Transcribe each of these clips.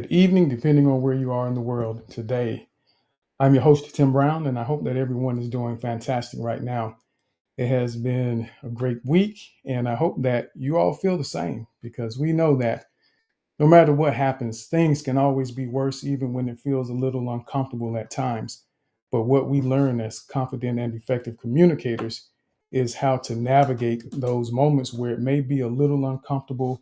good evening, depending on where you are in the world today. I'm your host, Tim Brown, and I hope that everyone is doing fantastic right now. It has been a great week, and I hope that you all feel the same because we know that no matter what happens, things can always be worse, even when it feels a little uncomfortable at times. But what we learn as confident and effective communicators is how to navigate those moments where it may be a little uncomfortable.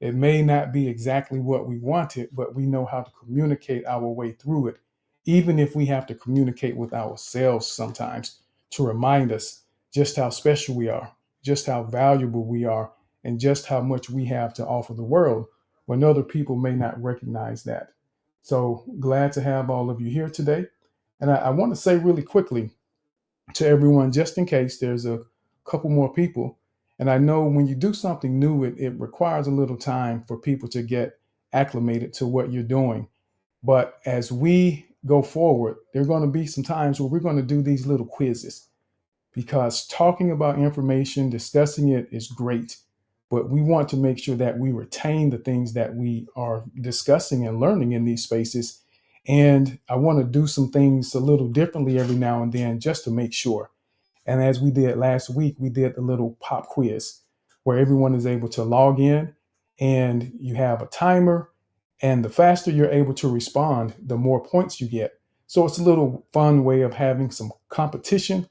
It may not be exactly what we wanted, but we know how to communicate our way through it, even if we have to communicate with ourselves sometimes to remind us just how special we are, just how valuable we are, and just how much we have to offer the world when other people may not recognize that. So glad to have all of you here today. And I want to say really quickly to everyone, just in case there's a couple more people. And I know when you do something new, it requires a little time for people to get acclimated to what you're doing. But as we go forward, there are going to be some times where we're going to do these little quizzes because talking about information, discussing it is great. But we want to make sure that we retain the things that we are discussing and learning in these spaces. And I want to do some things a little differently every now and then just to make sure. And as we did last week, we did the little pop quiz where everyone is able to log in and you have a timer. And the faster you're able to respond, the more points you get. So it's a little fun way of having some competition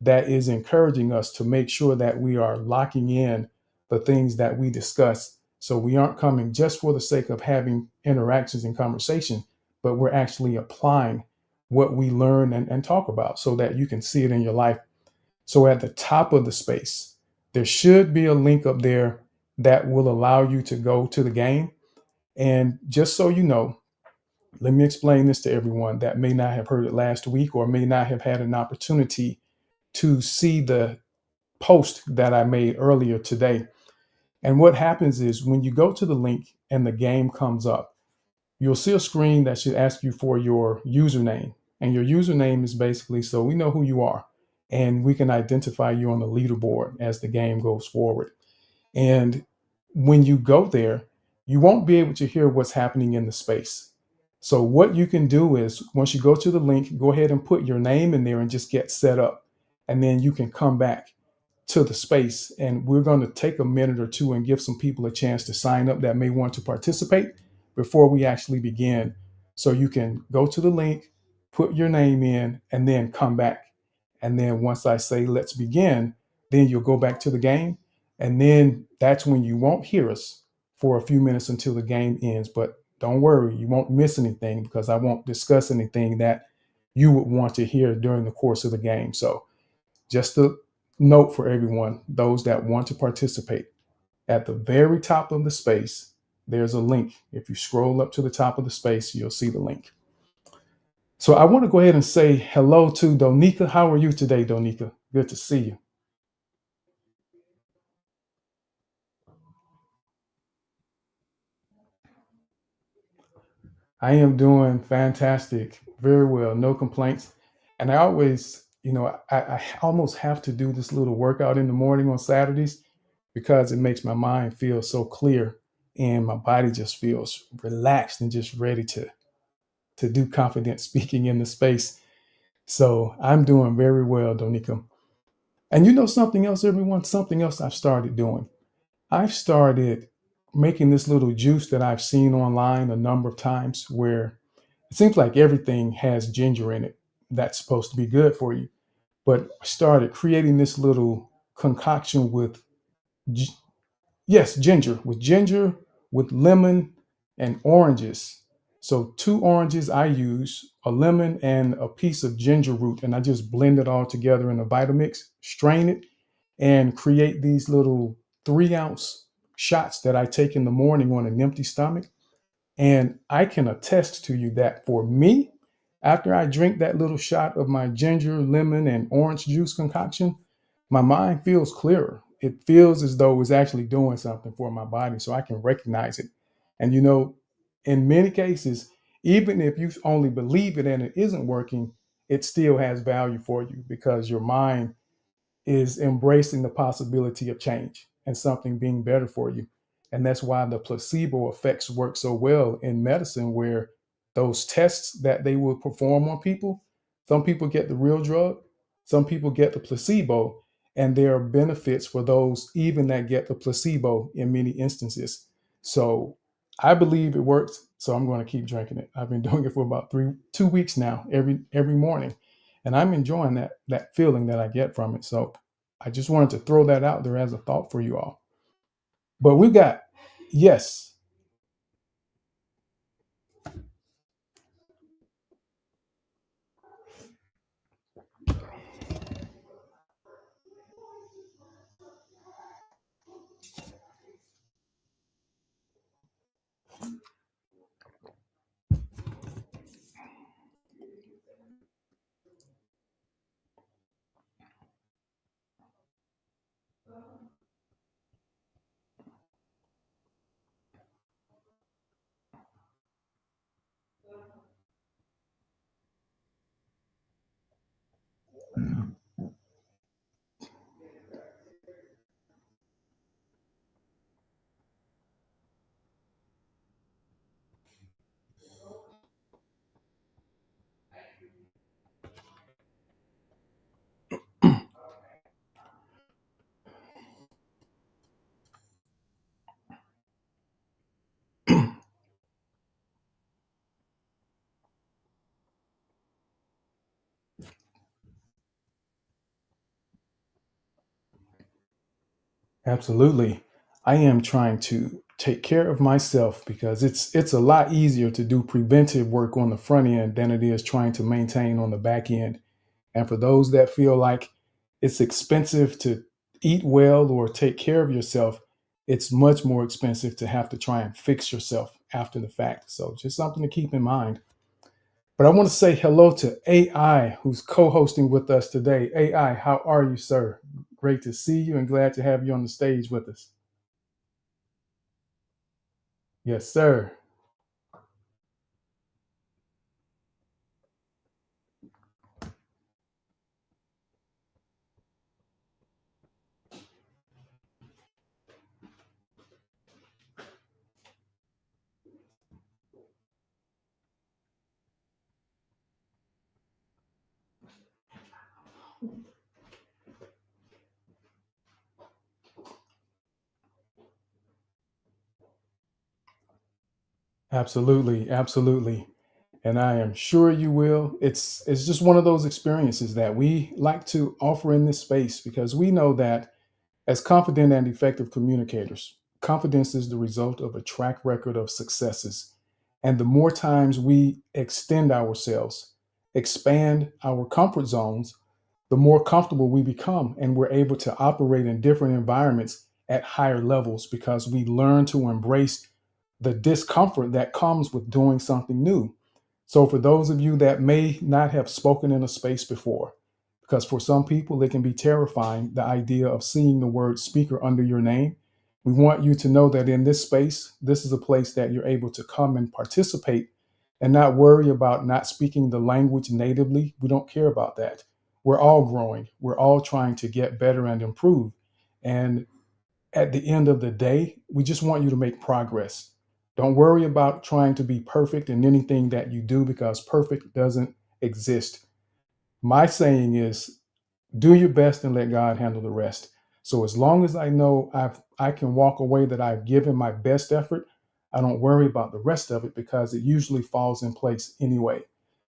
that is encouraging us to make sure that we are locking in the things that we discuss. So we aren't coming just for the sake of having interactions and conversation, but we're actually applying what we learn and talk about so that you can see it in your life. So at the top of the space, there should be a link up there that will allow you to go to the game. And just so you know, let me explain this to everyone that may not have heard it last week or may not have had an opportunity to see the post that I made earlier today. And what happens is when you go to the link and the game comes up, you'll see a screen that should ask you for your username. And your username is basically so we know who you are and we can identify you on the leaderboard as the game goes forward. And when you go there, you won't be able to hear what's happening in the space. So, what you can do is once you go to the link, go ahead and put your name in there and just get set up. And then you can come back to the space. And we're going to take a minute or two and give some people a chance to sign up that may want to participate before we actually begin. So, you can go to the link, put your name in, and then come back. And then once I say, let's begin, then you'll go back to the game and then that's when you won't hear us for a few minutes until the game ends. But don't worry, you won't miss anything because I won't discuss anything that you would want to hear during the course of the game. So, just a note for everyone, those that want to participate, at the very top of the space, there's a link. If you scroll up to the top of the space, you'll see the link. So, I want to go ahead and say hello to Donika. How are you today, Donika? Good to see you. I am doing fantastic, very well, no complaints. And I always, I almost have to do this little workout in the morning on Saturdays because it makes my mind feel so clear and my body just feels relaxed and just ready to do confident speaking in the space. So I'm doing very well, Donika. And you know something else, everyone, something else I've started doing. I've started making this little juice that I've seen online a number of times where it seems like everything has ginger in it that's supposed to be good for you. But I started creating this little concoction with, gi- yes, ginger, with lemon and oranges. So, two oranges I use, a lemon, and a piece of ginger root. And I just blend it all together in a Vitamix, strain it, and create these little 3 ounce shots that I take in the morning on an empty stomach. And I can attest to you that for me, after I drink that little shot of my ginger, lemon, and orange juice concoction, my mind feels clearer. It feels as though it's actually doing something for my body so I can recognize it. And in many cases, even if you only believe it and it isn't working, it still has value for you because your mind is embracing the possibility of change and something being better for you. And that's why the placebo effects work so well in medicine, where those tests that they will perform on people, some people get the real drug, some people get the placebo, and there are benefits for those even that get the placebo in many instances. So I believe it works. So I'm going to keep drinking it. I've been doing it for about 2 weeks now, every morning, and I'm enjoying that feeling that I get from it. So I just wanted to throw that out there as a thought for you all. But we got, yes, absolutely. I am trying to take care of myself because it's a lot easier to do preventive work on the front end than it is trying to maintain on the back end. And for those that feel like it's expensive to eat well or take care of yourself, it's much more expensive to have to try and fix yourself after the fact. So just something to keep in mind. But I want to say hello to AI, who's co hosting with us today. AI, how are you, sir? Great to see you and glad to have you on the stage with us. Yes, sir. Absolutely, absolutely. And I am sure you will. It's just one of those experiences that we like to offer in this space because we know that as confident and effective communicators, confidence is the result of a track record of successes. And the more times we extend ourselves, expand our comfort zones, the more comfortable we become and we're able to operate in different environments at higher levels because we learn to embrace the discomfort that comes with doing something new. So, for those of you that may not have spoken in a space before, because for some people it can be terrifying, the idea of seeing the word speaker under your name, we want you to know that in this space, this is a place that you're able to come and participate and not worry about not speaking the language natively. We don't care about that. We're all growing, we're all trying to get better and improve. And at the end of the day, we just want you to make progress. Don't worry about trying to be perfect in anything that you do because perfect doesn't exist. My saying is do your best and let God handle the rest. So as long as I know I can walk away that I've given my best effort, I don't worry about the rest of it because it usually falls in place anyway.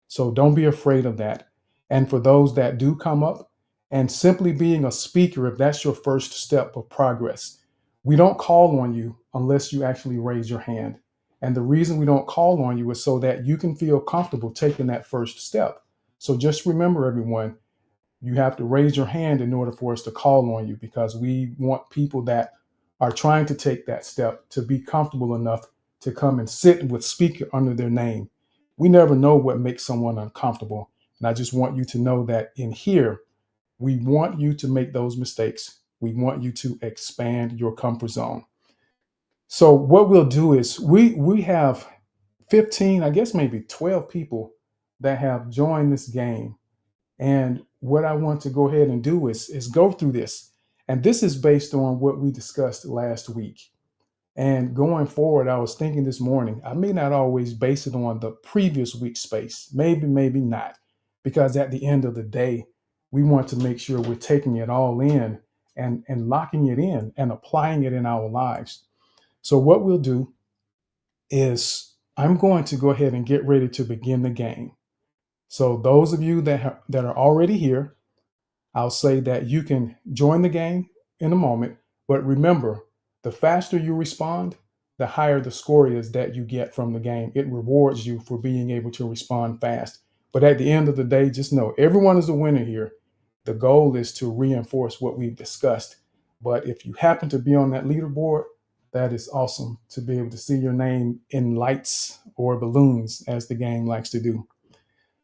So don't be afraid of that. And for those that do come up, and simply being a speaker, if that's your first step of progress, we don't call on you unless you actually raise your hand. And the reason we don't call on you is so that you can feel comfortable taking that first step. So just remember, everyone, you have to raise your hand in order for us to call on you because we want people that are trying to take that step to be comfortable enough to come and sit with speaker under their name. We never know what makes someone uncomfortable. And I just want you to know that in here, we want you to make those mistakes. We want you to expand your comfort zone. So what we'll do is we have 15, I guess maybe 12 people that have joined this game, and what I want to go ahead and do is go through this. And this is based on what we discussed last week. And going forward, I was thinking this morning, I may not always base it on the previous week's space. Maybe not. Because at the end of the day, we want to make sure we're taking it all in and locking it in and applying it in our lives. So what we'll do is I'm going to go ahead and get ready to begin the game. So those of you that are already here, I'll say that you can join the game in a moment, but remember, the faster you respond, the higher the score is that you get from the game. It rewards you for being able to respond fast. But at the end of the day, just know everyone is a winner here. The goal is to reinforce what we've discussed. But if you happen to be on that leaderboard, that is awesome to be able to see your name in lights or balloons, as the game likes to do.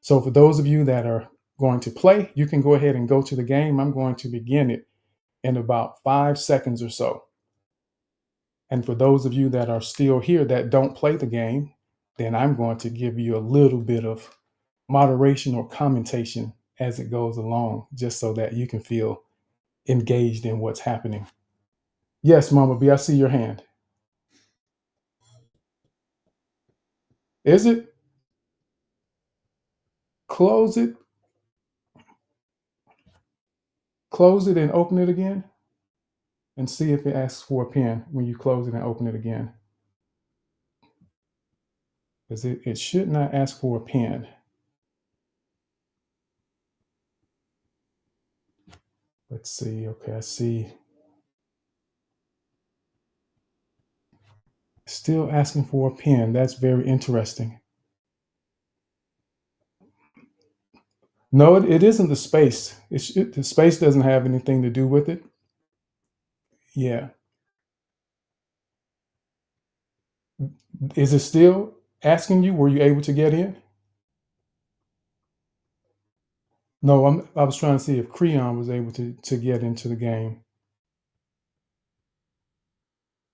So for those of you that are going to play, you can go ahead and go to the game. I'm going to begin it in about 5 seconds or so. And for those of you that are still here that don't play the game, then I'm going to give you a little bit of moderation or commentation as it goes along, just so that you can feel engaged in what's happening. Yes, Mama B, I see your hand. Is it? Close it. Close it and open it again. And see if it asks for a pin when you close it and open it again. Because it should not ask for a pin. Let's see. Okay, I see. Still asking for a pin. That's very interesting. No, it isn't the space. The space doesn't have anything to do with it. Yeah. Is it still asking you? Were you able to get in? No, I was trying to see if Creon was able to get into the game.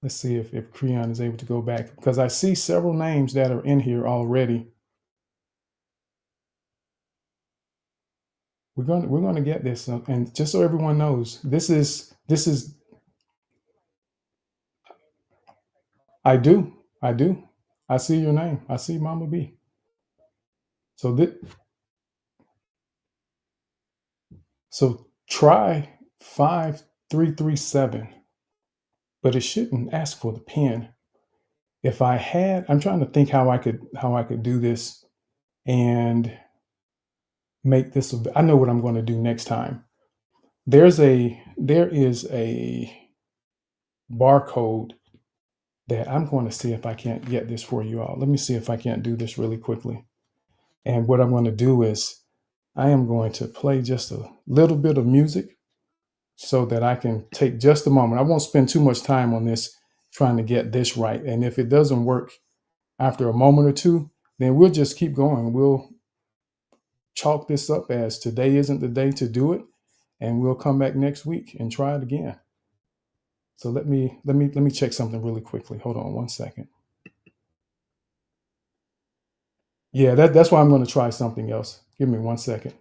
Let's see if Creon is able to go back, because I see several names that are in here already. We're going to get this, and just so everyone knows, this is. I do. I see your name. I see Mama B. So try 5337, but it shouldn't ask for the pin. If I had, I'm trying to think how I could do this and make this. I know what I'm going to do next time. There is a barcode that I'm going to see if I can't get this for you all. Let me see if I can't do this really quickly. And what I'm going to do is I am going to play just a little bit of music so that I can take just a moment. I won't spend too much time on this trying to get this right. And if it doesn't work after a moment or two, then we'll just keep going. We'll chalk this up as today isn't the day to do it, and we'll come back next week and try it again. So let me check something really quickly. Hold on one second. Yeah, that's why I'm going to try something else. Give me 1 second.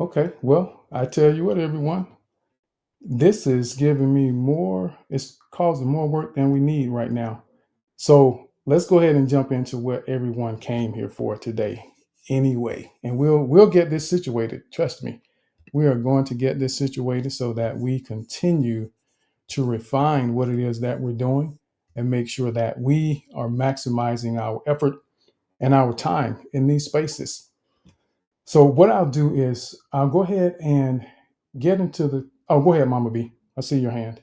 Okay, well, I tell you what, everyone, this is giving me more, it's causing more work than we need right now. So let's go ahead and jump into what everyone came here for today anyway. And we'll get this situated. Trust me. We are going to get this situated so that we continue to refine what it is that we're doing and make sure that we are maximizing our effort and our time in these spaces. So what I'll do is I'll go ahead and get into the oh, go ahead, Mama B. I see your hand.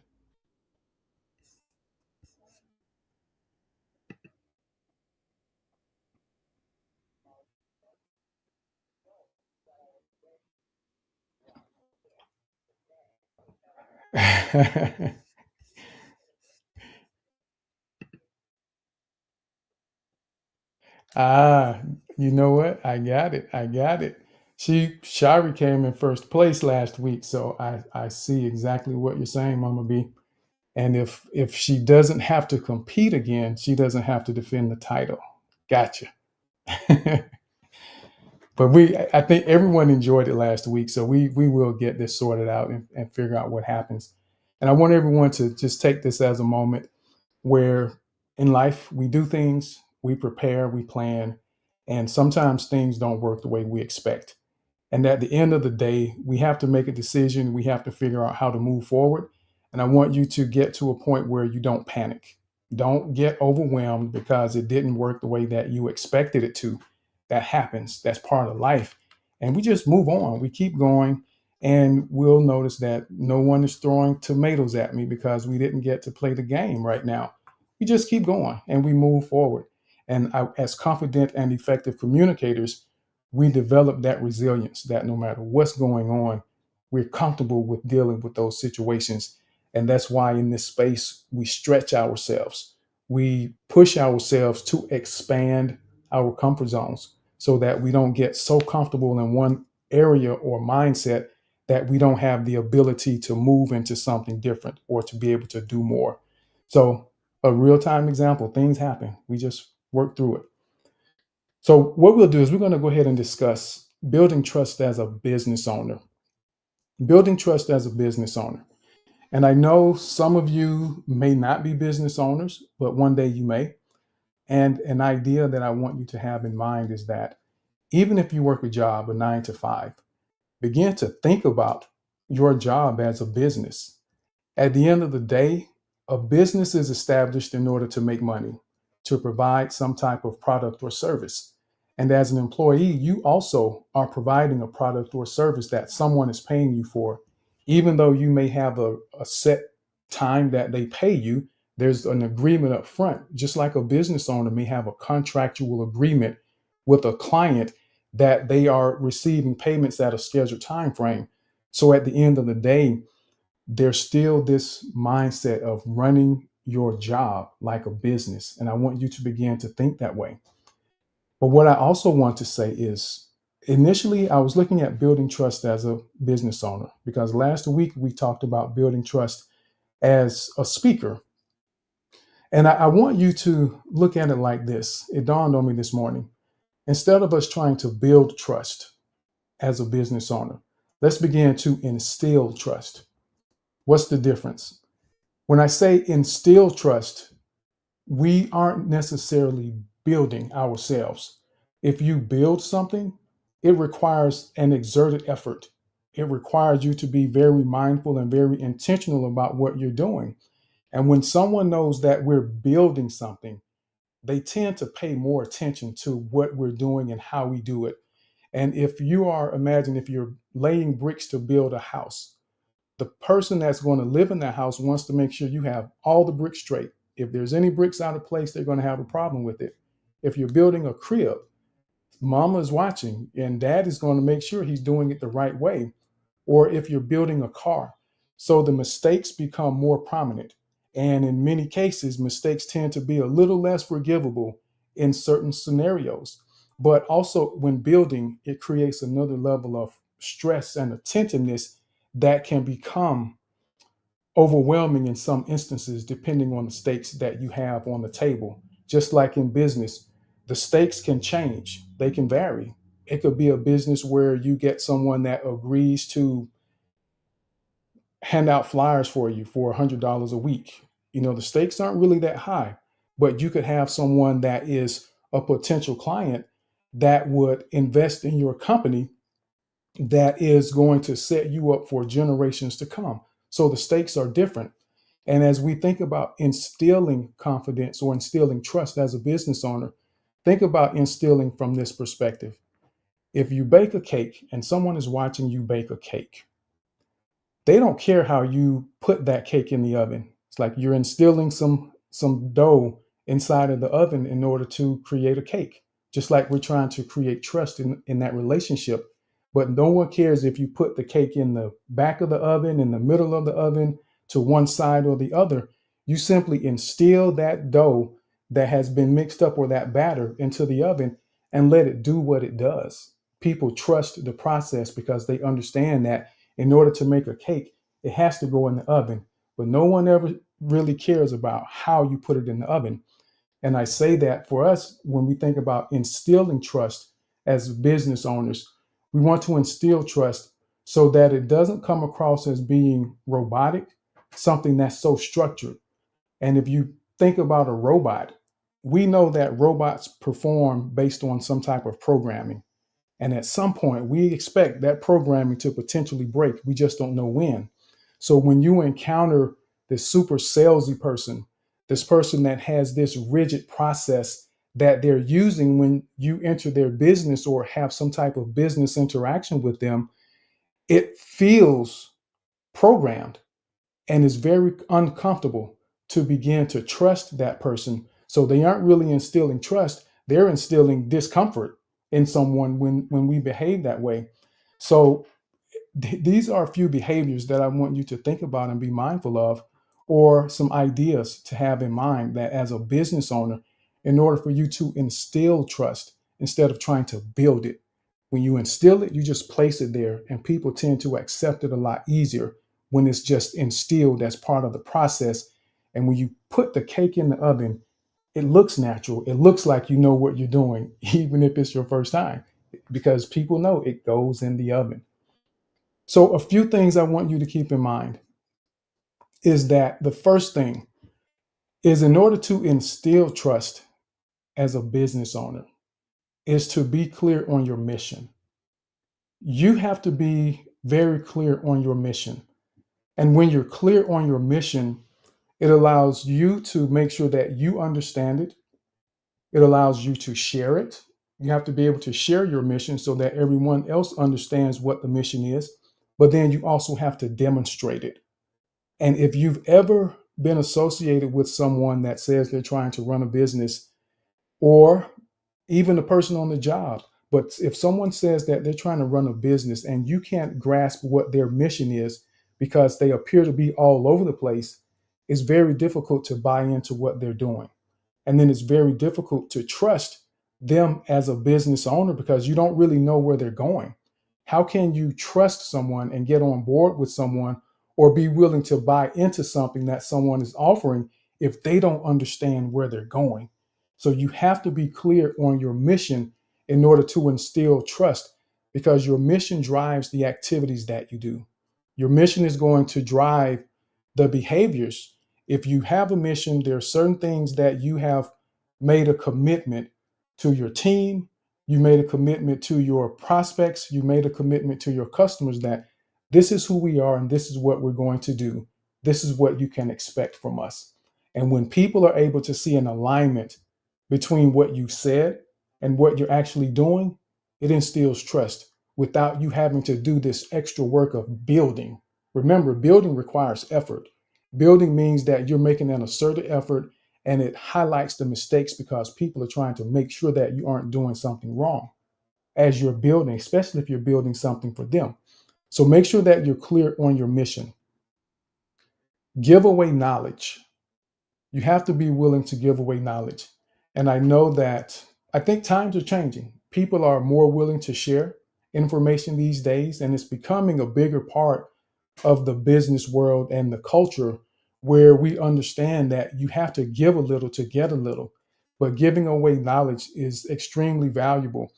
Ah, you know what? I got it. I got it. Shari came in first place last week, so I see exactly what you're saying, Mama B. And if she doesn't have to compete again, she doesn't have to defend the title. Gotcha. But I think everyone enjoyed it last week, so we will get this sorted out and figure out what happens. And I want everyone to just take this as a moment where in life we do things, we prepare, we plan, and sometimes things don't work the way we expect. And at the end of the day, we have to make a decision. We have to figure out how to move forward. And I want you to get to a point where you don't panic. Don't get overwhelmed because it didn't work the way that you expected it to. That happens. That's part of life. And we just move on. We keep going. And we'll notice that no one is throwing tomatoes at me because we didn't get to play the game right now. We just keep going and we move forward. And as confident and effective communicators, we develop that resilience that no matter what's going on, we're comfortable with dealing with those situations. And that's why in this space, we stretch ourselves. We push ourselves to expand our comfort zones so that we don't get so comfortable in one area or mindset that we don't have the ability to move into something different or to be able to do more. So, a real time example, things happen. We just work through it. So, what we'll do is we're going to go ahead and discuss building trust as a business owner. Building trust as a business owner. And I know some of you may not be business owners, but one day you may. And an idea that I want you to have in mind is that even if you work a job, a 9 to 5, begin to think about your job as a business. At the end of the day, a business is established in order to make money, to provide some type of product or service. And as an employee, you also are providing a product or service that someone is paying you for. Even though you may have a set time that they pay you, there's an agreement up front. Just like a business owner may have a contractual agreement with a client that they are receiving payments at a scheduled time frame. So at the end of the day, there's still this mindset of running your job like a business. And I want you to begin to think that way. But what I also want to say is initially, I was looking at building trust as a business owner because last week we talked about building trust as a speaker. And I want you to look at it like this. It dawned on me this morning. Instead of us trying to build trust as a business owner, let's begin to instill trust. What's the difference? When I say instill trust, we aren't necessarily building ourselves. If you build something, it requires an exerted effort. It requires you to be very mindful and very intentional about what you're doing. And when someone knows that we're building something, they tend to pay more attention to what we're doing and how we do it. And if you are, imagine if you're laying bricks to build a house, the person that's going to live in that house wants to make sure you have all the bricks straight. If there's any bricks out of place, they're going to have a problem with it. If you're building a crib, mama is watching and dad is going to make sure he's doing it the right way. Or if you're building a car, so the mistakes become more prominent. And in many cases, mistakes tend to be a little less forgivable in certain scenarios. But also, when building, it creates another level of stress and attentiveness that can become overwhelming in some instances, depending on the stakes that you have on the table. Just like in business, the stakes can change, they can vary. It could be a business where you get someone that agrees to hand out flyers for you for $100 a week. The stakes aren't really that high, but you could have someone that is a potential client that would invest in your company that is going to set you up for generations to come. So the stakes are different. And as we think about instilling confidence or instilling trust as a business owner, think about instilling from this perspective. If you bake a cake and someone is watching you bake a cake, they don't care how you put that cake in the oven. It's like you're instilling some dough inside of the oven in order to create a cake. Just like we're trying to create trust in that relationship. But no one cares if you put the cake in the back of the oven, in the middle of the oven, to one side or the other. You simply instill that dough that has been mixed up or that batter into the oven and let it do what it does. People trust the process because they understand that in order to make a cake, it has to go in the oven. But no one ever really cares about how you put it in the oven. And I say that for us, when we think about instilling trust as business owners, we want to instill trust so that it doesn't come across as being robotic, something that's so structured. And if you think about a robot, we know that robots perform based on some type of programming. And at some point, we expect that programming to potentially break. We just don't know when. So when you encounter this super salesy person, this person that has this rigid process that they're using when you enter their business or have some type of business interaction with them, it feels programmed and is very uncomfortable to begin to trust that person. So they aren't really instilling trust, they're instilling discomfort in someone when we behave that way. So these are a few behaviors that I want you to think about and be mindful of, or some ideas to have in mind that as a business owner, in order for you to instill trust instead of trying to build it. When you instill it, you just place it there, and people tend to accept it a lot easier when it's just instilled as part of the process. And when you put the cake in the oven, it looks natural. It looks like you know what you're doing, even if it's your first time, because people know it goes in the oven. So, a few things I want you to keep in mind is that the first thing is, in order to instill trust as a business owner, is to be clear on your mission. You have to be very clear on your mission. And when you're clear on your mission, it allows you to make sure that you understand it. It allows you to share it. You have to be able to share your mission so that everyone else understands what the mission is. But then you also have to demonstrate it. And if you've ever been associated with someone that says they're trying to run a business, or even a person on the job, but if someone says that they're trying to run a business and you can't grasp what their mission is because they appear to be all over the place, it's very difficult to buy into what they're doing. And then it's very difficult to trust them as a business owner because you don't really know where they're going. How can you trust someone and get on board with someone or be willing to buy into something that someone is offering if they don't understand where they're going? So you have to be clear on your mission in order to instill trust, because your mission drives the activities that you do. Your mission is going to drive the behaviors. If you have a mission, there are certain things that you have made a commitment to your team, you made a commitment to your prospects, you made a commitment to your customers that this is who we are and this is what we're going to do. This is what you can expect from us. And when people are able to see an alignment between what you said and what you're actually doing, it instills trust without you having to do this extra work of building. Remember, building requires effort. Building means that you're making an assertive effort, and it highlights the mistakes because people are trying to make sure that you aren't doing something wrong as you're building, especially if you're building something for them. So make sure that you're clear on your mission. Give away knowledge. You have to be willing to give away knowledge. And I know that I think times are changing. People are more willing to share information these days, and it's becoming a bigger part of the business world and the culture, where we understand that you have to give a little to get a little. But giving away knowledge is extremely valuable.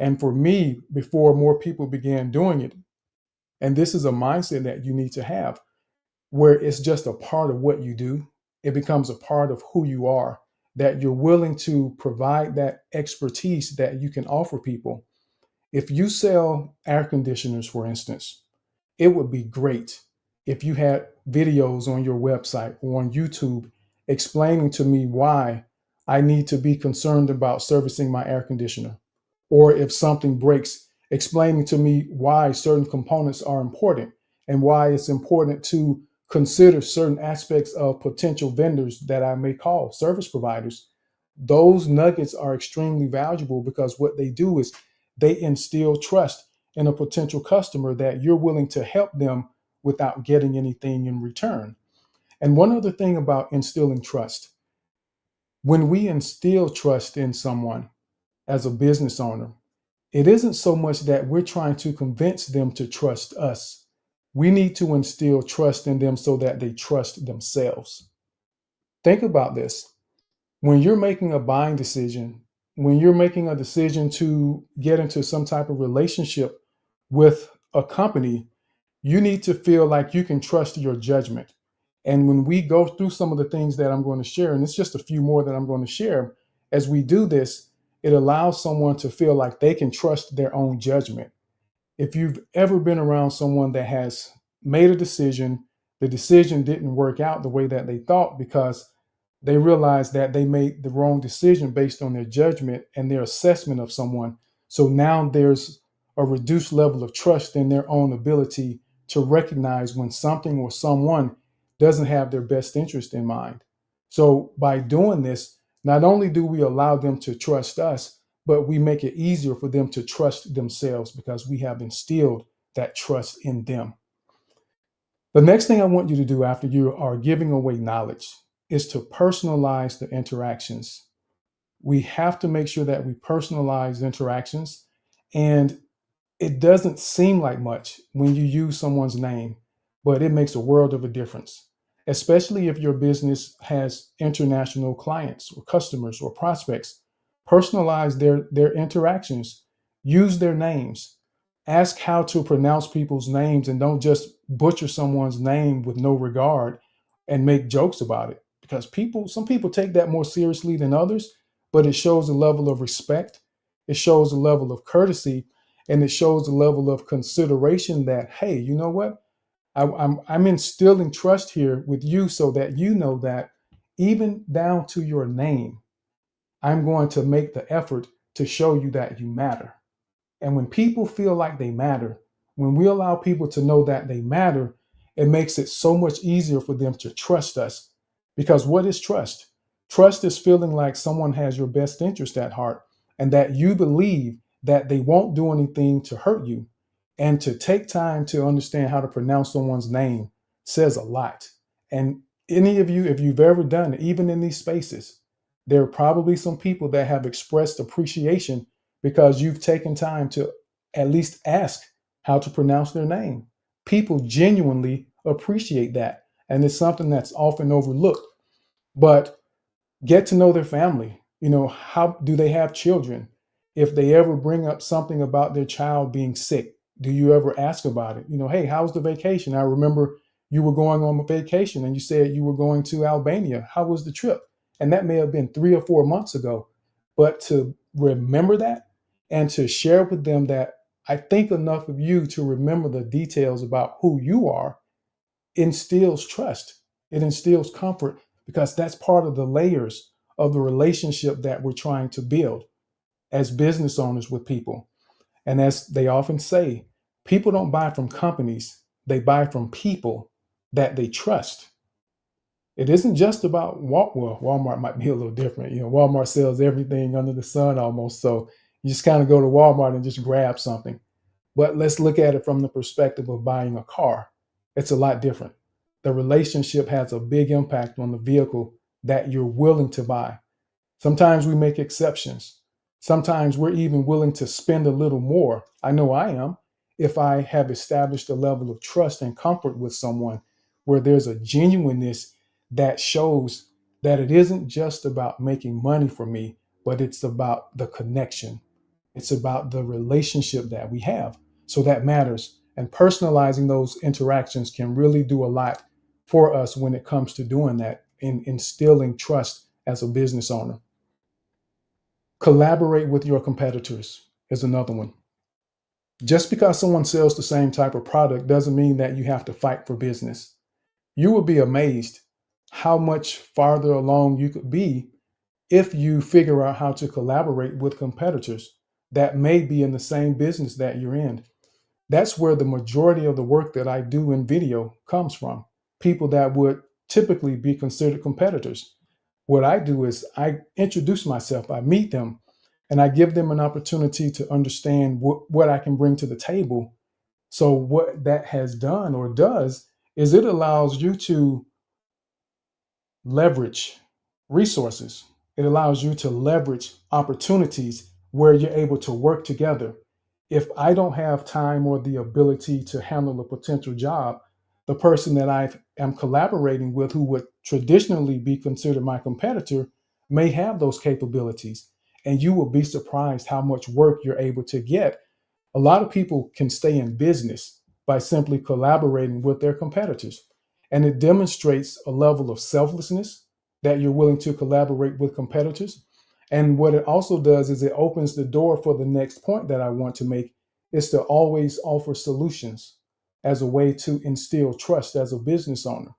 And for me, before more people began doing it, and this is a mindset that you need to have, where it's just a part of what you do, it becomes a part of who you are, that you're willing to provide that expertise that you can offer people. If you sell air conditioners, for instance, it would be great if you had videos on your website or on YouTube explaining to me why I need to be concerned about servicing my air conditioner. Or if something breaks, explaining to me why certain components are important and why it's important to consider certain aspects of potential vendors that I may call service providers. Those nuggets are extremely valuable because what they do is they instill trust in a potential customer that you're willing to help them without getting anything in return. And one other thing about instilling trust, when we instill trust in someone as a business owner, it isn't so much that we're trying to convince them to trust us. We need to instill trust in them so that they trust themselves. Think about this. When you're making a buying decision, when you're making a decision to get into some type of relationship with a company, you need to feel like you can trust your judgment. And when we go through some of the things that I'm going to share, and it's just a few more that I'm going to share, as we do this, it allows someone to feel like they can trust their own judgment. If you've ever been around someone that has made a decision, the decision didn't work out the way that they thought because they realized that they made the wrong decision based on their judgment and their assessment of someone. So now there's a reduced level of trust in their own ability to recognize when something or someone doesn't have their best interest in mind. So by doing this, not only do we allow them to trust us, but we make it easier for them to trust themselves because we have instilled that trust in them. The next thing I want you to do after you are giving away knowledge is to personalize the interactions. We have to make sure that we personalize interactions. And it doesn't seem like much when you use someone's name, but it makes a world of a difference, especially if your business has international clients or customers or prospects. Personalize their interactions, use their names, ask how to pronounce people's names, and don't just butcher someone's name with no regard and make jokes about it. Because some people take that more seriously than others, but it shows a level of respect, it shows a level of courtesy, and it shows a level of consideration that, hey, you know what, I'm instilling trust here with you so that you know that even down to your name, I'm going to make the effort to show you that you matter. And when people feel like they matter, when we allow people to know that they matter, it makes it so much easier for them to trust us. Because what is trust? Trust is feeling like someone has your best interest at heart and that you believe that they won't do anything to hurt you. And to take time to understand how to pronounce someone's name says a lot. And any of you, if you've ever done it, even in these spaces, there are probably some people that have expressed appreciation because you've taken time to at least ask how to pronounce their name. People genuinely appreciate that. And it's something that's often overlooked. But get to know their family. How do they have children? If they ever bring up something about their child being sick, do you ever ask about it? Hey, how's the vacation? I remember you were going on a vacation and you said you were going to Albania. How was the trip? And that may have been 3 or 4 months ago. But to remember that and to share with them that I think enough of you to remember the details about who you are instills trust. It instills comfort because that's part of the layers of the relationship that we're trying to build as business owners with people. And as they often say, people don't buy from companies, they buy from people that they trust. It isn't just about Walmart might be a little different. Walmart sells everything under the sun almost. So you just kind of go to Walmart and just grab something. But let's look at it from the perspective of buying a car. It's a lot different. The relationship has a big impact on the vehicle that you're willing to buy. Sometimes we make exceptions. Sometimes we're even willing to spend a little more. I know I am, if I have established a level of trust and comfort with someone where there's a genuineness that shows that it isn't just about making money for me, but it's about the connection. It's about the relationship that we have. So that matters. And personalizing those interactions can really do a lot for us when it comes to doing that, in instilling trust as a business owner. Collaborate with your competitors is another one. Just because someone sells the same type of product doesn't mean that you have to fight for business. You will be amazed how much farther along you could be if you figure out how to collaborate with competitors that may be in the same business that you're in. That's where the majority of the work that I do in video comes from. People that would typically be considered competitors. What I do is I introduce myself, I meet them, and I give them an opportunity to understand what I can bring to the table. So, what that has done or does is it allows you to leverage resources. It allows you to leverage opportunities where you're able to work together. If I don't have time or the ability to handle a potential job, the person that I am collaborating with, who would traditionally be considered my competitor, may have those capabilities. And you will be surprised how much work you're able to get. A lot of people can stay in business by simply collaborating with their competitors. And it demonstrates a level of selflessness that you're willing to collaborate with competitors. And what it also does is it opens the door for the next point that I want to make, is to always offer solutions as a way to instill trust as a business owner.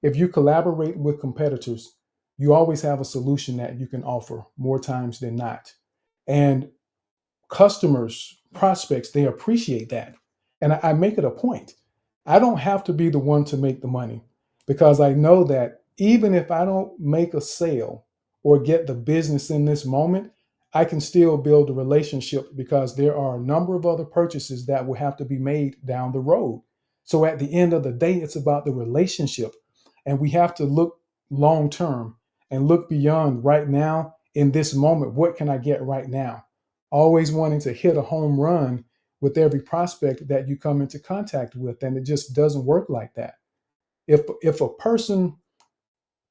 If you collaborate with competitors, you always have a solution that you can offer more times than not. And customers, prospects, they appreciate that. And I make it a point. I don't have to be the one to make the money, because I know that even if I don't make a sale or get the business in this moment, I can still build a relationship, because there are a number of other purchases that will have to be made down the road. So at the end of the day, it's about the relationship. And we have to look long term and look beyond right now. In this moment, what can I get right now? Always wanting to hit a home run with every prospect that you come into contact with, and it just doesn't work like that. If a person,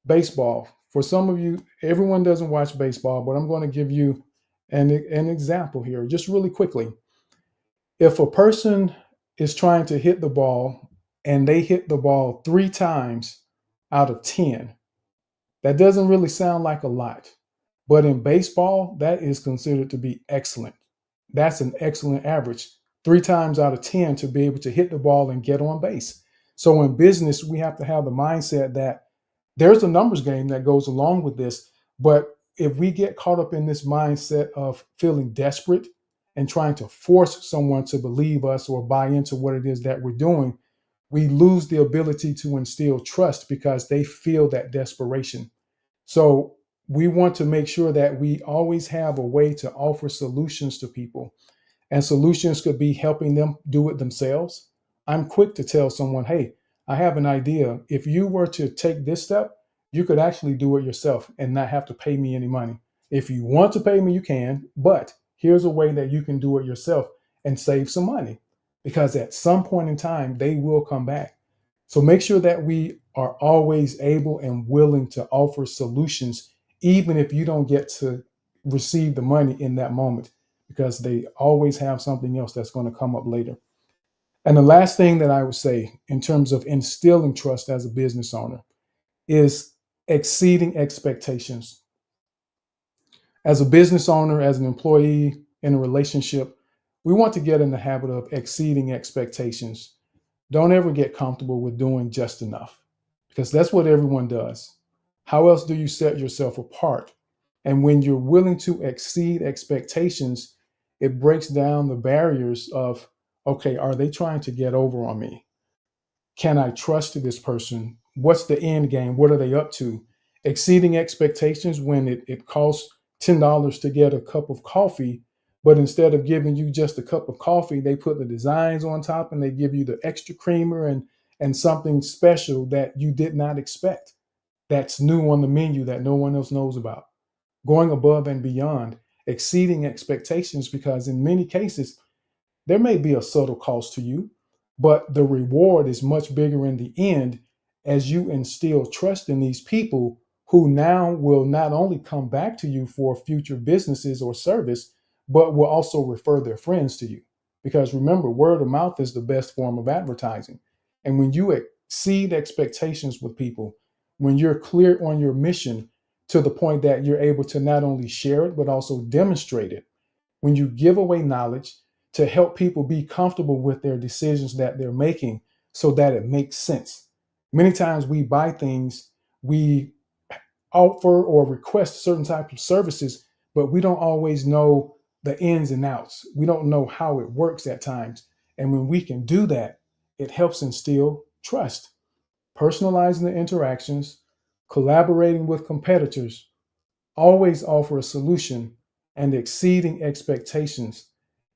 baseball, for some of you, everyone doesn't watch baseball, but I'm going to give you an example here just really quickly. If a person is trying to hit the ball and they hit the ball 3 times out of 10, that doesn't really sound like a lot, but in baseball, that is considered to be excellent. That's an excellent average. 3 times out of 10 to be able to hit the ball and get on base. So in business, we have to have the mindset that there's a numbers game that goes along with this. But if we get caught up in this mindset of feeling desperate and trying to force someone to believe us or buy into what it is that we're doing, we lose the ability to instill trust, because they feel that desperation. So we want to make sure that we always have a way to offer solutions to people. And solutions could be helping them do it themselves. I'm quick to tell someone, hey, I have an idea. If you were to take this step, you could actually do it yourself and not have to pay me any money. If you want to pay me, you can, but here's a way that you can do it yourself and save some money, because at some point in time, they will come back. So make sure that we are always able and willing to offer solutions, even if you don't get to receive the money in that moment, because they always have something else that's going to come up later. And the last thing that I would say in terms of instilling trust as a business owner is exceeding expectations. As a business owner, as an employee in a relationship, we want to get in the habit of exceeding expectations. Don't ever get comfortable with doing just enough, because that's what everyone does. How else do you set yourself apart? And when you're willing to exceed expectations, it breaks down the barriers of, okay, are they trying to get over on me? Can I trust this person? What's the end game? What are they up to? Exceeding expectations when it costs $10 to get a cup of coffee, but instead of giving you just a cup of coffee, they put the designs on top and they give you the extra creamer and something special that you did not expect. That's new on the menu that no one else knows about. Going above and beyond, exceeding expectations, because in many cases, there may be a subtle cost to you, but the reward is much bigger in the end, as you instill trust in these people who now will not only come back to you for future businesses or service, but will also refer their friends to you. Because remember, word of mouth is the best form of advertising. And when you exceed expectations with people, when you're clear on your mission to the point that you're able to not only share it, but also demonstrate it, when you give away knowledge to help people be comfortable with their decisions that they're making so that it makes sense. Many times we buy things, we offer or request certain types of services, but we don't always know the ins and outs. We don't know how it works at times. And when we can do that, it helps instill trust. Personalizing the interactions, collaborating with competitors, always offer a solution, and exceeding expectations.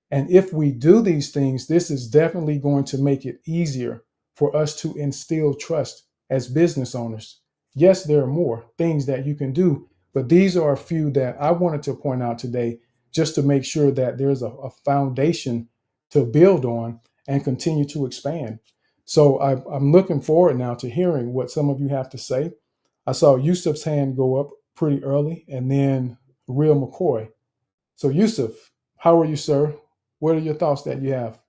And if we do these things, this is definitely going to make it easier for us to instill trust as business owners. Yes, there are more things that you can do, but these are a few that I wanted to point out today just to make sure that there's a foundation to build on and continue to expand. So I'm looking forward now to hearing what some of you have to say. I saw Yusuf's hand go up pretty early, and then Real McCoy. So, Yusuf, how are you, sir? What are your thoughts that you have?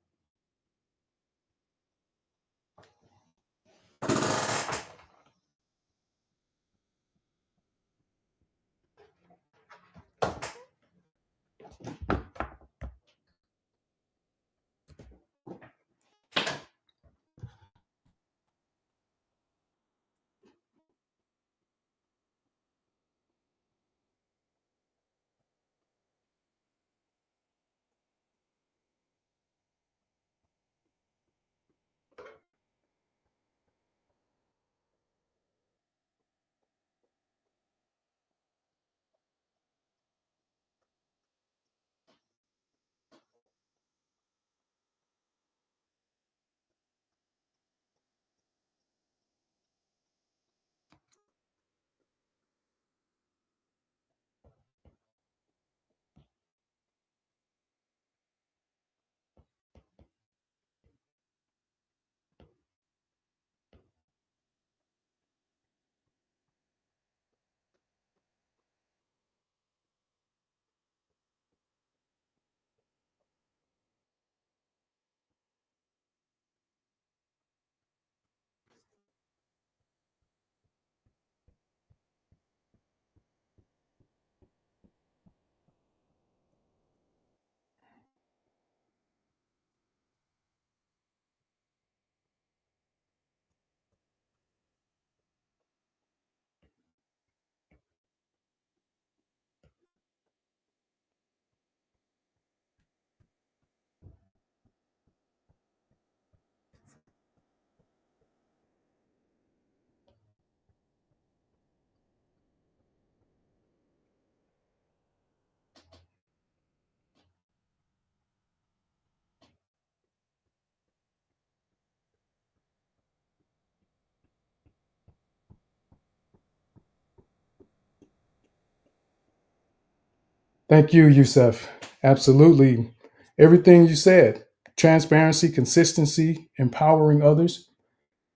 Thank you, Yusuf. Absolutely. Everything you said, transparency, consistency, empowering others.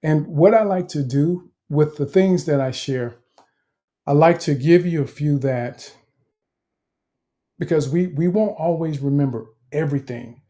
And what I like to do with the things that I share, I like to give you a few that, because we won't always remember everything.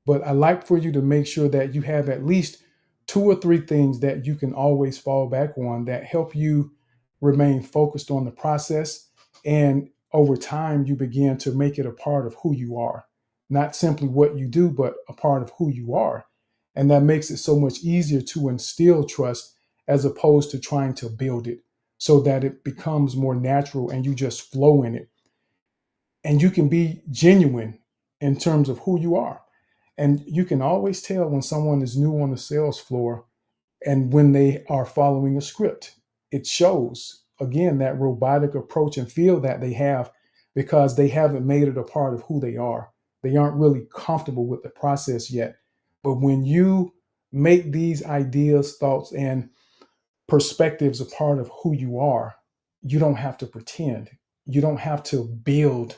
But I like for you to make sure that you have at least two or three things that you can always fall back on that help you remain focused on the process. And over time, you begin to make it a part of who you are, not simply what you do, but a part of who you are. And that makes it so much easier to instill trust as opposed to trying to build it so that it becomes more natural and you just flow in it. And you can be genuine in terms of who you are. And you can always tell when someone is new on the sales floor and when they are following a script. It shows, again, that robotic approach and feel that they have because they haven't made it a part of who they are. They aren't really comfortable with the process yet. But when you make these ideas, thoughts, and perspectives a part of who you are, you don't have to pretend. You don't have to build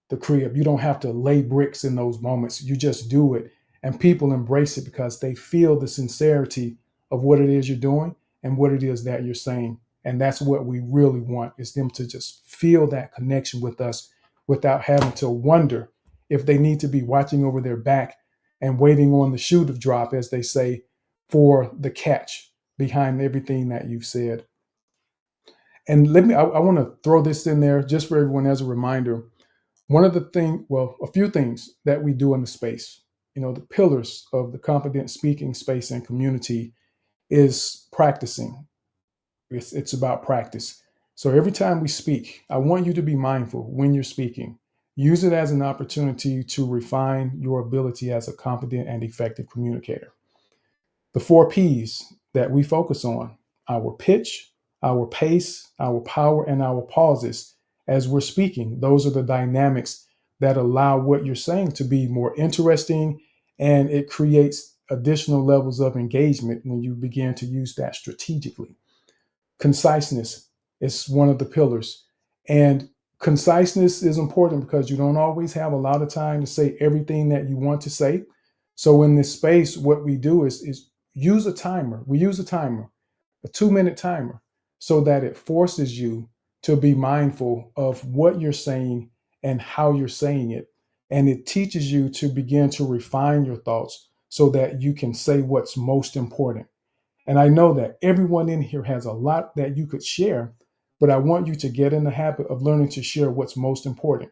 the crib. You don't have to lay bricks in those moments. You just do it. And people embrace it because they feel the sincerity of what it is you're doing and what it is that you're saying. And that's what we really want is them to just feel that connection with us without having to wonder if they need to be watching over their back and waiting on the shoe to drop, as they say, for the catch behind everything that you've said. And I want to throw this in there just for everyone as a reminder. One of the a few things that we do in the space, the pillars of the confident speaking space and community is practicing. It's about practice. So every time we speak, I want you to be mindful when you're speaking. Use it as an opportunity to refine your ability as a confident and effective communicator. The four P's that we focus on: our pitch, our pace, our power, and our pauses as we're speaking. Those are the dynamics that allow what you're saying to be more interesting, and it creates additional levels of engagement when you begin to use that strategically. Conciseness is one of the pillars. And conciseness is important because you don't always have a lot of time to say everything that you want to say. So in this space, what we do is use a timer. We use a timer, a 2-minute timer, so that it forces you to be mindful of what you're saying and how you're saying it. And it teaches you to begin to refine your thoughts so that you can say what's most important. And I know that everyone in here has a lot that you could share, but I want you to get in the habit of learning to share what's most important.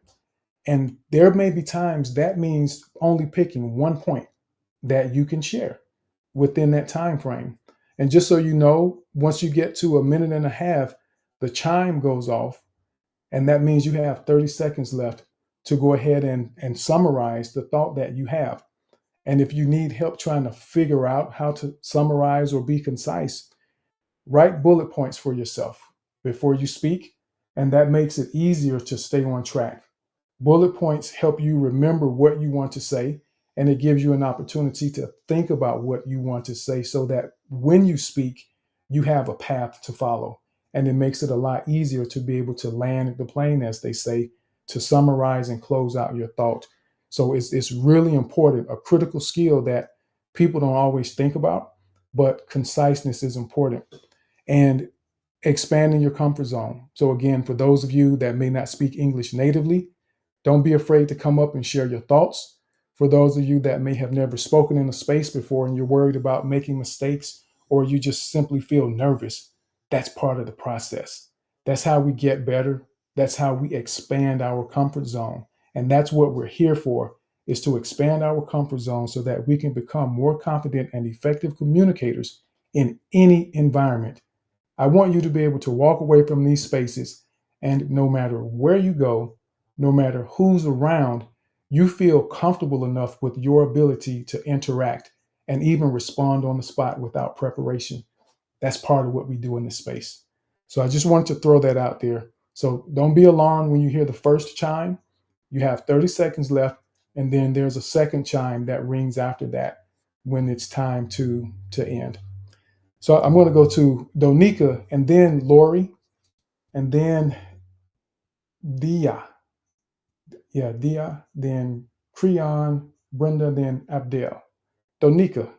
And there may be times that means only picking one point that you can share within that time frame. And just so you know, once you get to a minute and a half, the chime goes off, and that means you have 30 seconds left to go ahead and summarize the thought that you have. And if you need help trying to figure out how to summarize or be concise, write bullet points for yourself before you speak, and that makes it easier to stay on track. Bullet points help you remember what you want to say, and it gives you an opportunity to think about what you want to say so that when you speak, you have a path to follow. And it makes it a lot easier to be able to land the plane, as they say, to summarize and close out your thought. So it's really important, a critical skill that people don't always think about, but conciseness is important. And expanding your comfort zone. So, again, for those of you that may not speak English natively, don't be afraid to come up and share your thoughts. For those of you that may have never spoken in a space before and you're worried about making mistakes, or you just simply feel nervous, that's part of the process. That's how we get better. That's how we expand our comfort zone. And that's what we're here for, is to expand our comfort zone so that we can become more confident and effective communicators in any environment. I want you to be able to walk away from these spaces, and no matter where you go, no matter who's around, you feel comfortable enough with your ability to interact and even respond on the spot without preparation. That's part of what we do in this space. So I just wanted to throw that out there. So don't be alarmed when you hear the first chime. You have 30 seconds left, and then there's a second chime that rings after that when it's time to end. So I'm going to go to Donika, and then Lori, and then Dia. Yeah, Dia, then Creon, Brenda, then Abdel. Donika.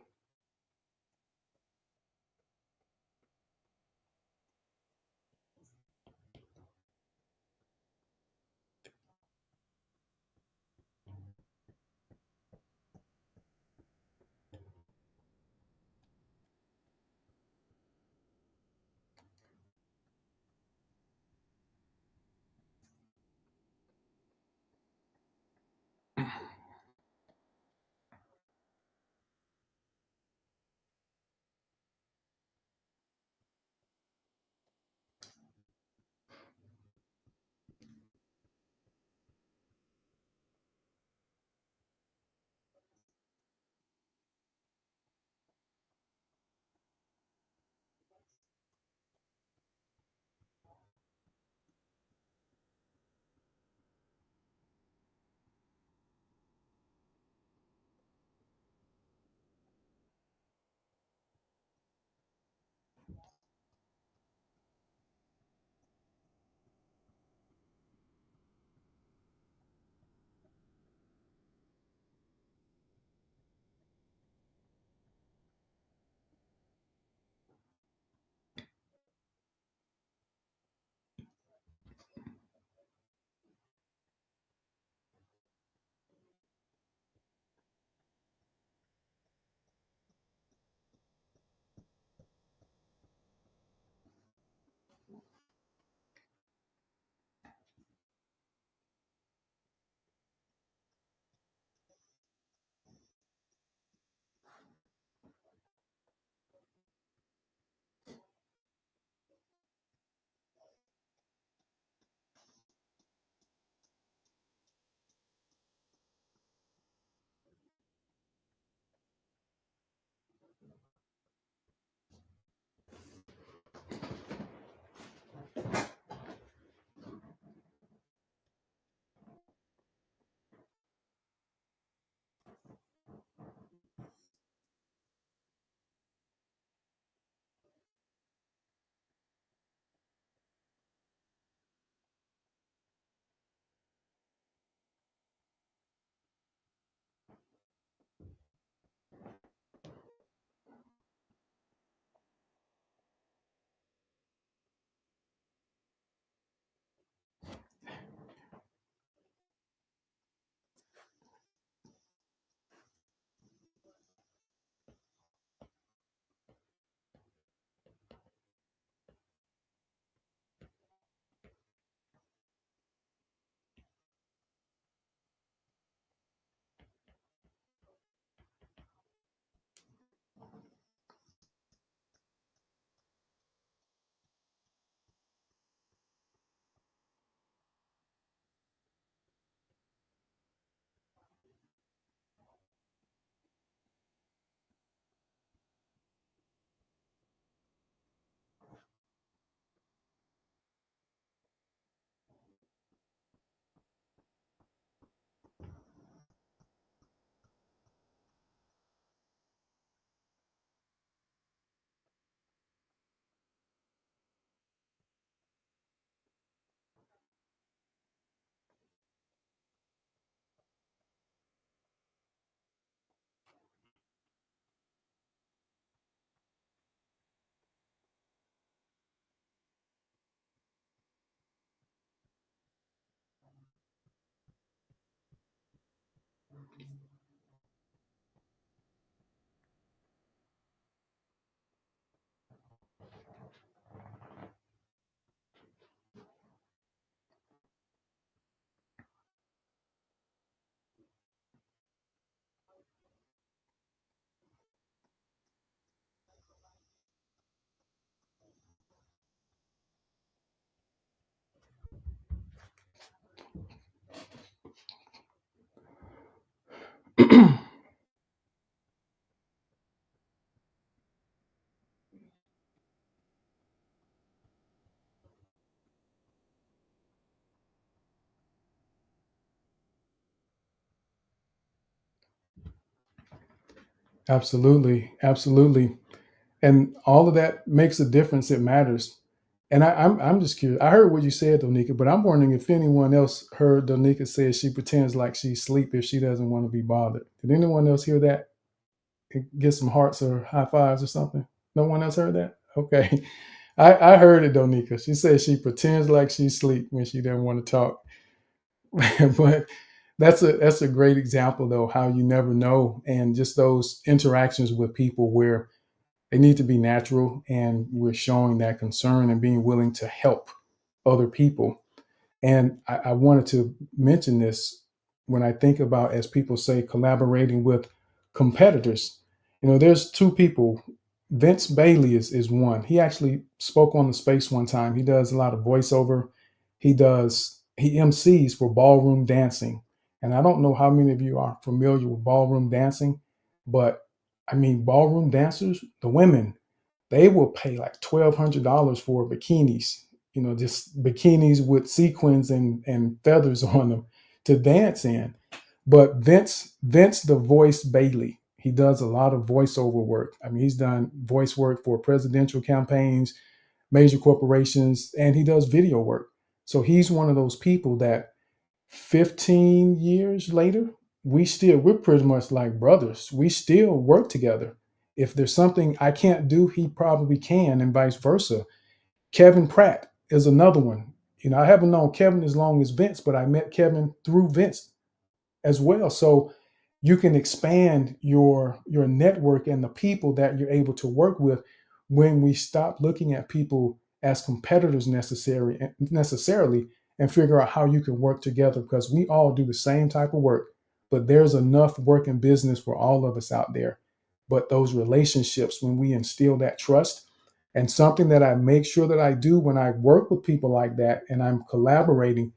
Absolutely, absolutely, and all of that makes a difference. It matters. And I'm just curious. I heard what you said, Donika, but I'm wondering if anyone else heard Donika say she pretends like she's asleep if she doesn't want to be bothered. Did anyone else hear that? Get some hearts or high fives or something? No one else heard that? Okay. I heard it, Donika. She said she pretends like she's asleep when she doesn't want to talk. But that's a great example though, how you never know. And just those interactions with people where they need to be natural and we're showing that concern and being willing to help other people. And I wanted to mention this when I think about, as people say, collaborating with competitors. There's two people. Vince Bailey is one. He actually spoke on the space one time. He does a lot of voiceover. He MCs for ballroom dancing. And I don't know how many of you are familiar with ballroom dancing, but I mean, ballroom dancers, the women, they will pay like $1,200 for bikinis, just bikinis with sequins and feathers on them to dance in. But Vince the Voice Bailey, he does a lot of voiceover work. I mean, he's done voice work for presidential campaigns, major corporations, and he does video work. So he's one of those people that 15 years later, we're pretty much like brothers. We still work together. If there's something I can't do, he probably can, and vice versa. Kevin Pratt is another one. I haven't known Kevin as long as Vince, but I met Kevin through Vince as well. So you can expand your network and the people that you're able to work with when we stop looking at people as competitors necessarily, and figure out how you can work together, because we all do the same type of work, but there's enough work in business for all of us out there. But those relationships, when we instill that trust, and something that I make sure that I do when I work with people like that and I'm collaborating,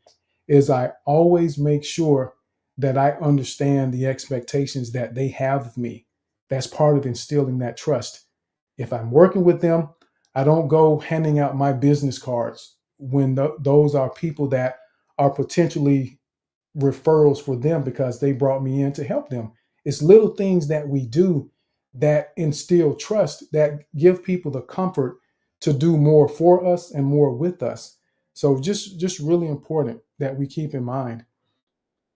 is I always make sure that I understand the expectations that they have of me. That's part of instilling that trust. If I'm working with them, I don't go handing out my business cards when those are people that are potentially referrals for them because they brought me in to help them. It's little things that we do that instill trust, that give people the comfort to do more for us and more with us. So just really important that we keep in mind.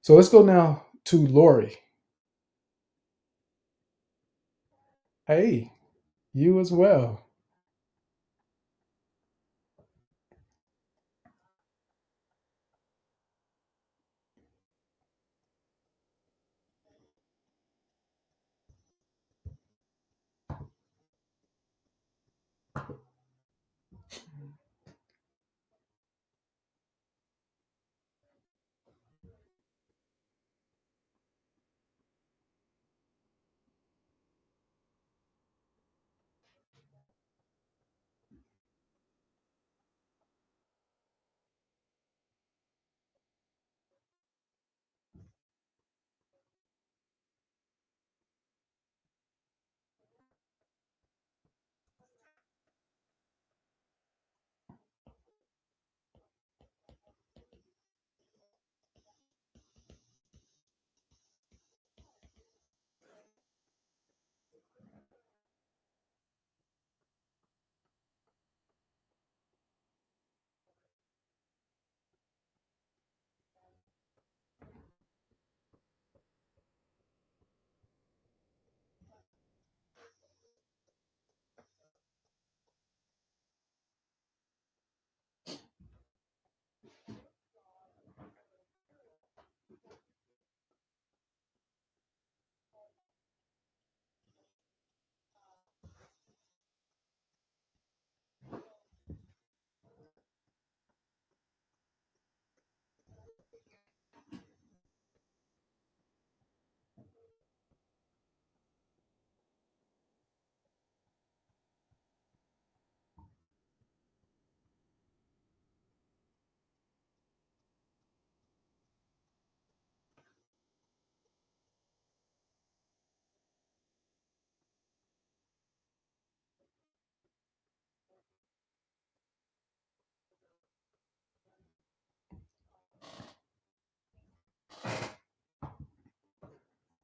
So let's go now to Lori. Hey, you as well.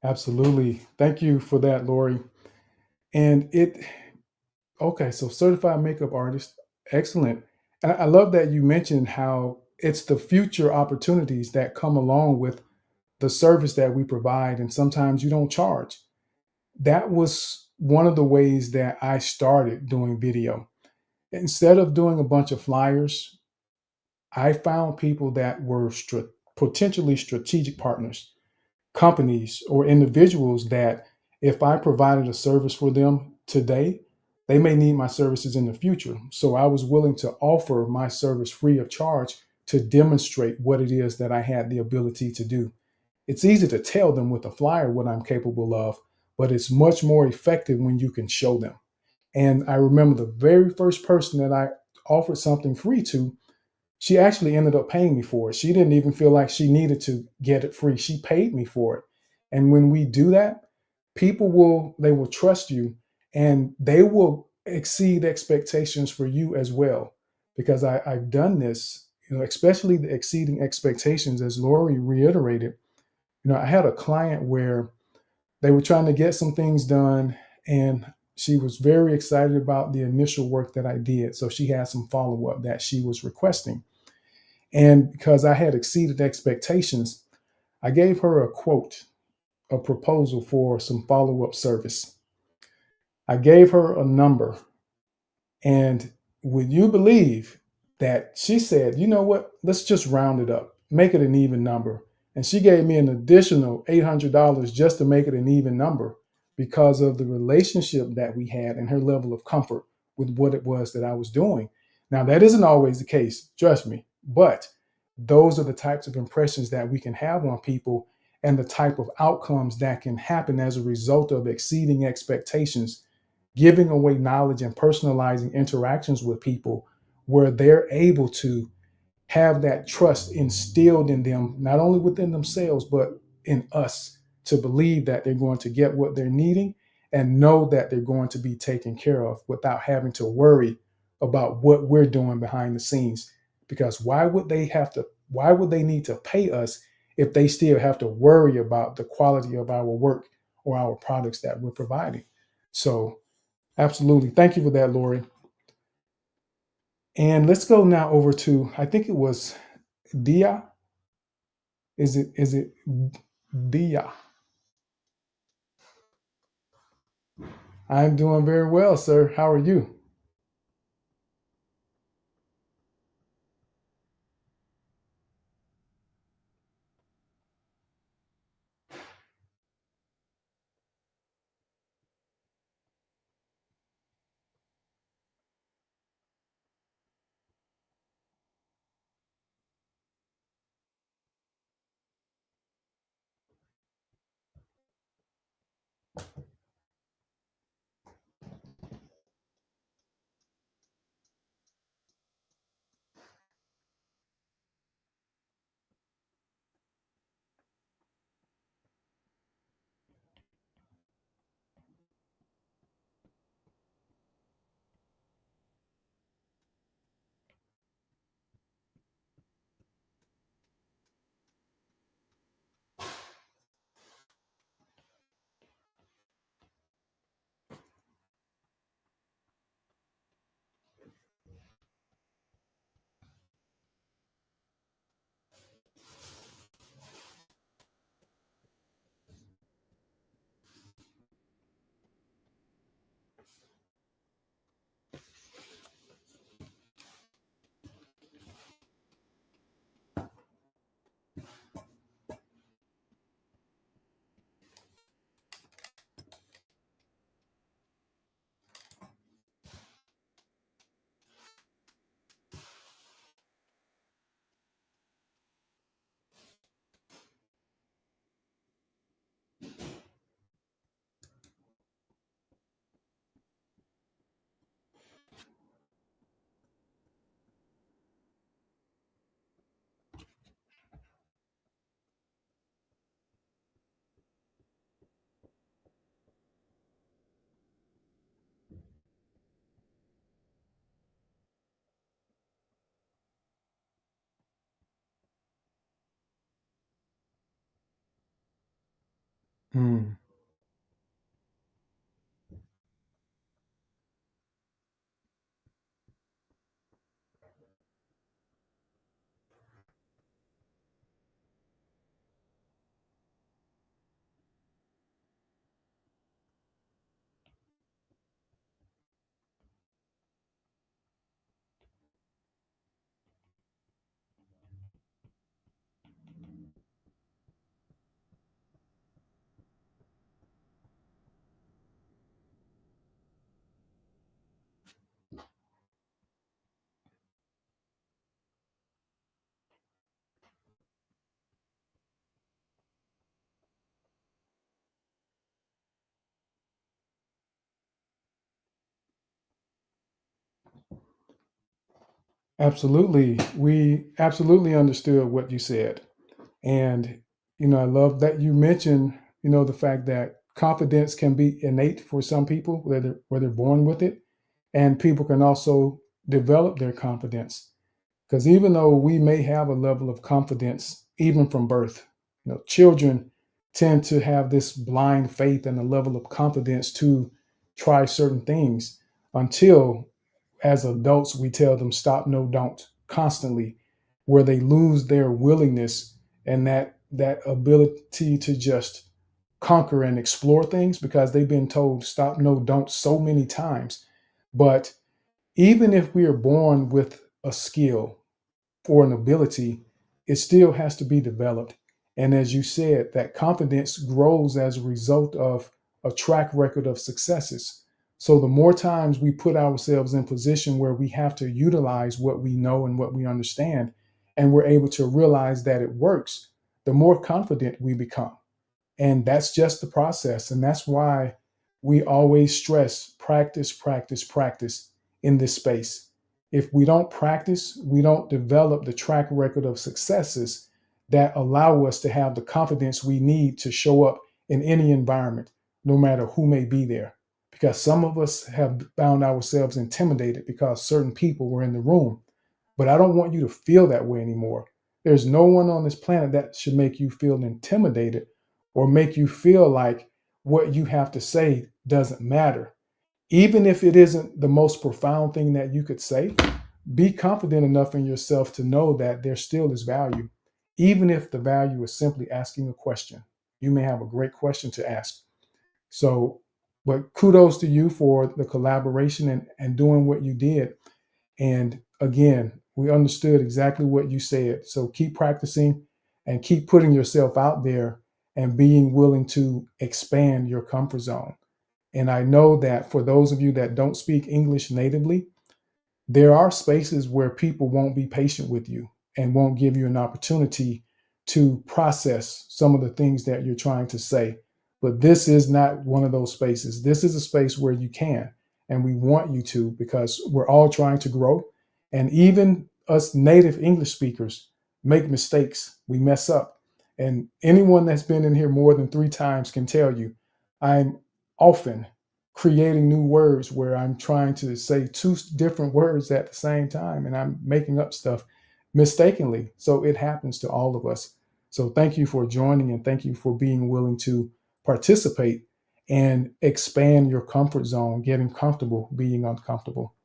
Absolutely. Thank you for that, Lori. And okay, so certified makeup artist, excellent. And I love that you mentioned how it's the future opportunities that come along with the service that we provide, and sometimes you don't charge. That was one of the ways that I started doing video. Instead of doing a bunch of flyers, I found people that were potentially strategic partners, companies or individuals that if I provided a service for them today, they may need my services in the future. So I was willing to offer my service free of charge to demonstrate what it is that I had the ability to do. It's easy to tell them with a flyer what I'm capable of, but it's much more effective when you can show them. And I remember the very first person that I offered something free to, she actually ended up paying me for it. She didn't even feel like she needed to get it free. She paid me for it. And when we do that, they will trust you, and they will exceed expectations for you as well. Because I've done this, especially the exceeding expectations, as Lori reiterated. I had a client where they were trying to get some things done, and she was very excited about the initial work that I did. So she had some follow up that she was requesting. And because I had exceeded expectations, I gave her a quote, a proposal for some follow up service. I gave her a number. And would you believe that she said, you know what, let's just round it up, make it an even number. And she gave me an additional $800 just to make it an even number because of the relationship that we had and her level of comfort with what it was that I was doing. Now, that isn't always the case, trust me, but those are the types of impressions that we can have on people and the type of outcomes that can happen as a result of exceeding expectations, giving away knowledge and personalizing interactions with people where they're able to have that trust instilled in them, not only within themselves, but in us, to believe that they're going to get what they're needing and know that they're going to be taken care of without having to worry about what we're doing behind the scenes. Because why would they need to pay us if they still have to worry about the quality of our work or our products that we're providing? So absolutely. Thank you for that, Lori. And let's go now over to, I think it was Dia. Is it Dia? I'm doing very well, sir. How are you? Mm. Absolutely. We absolutely understood what you said. And, I love that you mentioned, the fact that confidence can be innate for some people, where they're born with it, and people can also develop their confidence. Because even though we may have a level of confidence, even from birth, children tend to have this blind faith and a level of confidence to try certain things until, as adults, we tell them stop, no, don't, constantly, where they lose their willingness and that ability to just conquer and explore things because they've been told stop, no, don't so many times. But even if we are born with a skill or an ability, it still has to be developed. And as you said, that confidence grows as a result of a track record of successes. So the more times we put ourselves in position where we have to utilize what we know and what we understand, and we're able to realize that it works, the more confident we become. And that's just the process. And that's why we always stress practice, practice, practice in this space. If we don't practice, we don't develop the track record of successes that allow us to have the confidence we need to show up in any environment, no matter who may be there. Because some of us have found ourselves intimidated because certain people were in the room. But I don't want you to feel that way anymore. There's no one on this planet that should make you feel intimidated or make you feel like what you have to say doesn't matter. Even if it isn't the most profound thing that you could say, be confident enough in yourself to know that there still is value, even if the value is simply asking a question. You may have a great question to ask. So, but kudos to you for the collaboration and doing what you did. And again, we understood exactly what you said. So keep practicing and keep putting yourself out there and being willing to expand your comfort zone. And I know that for those of you that don't speak English natively, there are spaces where people won't be patient with you and won't give you an opportunity to process some of the things that you're trying to say. But this is not one of those spaces. This is a space where you can, and we want you to because we're all trying to grow. And even us native English speakers make mistakes, we mess up. And anyone that's been in here more than 3 times can tell you, I'm often creating new words where I'm trying to say two different words at the same time and I'm making up stuff mistakenly. So it happens to all of us. So thank you for joining and thank you for being willing to participate and expand your comfort zone, getting comfortable being uncomfortable.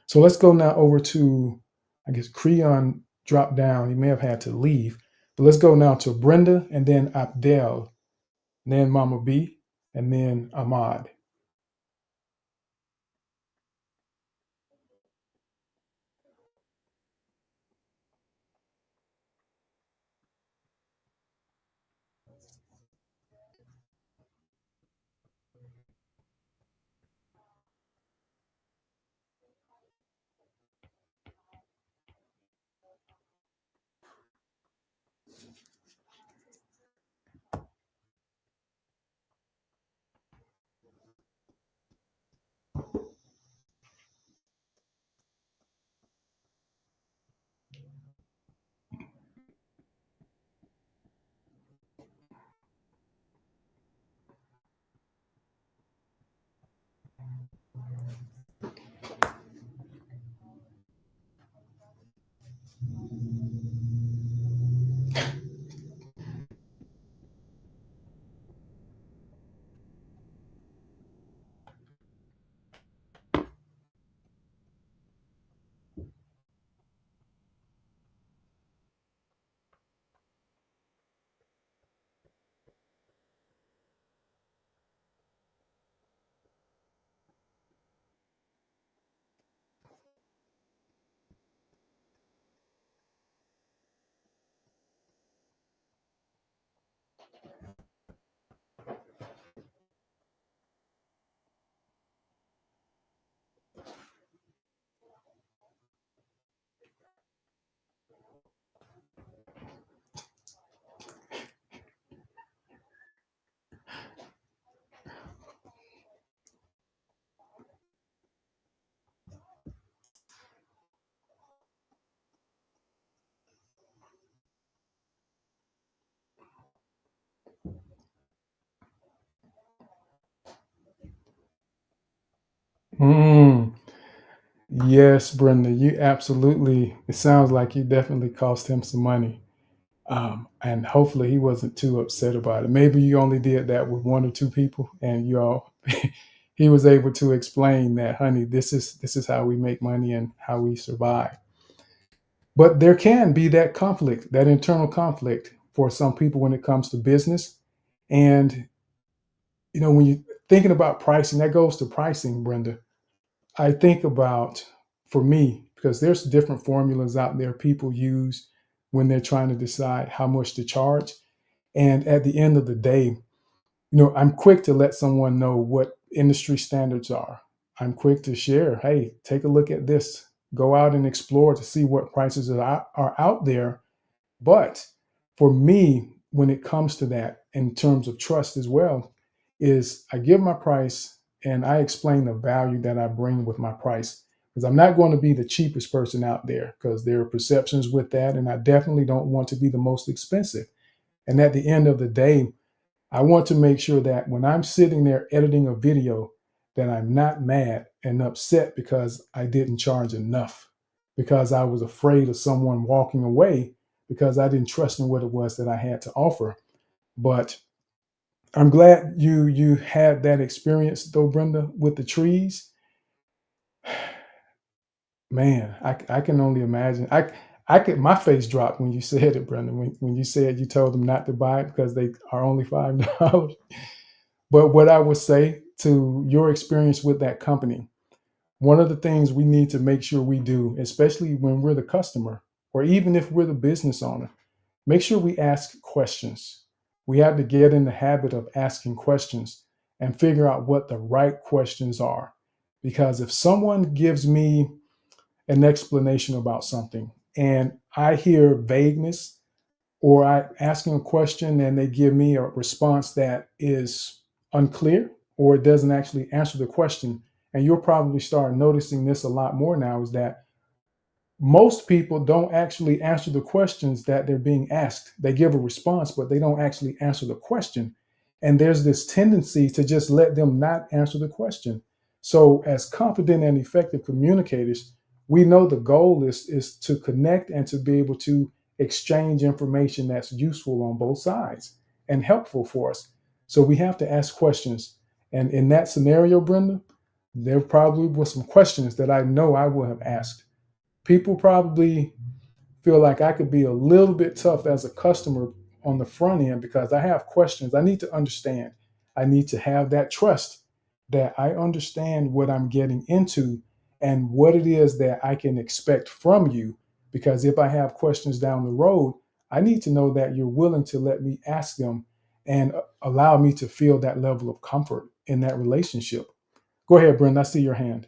So let's go now over to, I guess, Creon dropped down. He may have had to leave, but let's go now to Brenda and then Abdel, and then Mama B, and then Ahmad. Mm, yes, Brenda, you absolutely. It sounds like you definitely cost him some money. And hopefully he wasn't too upset about it. Maybe you only did that with one or two people, and you all he was able to explain that, honey, this is how we make money and how we survive. But there can be that conflict, that internal conflict for some people when it comes to business. And when you're thinking about pricing, that goes to pricing, Brenda. I think about, for me, because there's different formulas out there people use when they're trying to decide how much to charge. And at the end of the day, I'm quick to let someone know what industry standards are. I'm quick to share, hey, take a look at this. Go out and explore to see what prices are out there. But for me, when it comes to that, in terms of trust as well, is I give my price and I explain the value that I bring with my price. Because I'm not going to be the cheapest person out there, because there are perceptions with that. And I definitely don't want to be the most expensive. And at the end of the day, I want to make sure that when I'm sitting there editing a video, that I'm not mad and upset because I didn't charge enough, because I was afraid of someone walking away because I didn't trust in what it was that I had to offer. But I'm glad you had that experience though, Brenda, with the trees. Man, I can only imagine. I could my face dropped when you said it, Brenda. When you said you told them not to buy it because they are only $5. But what I would say to your experience with that company, one of the things we need to make sure we do, especially when we're the customer, or even if we're the business owner, make sure we ask questions. We have to get in the habit of asking questions and figure out what the right questions are. Because if someone gives me an explanation about something and I hear vagueness, or I ask them a question and they give me a response that is unclear or it doesn't actually answer the question. And you'll probably start noticing this a lot more now, is that most people don't actually answer the questions that they're being asked. They give a response, but they don't actually answer the question. And there's this tendency to just let them not answer the question. So, as confident and effective communicators, we know the goal is to connect and to be able to exchange information that's useful on both sides and helpful for us. So, we have to ask questions. And in that scenario, Brenda, there probably were some questions that I know I would have asked. People probably feel like I could be a little bit tough as a customer on the front end because I have questions. I need to understand. I need to have that trust that I understand what I'm getting into and what it is that I can expect from you. Because if I have questions down the road, I need to know that you're willing to let me ask them and allow me to feel that level of comfort in that relationship. Go ahead, Brenda. I see your hand.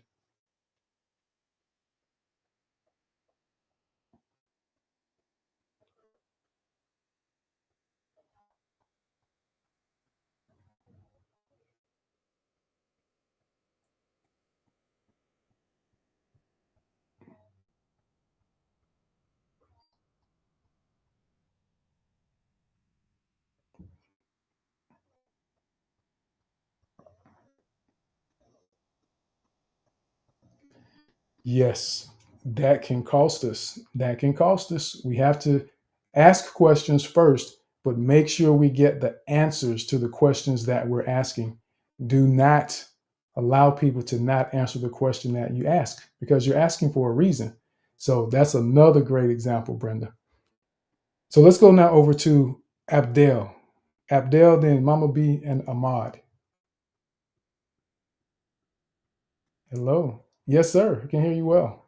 Yes, that can cost us. That can cost us. We have to ask questions first, but make sure we get the answers to the questions that we're asking. Do not allow people to not answer the question that you ask, because you're asking for a reason. So that's another great example, Brenda. So let's go now over to Abdel. Abdel, then Mama B, and Ahmad. Hello. Yes, sir. I can hear you well.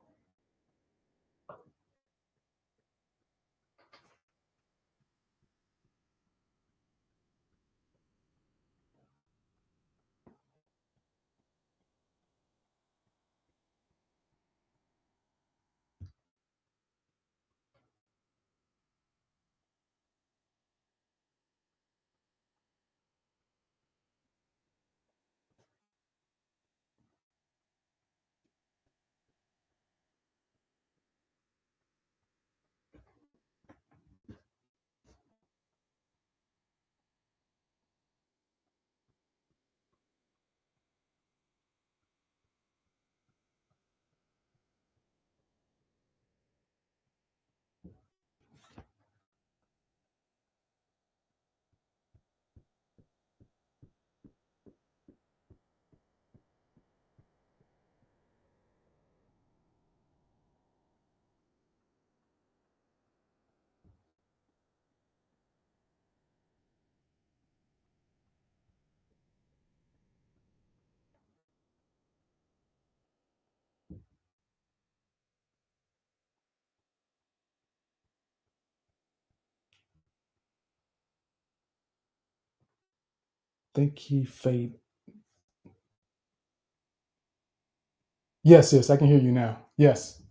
think he fade. Yes, yes, I can hear you now. Yes.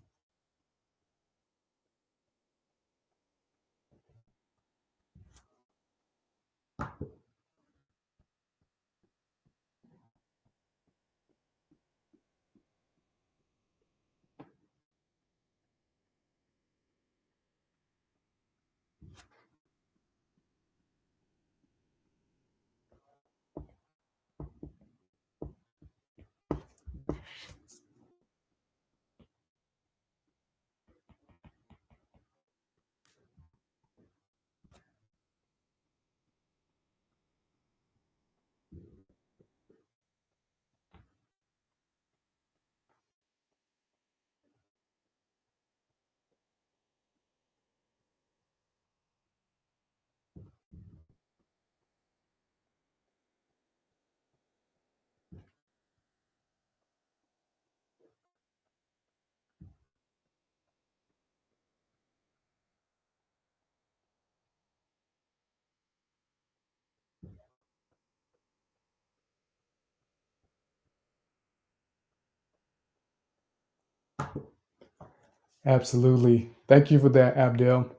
Absolutely. Thank you for that, Abdel.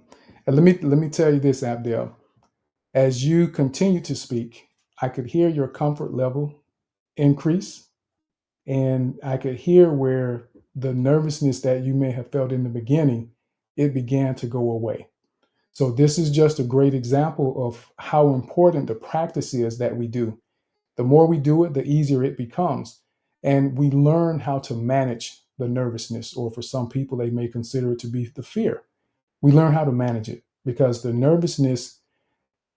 And let me tell you this, Abdel. As you continue to speak, I could hear your comfort level increase, and I could hear where the nervousness that you may have felt in the beginning, it began to go away. So this is just a great example of how important the practice is that we do. The more we do it, the easier it becomes. And we learn how to manage the nervousness, or for some people, they may consider it to be the fear. We learn how to manage it because the nervousness,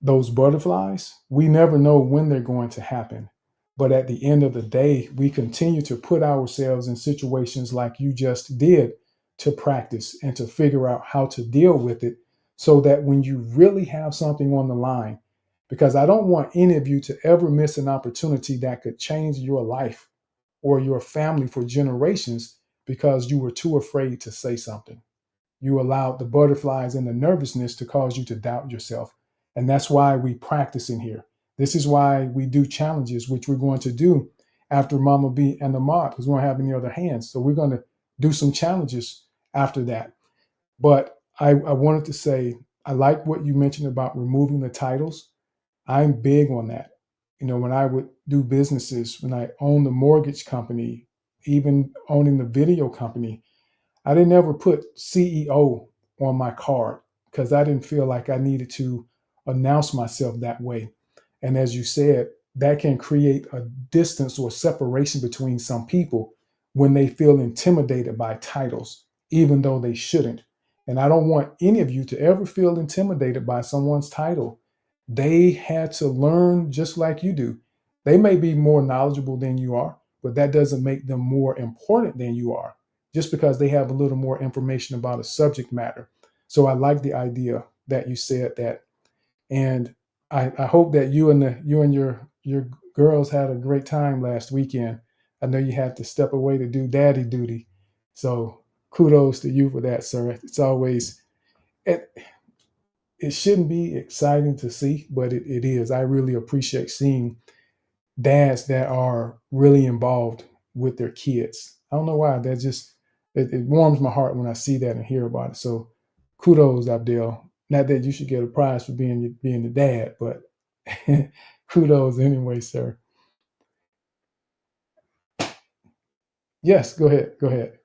those butterflies, we never know when they're going to happen. But at the end of the day, we continue to put ourselves in situations like you just did to practice and to figure out how to deal with it so that when you really have something on the line, because I don't want any of you to ever miss an opportunity that could change your life or your family for generations because you were too afraid to say something. You allowed the butterflies and the nervousness to cause you to doubt yourself. And that's why we practice in here. This is why we do challenges, which we're going to do after Mama B and the mod, because we don't have any other hands. So we're going to do some challenges after that. But I wanted to say, I like what you mentioned about removing the titles. I'm big on that. You know, when I would do businesses, when I owned the mortgage company, even owning the video company, I didn't ever put CEO on my card because I didn't feel like I needed to announce myself that way. And as you said, that can create a distance or separation between some people when they feel intimidated by titles, even though they shouldn't. And I don't want any of you to ever feel intimidated by someone's title. They had to learn just like you do. They may be more knowledgeable than you are, but that doesn't make them more important than you are just because they have a little more information about a subject matter. So I like the idea that you said that, and I hope that you and your girls had a great time last weekend. I know you had to step away to do daddy duty, so kudos to you for that, sir. It's always it, it shouldn't be exciting to see, but it is. I really appreciate seeing dads that are really involved with their kids. I don't know why. That just it warms my heart when I see that and hear about it. So kudos, Abdel. Not that you should get a prize for being the dad, but kudos anyway, sir. Yes, go ahead. Go ahead.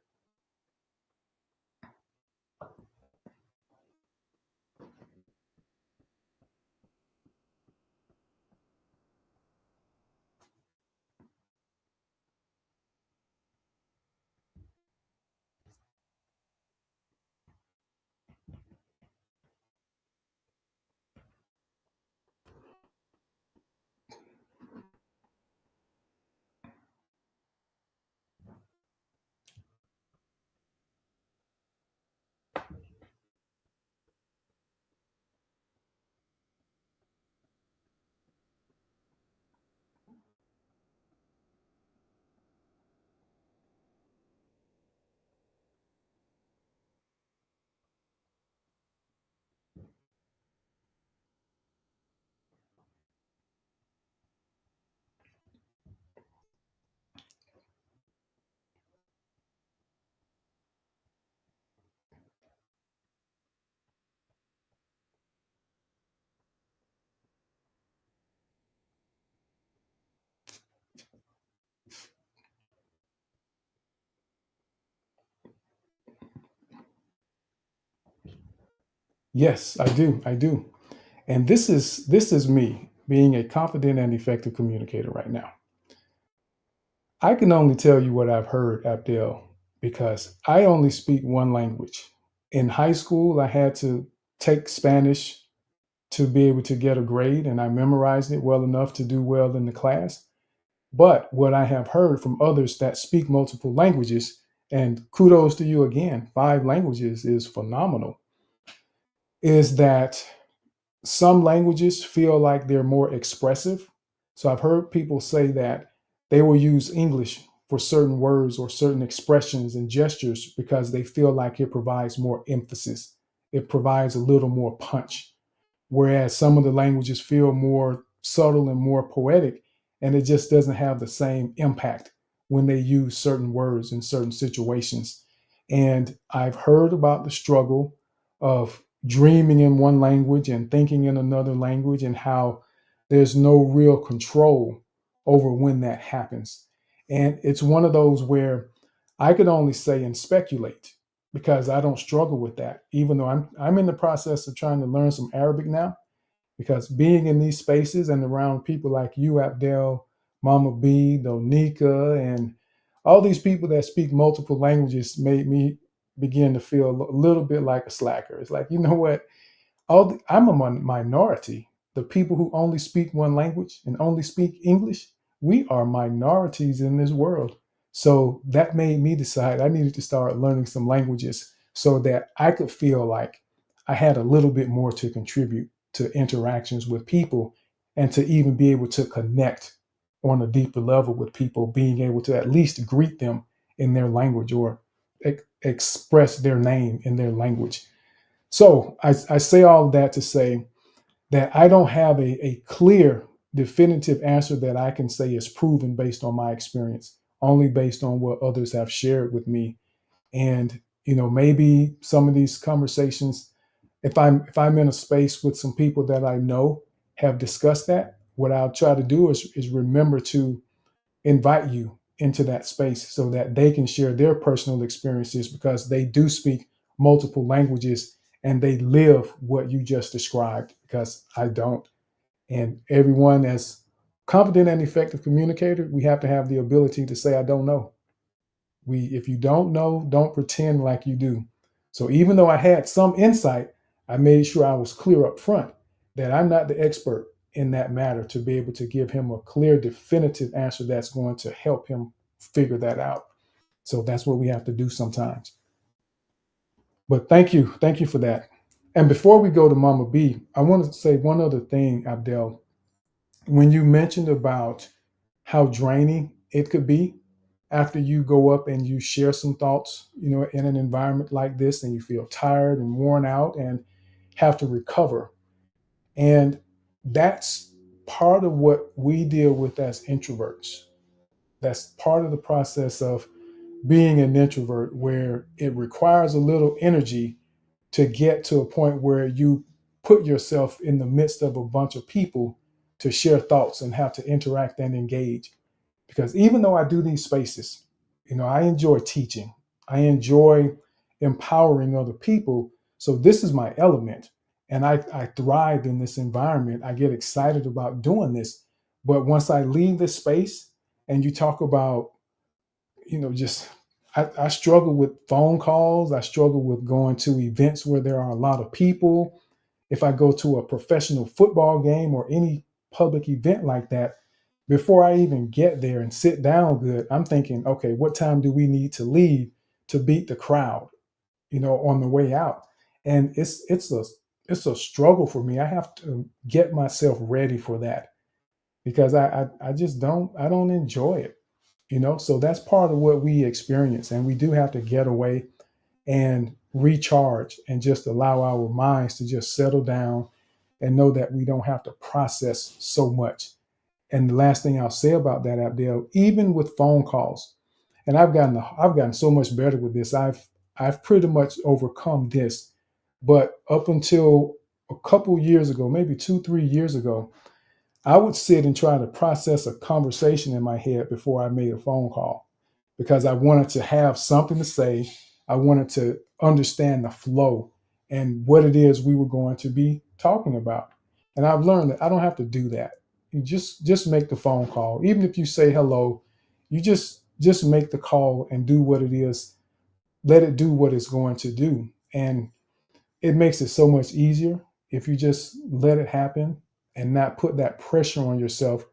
Yes, I do. I do. And this is me being a confident and effective communicator right now. I can only tell you what I've heard, Abdel, because I only speak one language. In high school, I had to take Spanish to be able to get a grade, and I memorized it well enough to do well in the class. But what I have heard from others that speak multiple languages, and kudos to you again, 5 languages is phenomenal, is that some languages feel like they're more expressive. So I've heard people say that they will use English for certain words or certain expressions and gestures because they feel like it provides more emphasis. It provides a little more punch. Whereas some of the languages feel more subtle and more poetic, and it just doesn't have the same impact when they use certain words in certain situations. And I've heard about the struggle of dreaming in one language and thinking in another language, and how there's no real control over when that happens. And it's one of those where I could only say and speculate because I don't struggle with that, even though I'm in the process of trying to learn some Arabic now. Because being in these spaces and around people like you, Abdel, Mama B, Donika, and all these people that speak multiple languages made me begin to feel a little bit like a slacker. It's like, you know what? I'm a minority. The people who only speak one language and only speak English, we are minorities in this world. So that made me decide I needed to start learning some languages so that I could feel like I had a little bit more to contribute to interactions with people, and to even be able to connect on a deeper level with people, being able to at least greet them in their language or express their name in their language. So I say all of that to say that I don't have a clear, definitive answer that I can say is proven based on my experience, only based on what others have shared with me. And maybe some of these conversations, if I'm in a space with some people that I know have discussed that, what I'll try to do is remember to invite you into that space so that they can share their personal experiences, because they do speak multiple languages and they live what you just described, because I don't. And everyone, as confident and effective communicator, we have to have the ability to say I don't know. If you don't know, don't pretend like you do. So even though I had some insight, I made sure I was clear up front that I'm not the expert in that matter to be able to give him a clear, definitive answer that's going to help him figure that out. So that's what we have to do sometimes. But thank you for that. And before we go to Mama B, I want to say one other thing, Abdel. When you mentioned about how draining it could be after you go up and you share some thoughts, in an environment like this, and you feel tired and worn out and have to recover. And that's part of what we deal with as introverts. That's part of the process of being an introvert, where it requires a little energy to get to a point where you put yourself in the midst of a bunch of people to share thoughts and have to interact and engage. Because even though I do these spaces, I enjoy teaching, I enjoy empowering other people. So this is my element. And I thrive in this environment. I get excited about doing this. But once I leave this space and you talk about, just I struggle with phone calls. I struggle with going to events where there are a lot of people. If I go to a professional football game or any public event like that, before I even get there and sit down good, I'm thinking, okay, what time do we need to leave to beat the crowd, on the way out? And it's a struggle for me. I have to get myself ready for that, because I just don't enjoy it, So that's part of what we experience, and we do have to get away and recharge and just allow our minds to just settle down and know that we don't have to process so much. And the last thing I'll say about that, Abdel, even with phone calls, and I've gotten so much better with this. I've pretty much overcome this, but up until a couple years ago, maybe 2, 3 years ago, I would sit and try to process a conversation in my head before I made a phone call, because I wanted to have something to say. I wanted to understand the flow. and what it is we were going to be talking about. And I've learned that I don't have to do that. You just make the phone call. Even if you say hello, you just make the call and do what it is. Let it do what it's going to do. And it makes it so much easier if you just let it happen and not put that pressure on yourself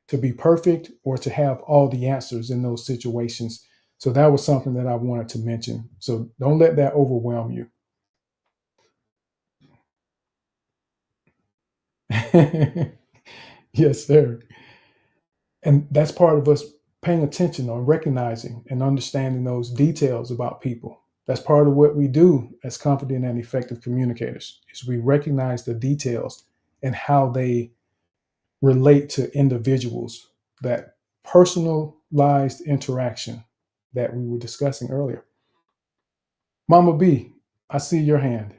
to be perfect or to have all the answers in those situations. So that was something that I wanted to mention. So don't let that overwhelm you. Yes, sir. And that's part of us paying attention or recognizing and understanding those details about people. That's part of what we do as confident and effective communicators is we recognize the details and how they relate to individuals, that personalized interaction that we were discussing earlier. Mama B, I see your hand.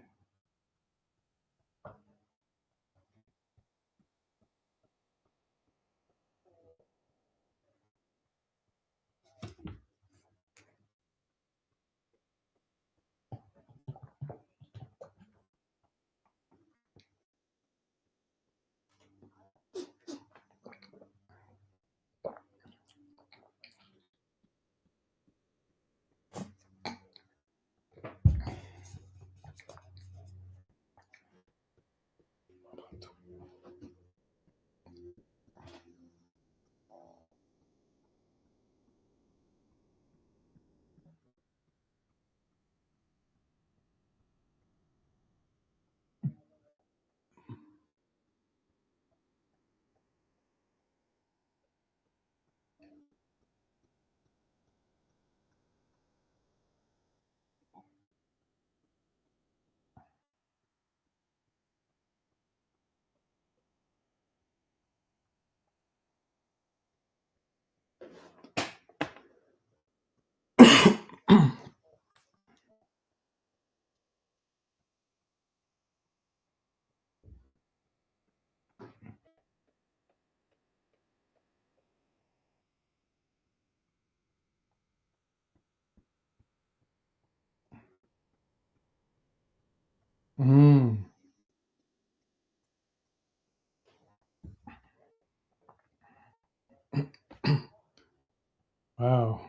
Mm, wow.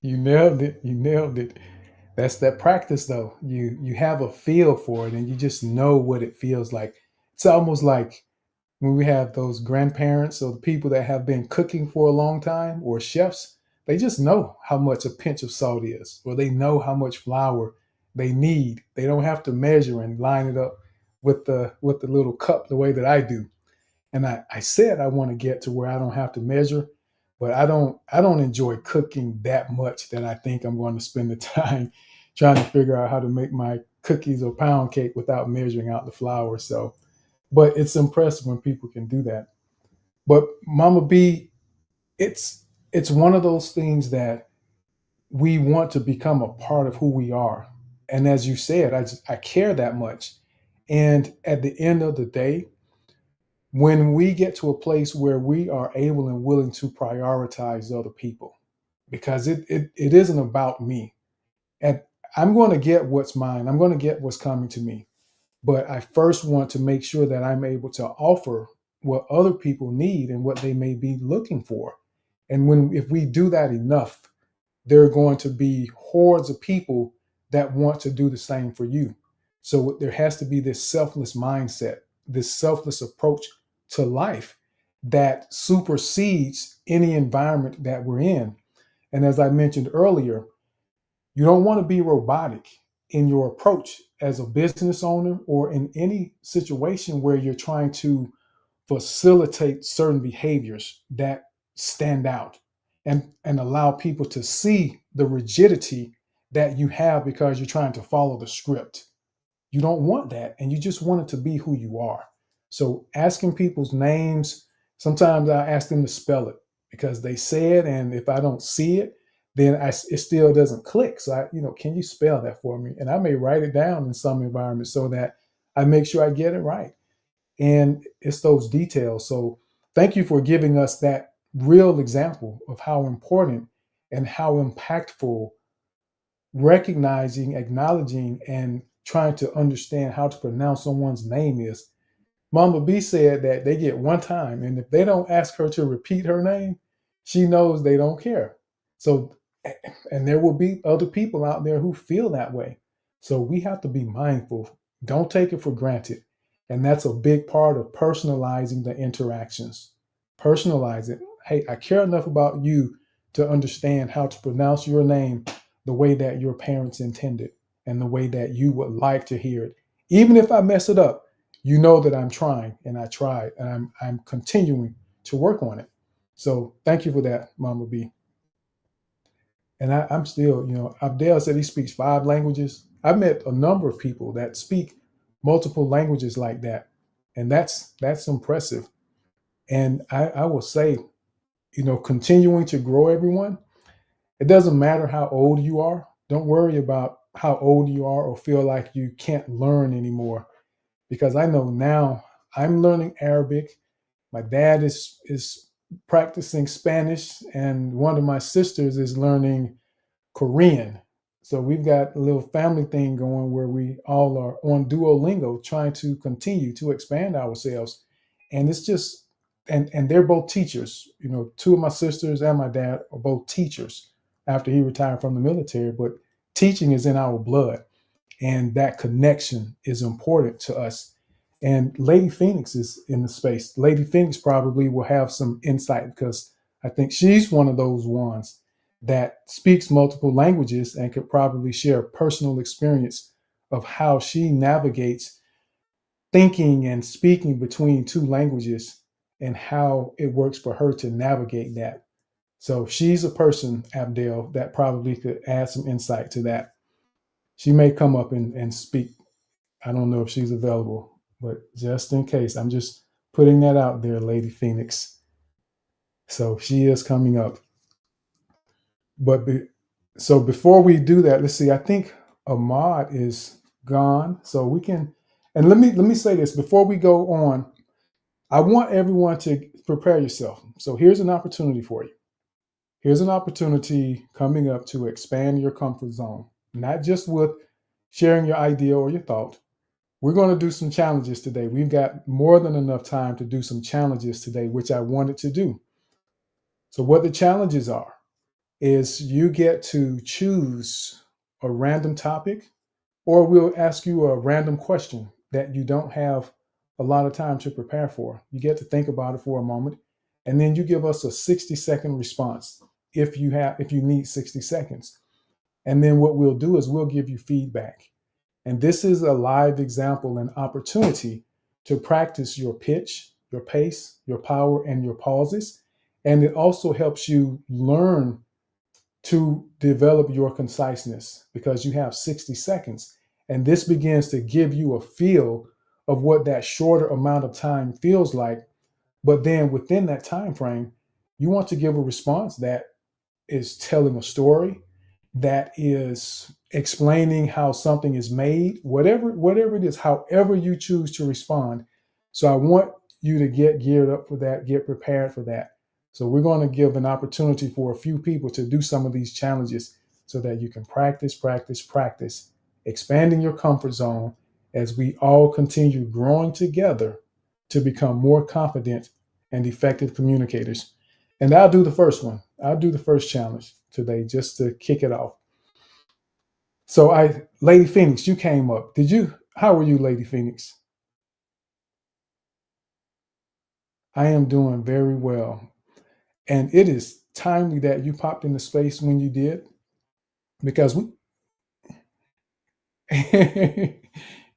You nailed it. You nailed it. That's that practice though. You have a feel for it and you just know what it feels like. It's almost like when we have those grandparents or the people that have been cooking for a long time or chefs, they just know how much a pinch of salt is, or they know how much flour they need. They don't have to measure and line it up with the little cup the way that I do. And I said I want to get to where I don't have to measure, but I don't enjoy cooking that much that I think I'm going to spend the time trying to figure out how to make my cookies or pound cake without measuring out the flour. So, but it's impressive when people can do that. But Mama B, it's it's one of those things that we want to become a part of who we are. And as you said, I care that much. And at the end of the day, when we get to a place where we are able and willing to prioritize other people, because it isn't about me. And I'm going to get what's mine. I'm going to get what's coming to me. But I first want to make sure that I'm able to offer what other people need and what they may be looking for. And if we do that enough, there are going to be hordes of people that want to do the same for you. So there has to be this selfless mindset, this selfless approach to life that supersedes any environment that we're in. And as I mentioned earlier, you don't want to be robotic in your approach as a business owner or in any situation where you're trying to facilitate certain behaviors that stand out and allow people to see the rigidity that you have because you're trying to follow the script. You don't want that, and you just want it to be who you are. So asking people's names, sometimes I ask them to spell it because they say it, and if I don't see it, then it still doesn't click. So can you spell that for me? And I may write it down in some environments so that I make sure I get it right. And it's those details. So thank you for giving us that real example of how important and how impactful recognizing, acknowledging, and trying to understand how to pronounce someone's name is. Mama B said that they get one time, and if they don't ask her to repeat her name, she knows they don't care. So, and there will be other people out there who feel that way. So we have to be mindful. Don't take it for granted. And that's a big part of personalizing the interactions. Personalize it. Hey, I care enough about you to understand how to pronounce your name the way that your parents intended and the way that you would like to hear it. Even if I mess it up, you know that I'm trying and I tried and I'm continuing to work on it. So thank you for that, Mama B. And I'm still, Abdel said he speaks 5 languages. I've met a number of people that speak multiple languages like that. And that's impressive. And I will say, continuing to grow everyone, it doesn't matter how old you are. Don't worry about how old you are or feel like you can't learn anymore. Because I know now I'm learning Arabic. My dad is practicing Spanish, and one of my sisters is learning Korean. So we've got a little family thing going where we all are on Duolingo trying to continue to expand ourselves. And it's just and they're both teachers. 2 of my sisters and my dad are both teachers after he retired from the military, but teaching is in our blood, and that connection is important to us. And Lady Phoenix is in the space. Lady Phoenix probably will have some insight because I think she's one of those ones that speaks multiple languages and could probably share a personal experience of how she navigates thinking and speaking between 2 languages and how it works for her to navigate that. So she's a person, Abdel, that probably could add some insight to that. She may come up and speak. I don't know if she's available, but just in case, I'm just putting that out there, Lady Phoenix. So she is coming up. But so before we do that, let's see. I think Ahmad is gone, so we can. And let me say this before we go on. I want everyone to prepare yourself. So here's an opportunity for you. Here's an opportunity coming up to expand your comfort zone, not just with sharing your idea or your thought. We're going to do some challenges today. We've got more than enough time to do some challenges today, which I wanted to do. So, what the challenges are is you get to choose a random topic, or we'll ask you a random question that you don't have a lot of time to prepare for. You get to think about it for a moment, and then you give us a 60-second response if you need 60 seconds. And then what we'll do is we'll give you feedback. And this is a live example and opportunity to practice your pitch, your pace, your power, and your pauses. And it also helps you learn to develop your conciseness because you have 60 seconds. And this begins to give you a feel of what that shorter amount of time feels like. But then within that time frame, you want to give a response that is telling a story, that is explaining how something is made, whatever it is, however you choose to respond. So I want you to get geared up for that, get prepared for that. So we're going to give an opportunity for a few people to do some of these challenges so that you can practice, expanding your comfort zone as we all continue growing together to become more confident and effective communicators. And I'll do the first one. I'll do the first challenge today just to kick it off. So Lady Phoenix, you came up. How are you, Lady Phoenix? I am doing very well. And it is timely that you popped into space when you did, because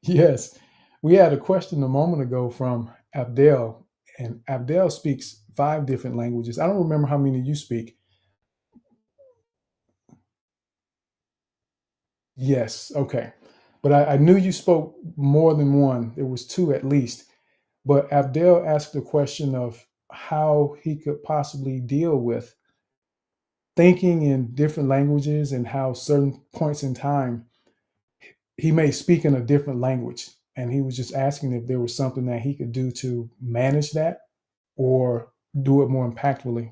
yes, we had a question a moment ago from Abdel, and Abdel speaks 5 different languages. I don't remember how many you speak. Yes, okay. But I knew you spoke more than one. There was two at least. But Abdel asked the question of how he could possibly deal with thinking in different languages and how certain points in time he may speak in a different language. And he was just asking if there was something that he could do to manage that or do it more impactfully.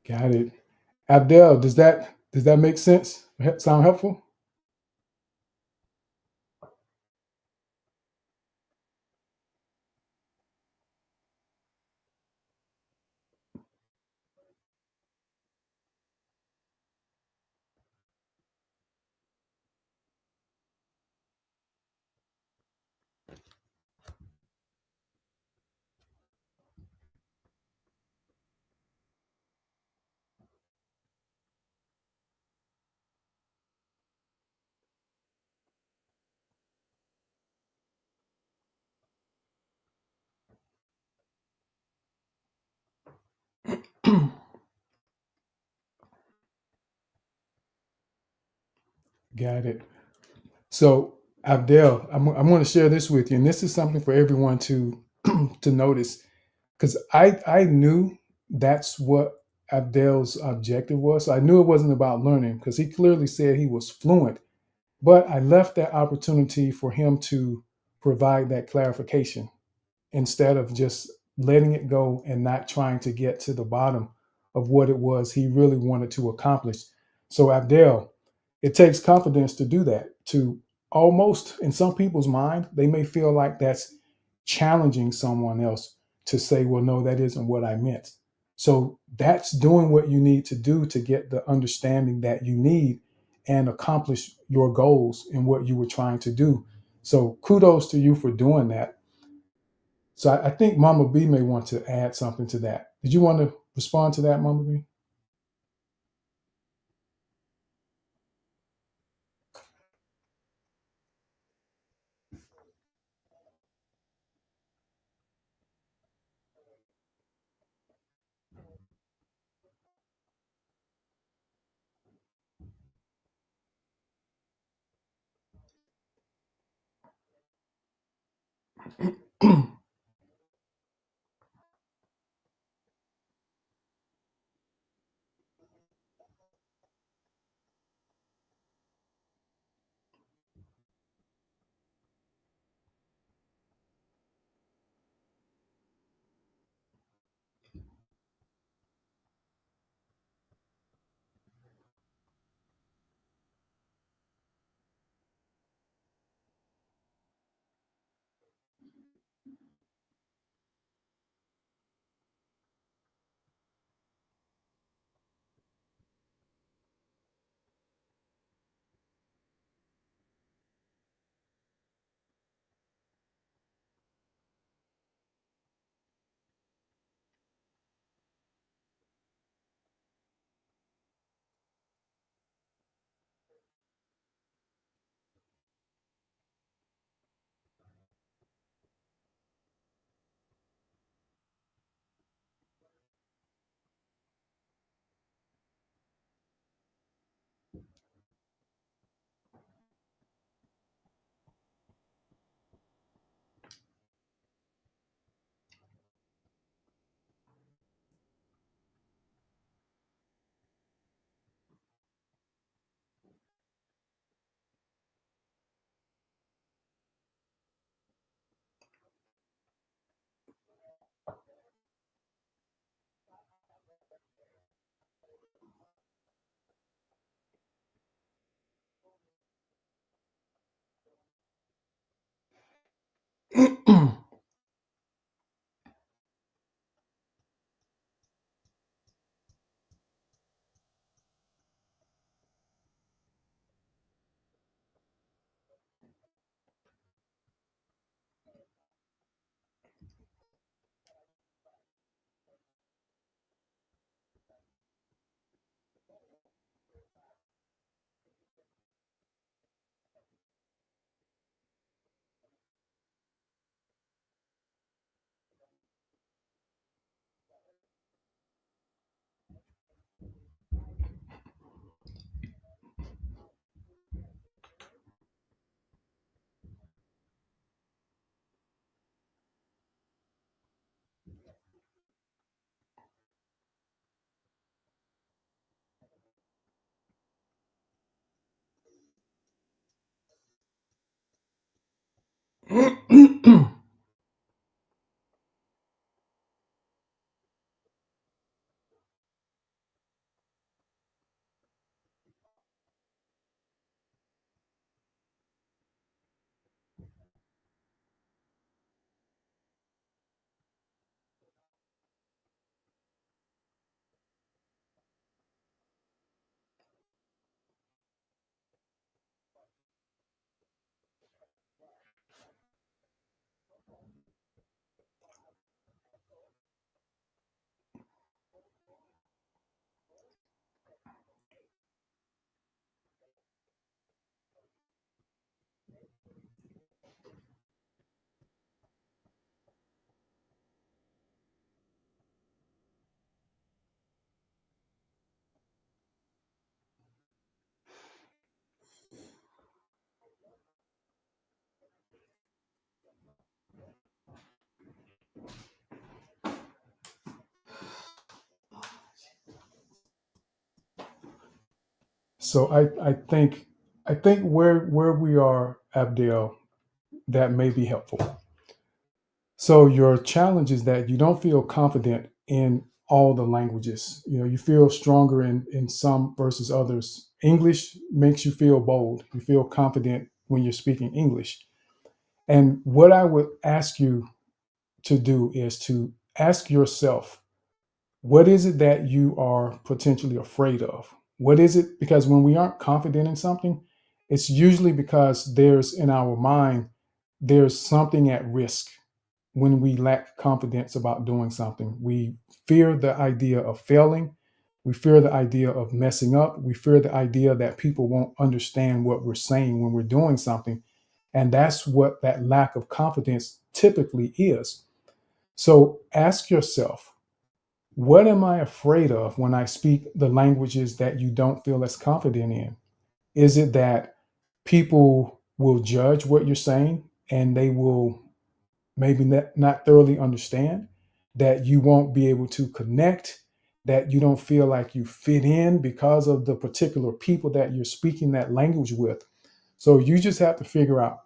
Got it. Abdel, does that make sense? Sound helpful? Got it. So, Abdel, I'm going to share this with you, and this is something for everyone to to notice, because I knew that's what Abdel's objective was. So I knew it wasn't about learning because he clearly said he was fluent, but I left that opportunity for him to provide that clarification instead of just letting it go and not trying to get to the bottom of what it was he really wanted to accomplish. So, Abdel, it takes confidence to do that, to almost, in some people's mind, they may feel like that's challenging someone else to say, well, no, that isn't what I meant. So, that's doing what you need to do to get the understanding that you need and accomplish your goals in what you were trying to do. So, kudos to you for doing that. So I think Mama B may want to add something to that. Did you want to respond to that, Mama B? So I think where we are, Abdel, that may be helpful. So your challenge is that you don't feel confident in all the languages. You feel stronger in some versus others. English makes you feel bold. You feel confident when you're speaking English. And what I would ask you to do is to ask yourself, what is it that you are potentially afraid of? What is it? Because when we aren't confident in something, it's usually because there's in our mind, there's something at risk. When we lack confidence about doing something, we fear the idea of failing. We fear the idea of messing up. We fear the idea that people won't understand what we're saying when we're doing something. And that's what that lack of confidence typically is. So ask yourself, what am I afraid of when I speak the languages that you don't feel as confident in? Is it that people will judge what you're saying and they will maybe not thoroughly understand, that you won't be able to connect, that you don't feel like you fit in because of the particular people that you're speaking that language with. So you just have to figure out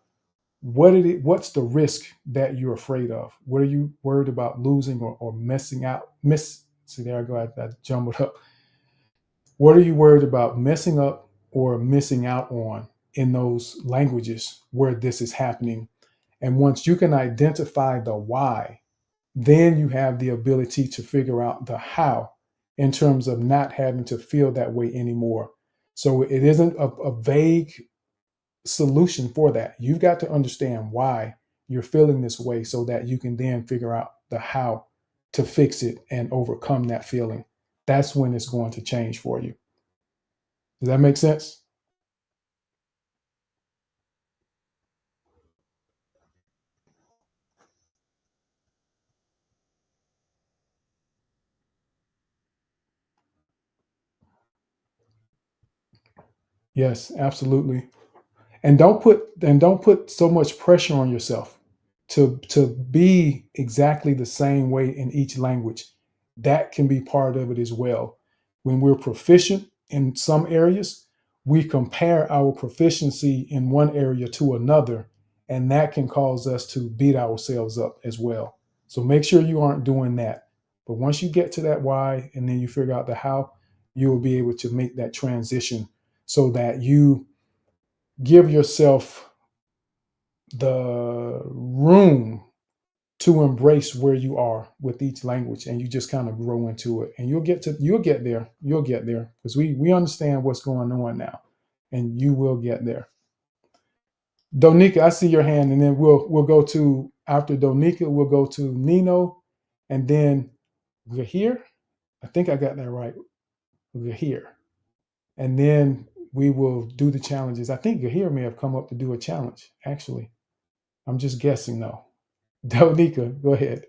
what's the risk that you're afraid of? What are you worried about losing or missing out? See, there I go, I jumbled up. What are you worried about messing up or missing out on in those languages where this is happening? And once you can identify the why, then you have the ability to figure out the how in terms of not having to feel that way anymore. So it isn't a vague solution for that. You've got to understand why you're feeling this way so that you can then figure out the how to fix it and overcome that feeling. That's when it's going to change for you. Does that make sense? Yes, absolutely. And don't put so much pressure on yourself to be exactly the same way in each language. That can be part of it as well. When we're proficient in some areas, we compare our proficiency in one area to another, and that can cause us to beat ourselves up as well. So make sure you aren't doing that. But once you get to that why and then you figure out the how, you will be able to make that transition so that you give yourself the room to embrace where you are with each language, and you just kind of grow into it, and you'll get there because we understand what's going on now, and you will get there. Donika, I see your hand, and then we'll go to, after Donika, we'll go to Nino, and then Gahir. I think I got that right. Gahir. And then we will do the challenges. I think Gahir may have come up to do a challenge, actually. I'm just guessing though. Donika, go ahead.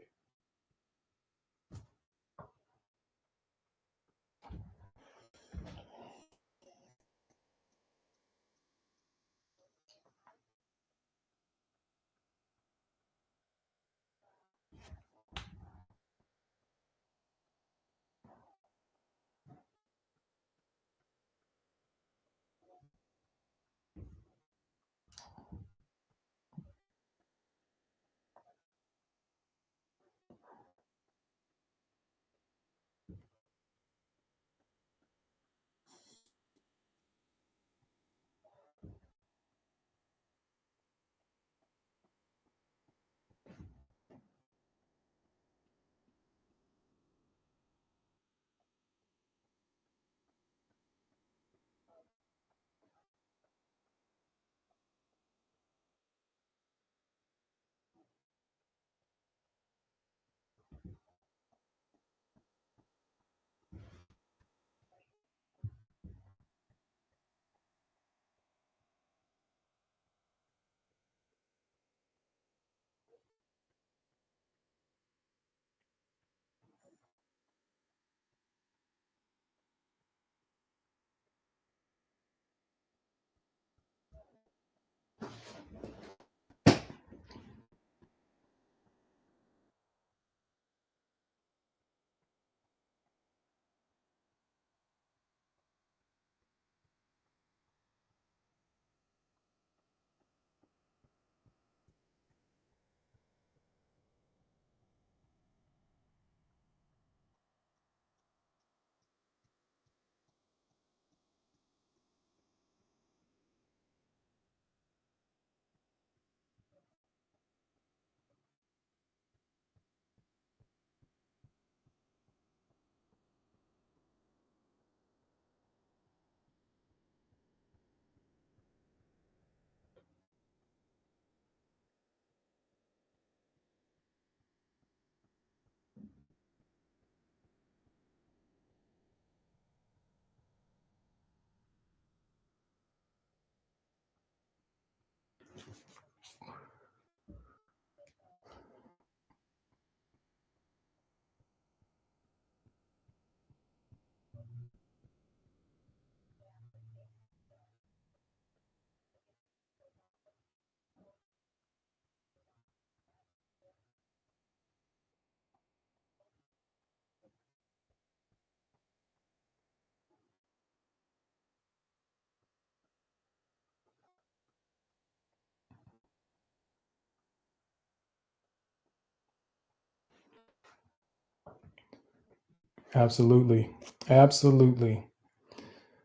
Absolutely. Absolutely.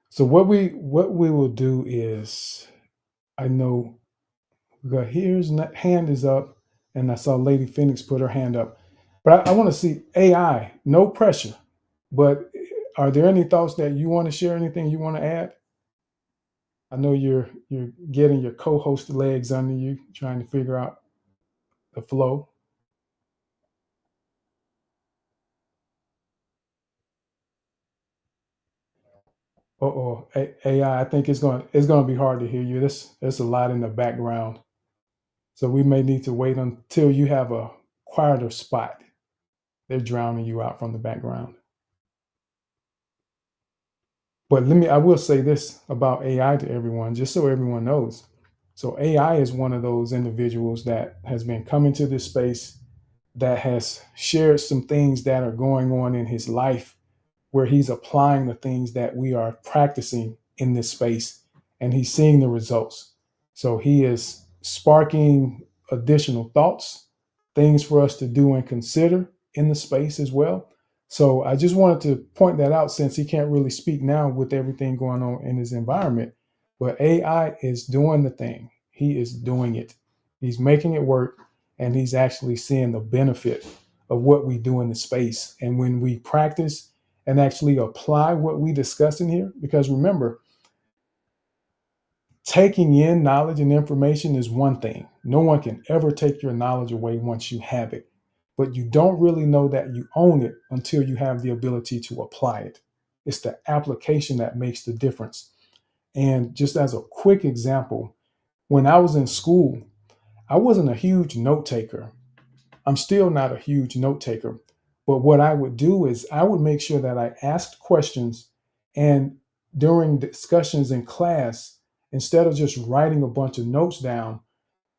So what we will do is, I know here's hand is up, and I saw Lady Phoenix put her hand up. But I want to see AI, no pressure. But are there any thoughts that you want to share? Anything you want to add? I know you're getting your co-host legs under you, trying to figure out the flow. Uh-oh, AI. I think it's going to be hard to hear you. There's a lot in the background, so we may need to wait until you have a quieter spot. They're drowning you out from the background. But I will say this about AI to everyone, just so everyone knows. So AI is one of those individuals that has been coming to this space, that has shared some things that are going on in his life, where he's applying the things that we are practicing in this space, and he's seeing the results. So he is sparking additional thoughts, things for us to do and consider in the space as well. So I just wanted to point that out, since he can't really speak now with everything going on in his environment. But AI is doing the thing. He is doing it. He's making it work, and he's actually seeing the benefit of what we do in the space. And when we practice and actually apply what we discuss in here, because remember, taking in knowledge and information is one thing. No one can ever take your knowledge away once you have it. But you don't really know that you own it until you have the ability to apply it. It's the application that makes the difference. And just as a quick example, when I was in school, I wasn't a huge note taker. I'm still not a huge note taker. But what I would do is I would make sure that I asked questions, and during discussions in class, instead of just writing a bunch of notes down,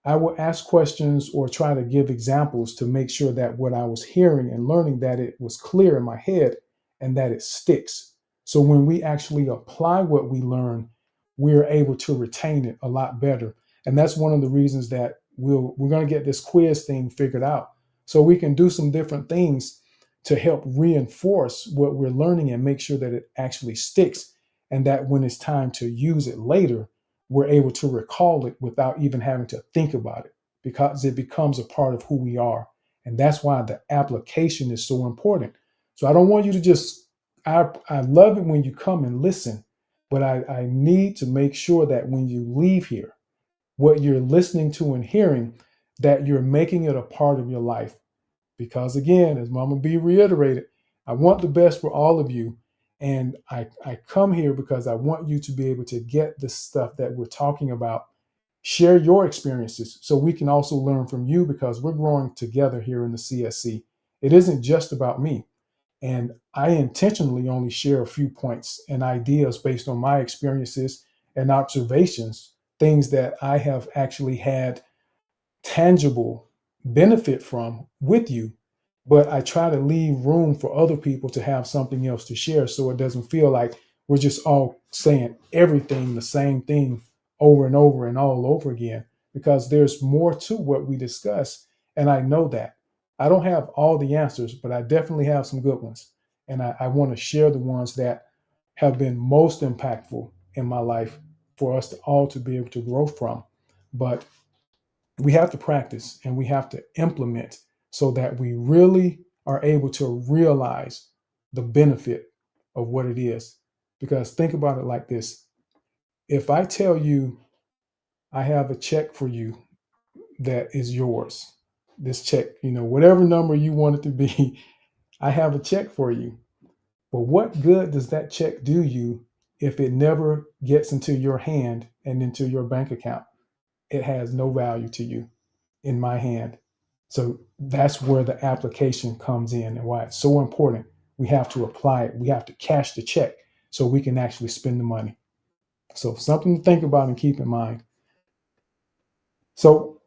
I would ask questions or try to give examples to make sure that what I was hearing and learning, that it was clear in my head and that it sticks. So when we actually apply what we learn, we're able to retain it a lot better. And that's one of the reasons that we're going to get this quiz thing figured out, so we can do some different things to help reinforce what we're learning and make sure that it actually sticks, and that when it's time to use it later, we're able to recall it without even having to think about it, because it becomes a part of who we are. And that's why the application is so important. So I don't want you to just, I love it when you come and listen, but I need to make sure that when you leave here, what you're listening to and hearing, that you're making it a part of your life. Because again, as Mama B reiterated, I want the best for all of you. And I come here because I want you to be able to get the stuff that we're talking about, share your experiences, so we can also learn from you, because we're growing together here in the CSC. It isn't just about me. And I intentionally only share a few points and ideas based on my experiences and observations, things that I have actually had tangible benefit from with you. But I try to leave room for other people to have something else to share, so it doesn't feel like we're just all saying everything, the same thing over and over and all over again, because there's more to what we discuss. And I know that I don't have all the answers, but I definitely have some good ones. And I want to share the ones that have been most impactful in my life, for us to all to be able to grow from. But we have to practice and we have to implement, so that we really are able to realize the benefit of what it is. Because think about it like this: if I tell you I have a check for you that is yours, this check, whatever number you want it to be, I have a check for you. But what good does that check do you if it never gets into your hand and into your bank account? It has no value to you in my hand. So that's where the application comes in, and why it's so important. We have to apply it. We have to cash the check so we can actually spend the money. So something to think about and keep in mind. So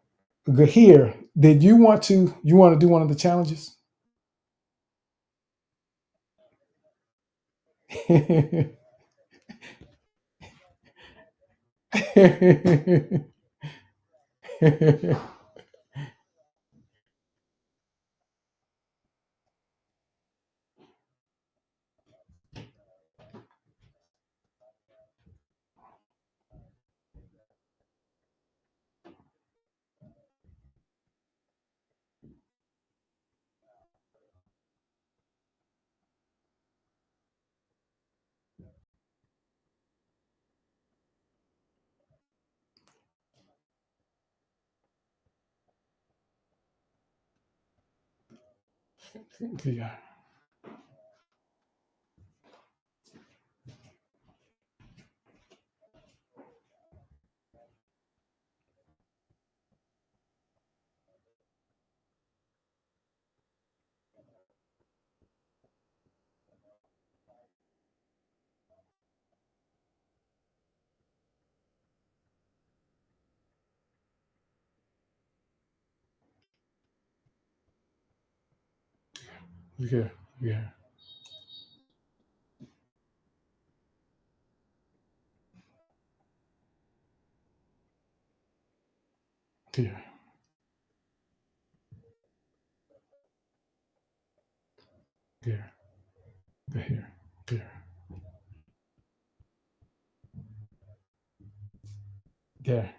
Gahir, did you want to do one of the challenges? Yeah. Yeah. Yeah. Yeah. Yeah. Yeah. Yeah. Yeah.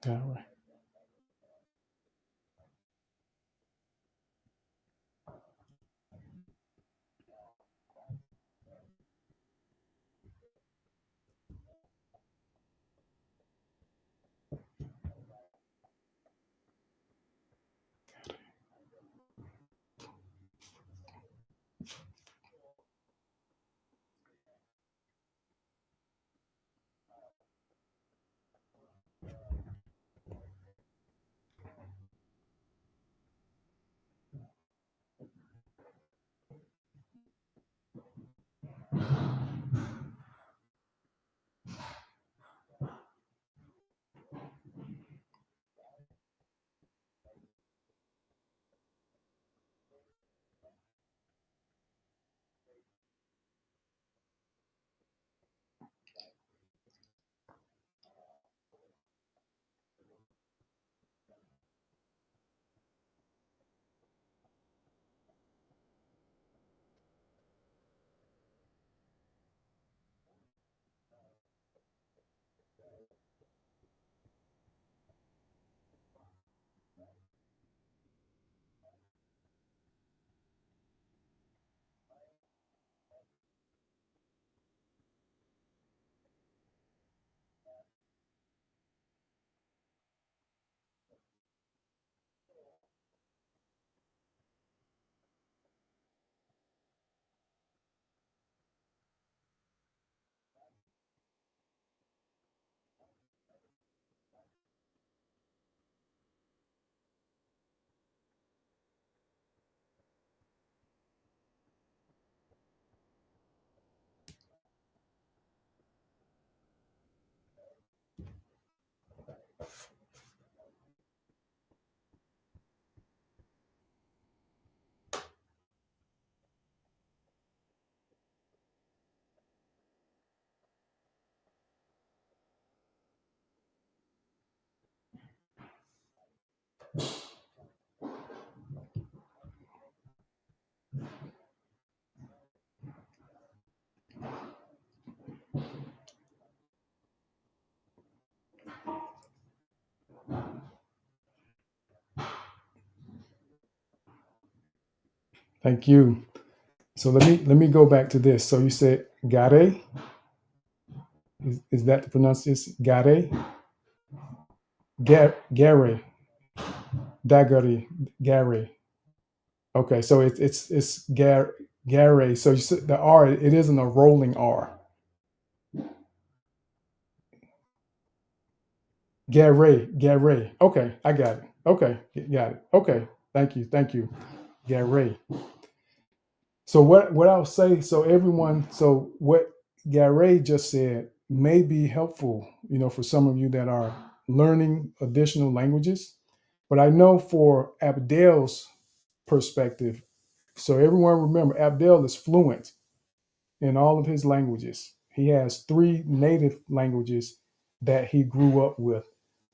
All right. Thank you. So let me go back to this. So you said gare. Is that the pronunciation? Gare. Gare. Dagare. Gare. Okay. So it's gare. So you said the R. It isn't a rolling R. Gare. Gare. Okay. I got it. Okay. Got it. Okay. Thank you. Thank you. Gare. So what I'll say, so everyone, so what Gary just said may be helpful, for some of you that are learning additional languages. But I know for Abdel's perspective, so everyone remember Abdel is fluent in all of his languages. He has three native languages that he grew up with.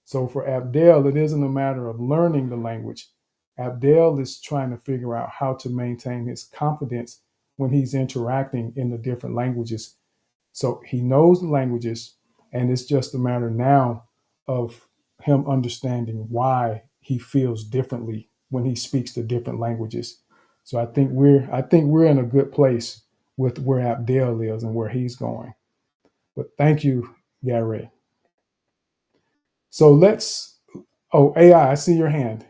So for Abdel, it isn't a matter of learning the language. Abdel is trying to figure out how to maintain his confidence when he's interacting in the different languages. So he knows the languages, And it's just a matter now of him understanding why he feels differently when he speaks the different languages. So I think we're in a good place with where Abdel is and where he's going. But thank you, Gary. So let's oh AI, I see your hand.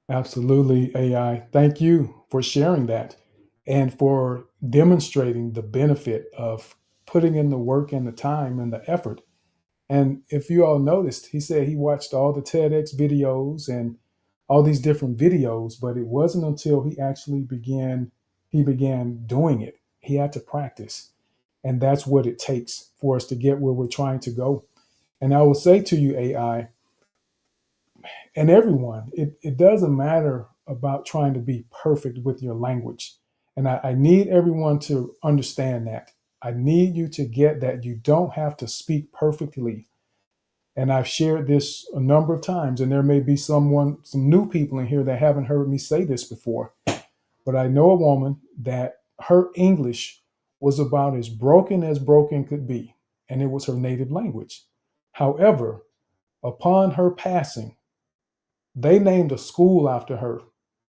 Absolutely, AI. Thank you for sharing that and for demonstrating the benefit of putting in the work and the time and the effort. And if you all noticed, he said he watched all the TEDx videos and all these different videos, but it wasn't until he began doing it. He had to practice. And that's what it takes for us to get where we're trying to go. And I will say to you, AI, and everyone, it doesn't matter about trying to be perfect with your language. And I need everyone to understand that. I need you to get that you don't have to speak perfectly. And I've shared this a number of times, and there may be some new people in here that haven't heard me say this before. But I know a woman that her English was about as broken could be, and it was her native language. However, upon her passing, they named a school after her.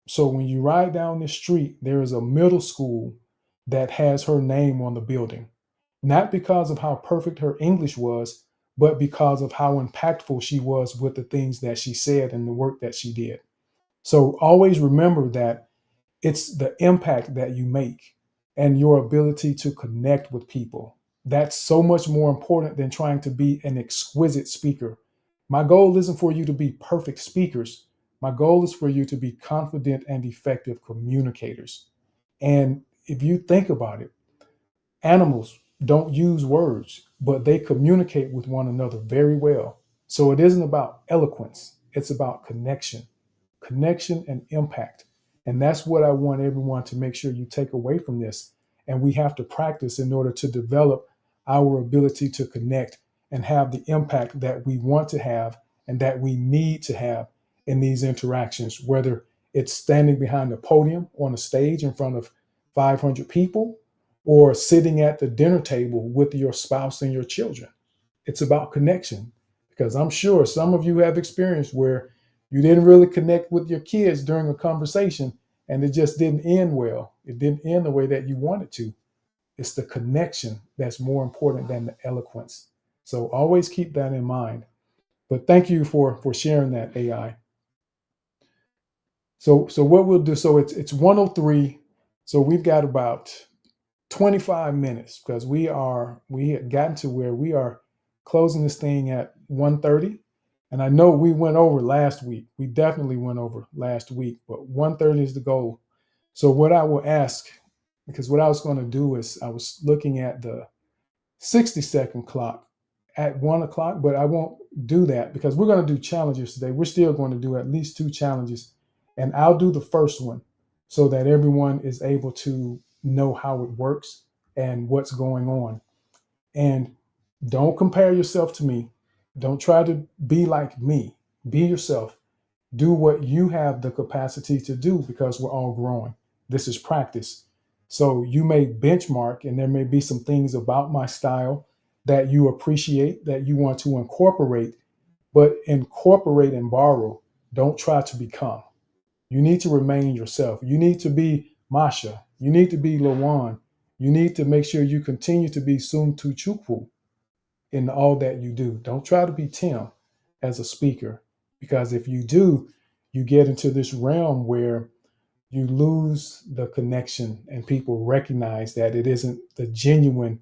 So when you ride down the street, there is a middle school that has her name on the building. Not because of how perfect her English was, but because of how impactful she was with the things that she said and the work that she did. So always remember that it's the impact that you make and your ability to connect with people. That's so much more important than trying to be an exquisite speaker. My goal isn't for you to be perfect speakers. My goal is for you to be confident and effective communicators. And if you think about it, animals don't use words, but they communicate with one another very well. So it isn't about eloquence, it's about connection and impact. And that's what I want everyone to make sure you take away from this. And we have to practice in order to develop our ability to connect and have the impact that we want to have and that we need to have in these interactions, whether it's standing behind a podium on a stage in front of 500 people or sitting at the dinner table with your spouse and your children. It's about connection, because I'm sure some of you have experienced where you didn't really connect with your kids during a conversation and it just didn't end well. It didn't end the way that you wanted to. It's the connection that's more important than the eloquence. So always keep that in mind. But thank you for sharing that, AI. So what we'll do, so it's 103. So we've got about 25 minutes because we had gotten to where we are closing this thing at 1:30. And I know we went over last week. We definitely went over last week, but 1:30 is the goal. So what I will ask, because what I was going to do is I was looking at the 60-second clock at 1 o'clock, but I won't do that because we're going to do challenges today. We're still going to do at least 2 challenges, and I'll do the first one so that everyone is able to know how it works and what's going on. And don't compare yourself to me. Don't try to be like me. Be yourself. Do what you have the capacity to do because we're all growing. This is practice. So you may benchmark, and there may be some things about my style that you appreciate, that you want to incorporate, but incorporate and borrow. Don't try to become. You need to remain yourself. You need to be Masha. You need to be Lawan. You need to make sure you continue to be Sun Tu Chukwu in all that you do. Don't try to be Tim as a speaker, because if you do, you get into this realm where you lose the connection and people recognize that it isn't the genuine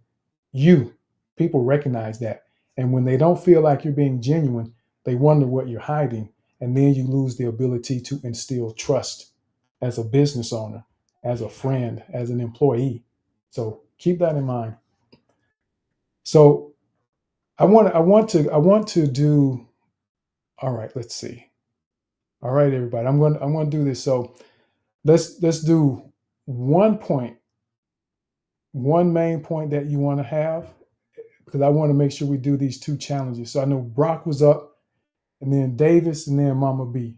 you. People recognize that. And when they don't feel like you're being genuine, they wonder what you're hiding. And then you lose the ability to instill trust as a business owner, as a friend, as an employee. So keep that in mind. So I want to do, all right, let's see. All right, everybody. I'm going to do this. So let's do one point, one main point that you want to have, because I want to make sure we do these 2 challenges. So I know Brock was up, and then Davis, and then Mama B.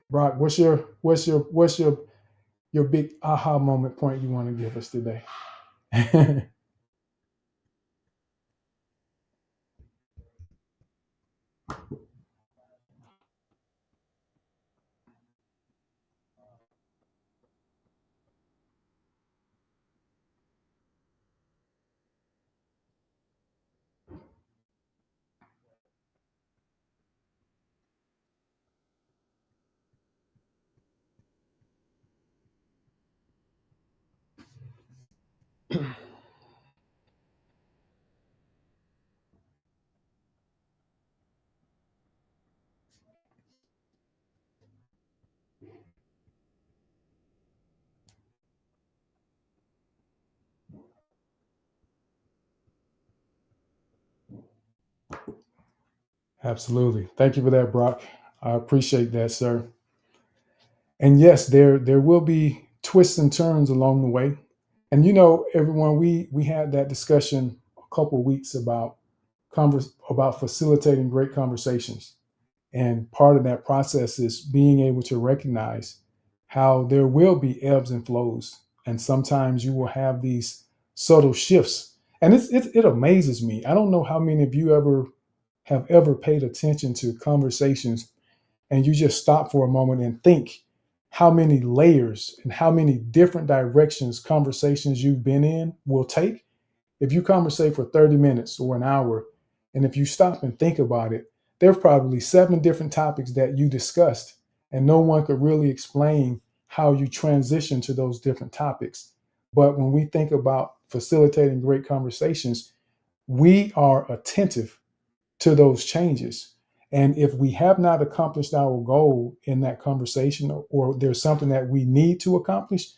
Brock, what's your big aha moment point you want to give us today? Absolutely. Thank you for that, Brock. I appreciate that, sir. And yes, there will be twists and turns along the way. And everyone, we had that discussion a couple of weeks about about facilitating great conversations. And part of that process is being able to recognize how there will be ebbs and flows. And sometimes you will have these subtle shifts. And it amazes me. I don't know how many of you ever paid attention to conversations and you just stop for a moment and think how many layers and how many different directions conversations you've been in will take. If you conversate for 30 minutes or an hour, and if you stop and think about it, there's probably 7 different topics that you discussed, and no one could really explain how you transition to those different topics. But when we think about facilitating great conversations, we are attentive to those changes. And if we have not accomplished our goal in that conversation, or there's something that we need to accomplish,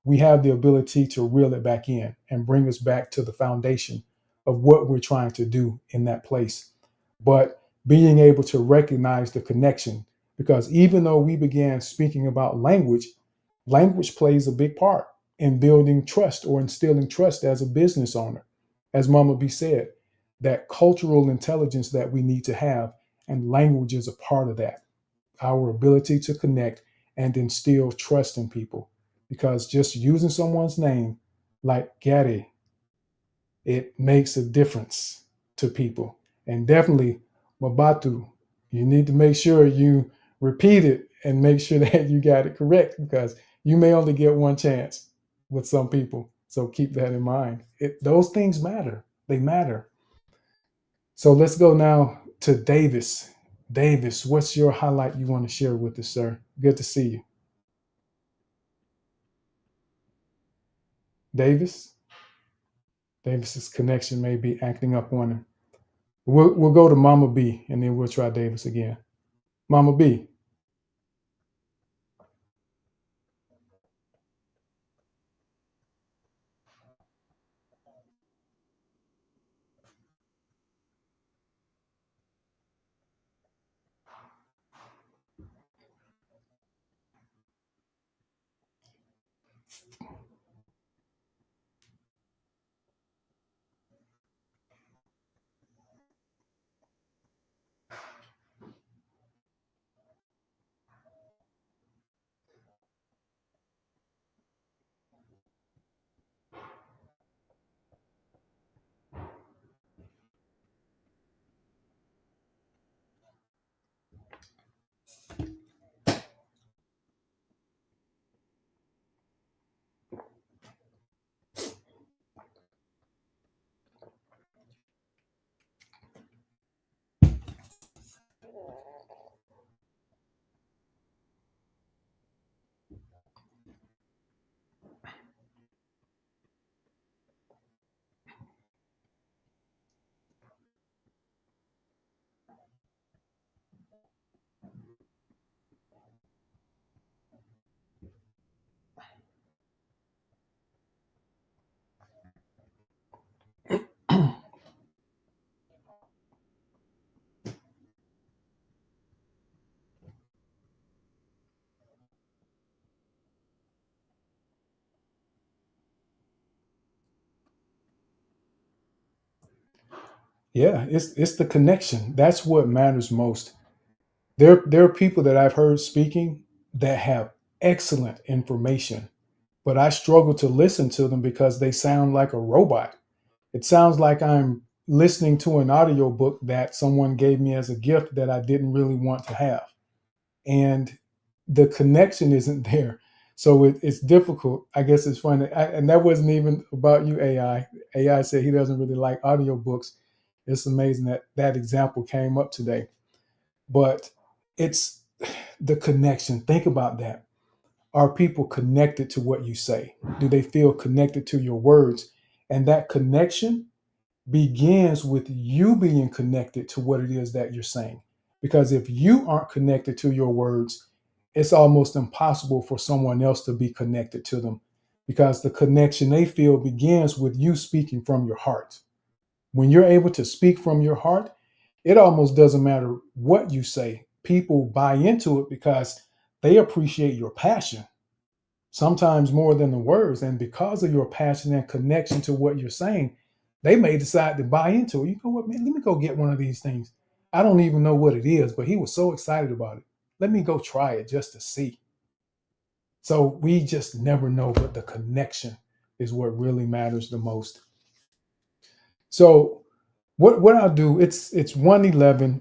we have the ability to reel it back in and bring us back to the foundation of what we're trying to do in that place. But being able to recognize the connection, because even though we began speaking about language, language plays a big part in building trust or instilling trust as a business owner. As Mama B said, that cultural intelligence that we need to have, and language is a part of that. Our ability to connect and instill trust in people. Because just using someone's name like Gaddy, it makes a difference to people. And definitely Mabatu, you need to make sure you repeat it and make sure that you got it correct, because you may only get one chance with some people. So keep that in mind. Those things matter. They matter. So let's go now to Davis. Davis, what's your highlight you want to share with us, sir? Good to see you. Davis? Davis's connection may be acting up on him. We'll go to Mama B, and then we'll try Davis again. Mama B. Yeah, it's the connection. That's what matters most. There are people that I've heard speaking that have excellent information, but I struggle to listen to them because they sound like a robot. It sounds like I'm listening to an audiobook that someone gave me as a gift that I didn't really want to have. And the connection isn't there. So it's difficult. I guess it's funny. And that wasn't even about you, AI. AI said he doesn't really like audiobooks. It's amazing that that example came up today. But it's the connection. Think about that. Are people connected to what you say? Do they feel connected to your words? And that connection begins with you being connected to what it is that you're saying. Because if you aren't connected to your words, it's almost impossible for someone else to be connected to them, because the connection they feel begins with you speaking from your heart. When you're able to speak from your heart, it almost doesn't matter what you say. People buy into it because they appreciate your passion, sometimes more than the words. And because of your passion and connection to what you're saying, they may decide to buy into it. You know what, man, let me go get one of these things. I don't even know what it is, but he was so excited about it. Let me go try it just to see. So we just never know, but the connection is what really matters the most. So what I'll do, it's 1:11.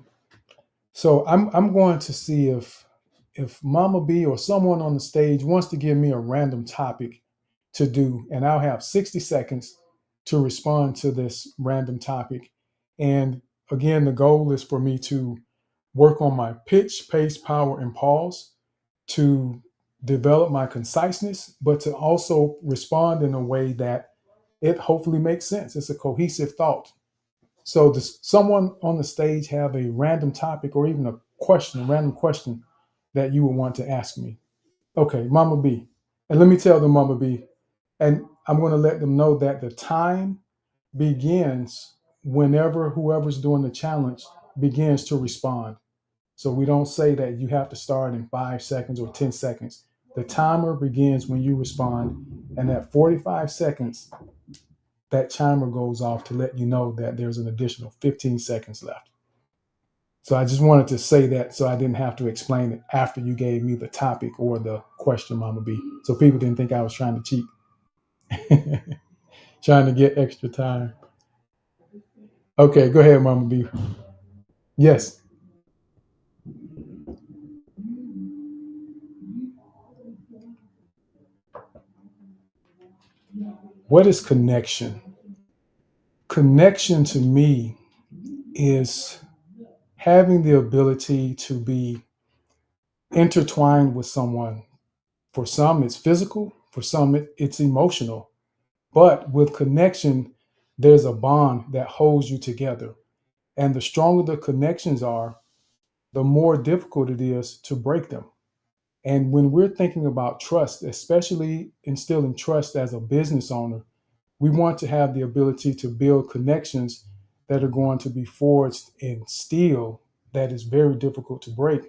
So I'm going to see if Mama B or someone on the stage wants to give me a random topic to do, and I'll have 60 seconds to respond to this random topic. And again, the goal is for me to work on my pitch, pace, power, and pause, to develop my conciseness, but to also respond in a way that it hopefully makes sense. It's a cohesive thought. So, does someone on the stage have a random topic or even a question, a random question that you would want to ask me? Okay, Mama B. And let me tell them, Mama B, and I'm going to let them know that the time begins whenever whoever's doing the challenge begins to respond. So we don't say that you have to start in 5 seconds or 10 seconds. The timer begins when you respond, and at 45 seconds, that timer goes off to let you know that there's an additional 15 seconds left. So I just wanted to say that so I didn't have to explain it after you gave me the topic or the question, Mama B. So people didn't think I was trying to cheat, trying to get extra time. Okay, go ahead, Mama B. Yes. What is connection? Connection to me is having the ability to be intertwined with someone. For some, it's physical, for some, it's emotional. But with connection, there's a bond that holds you together. And the stronger the connections are, the more difficult it is to break them. And when we're thinking about trust, especially instilling trust as a business owner, we want to have the ability to build connections that are going to be forged in steel that is very difficult to break,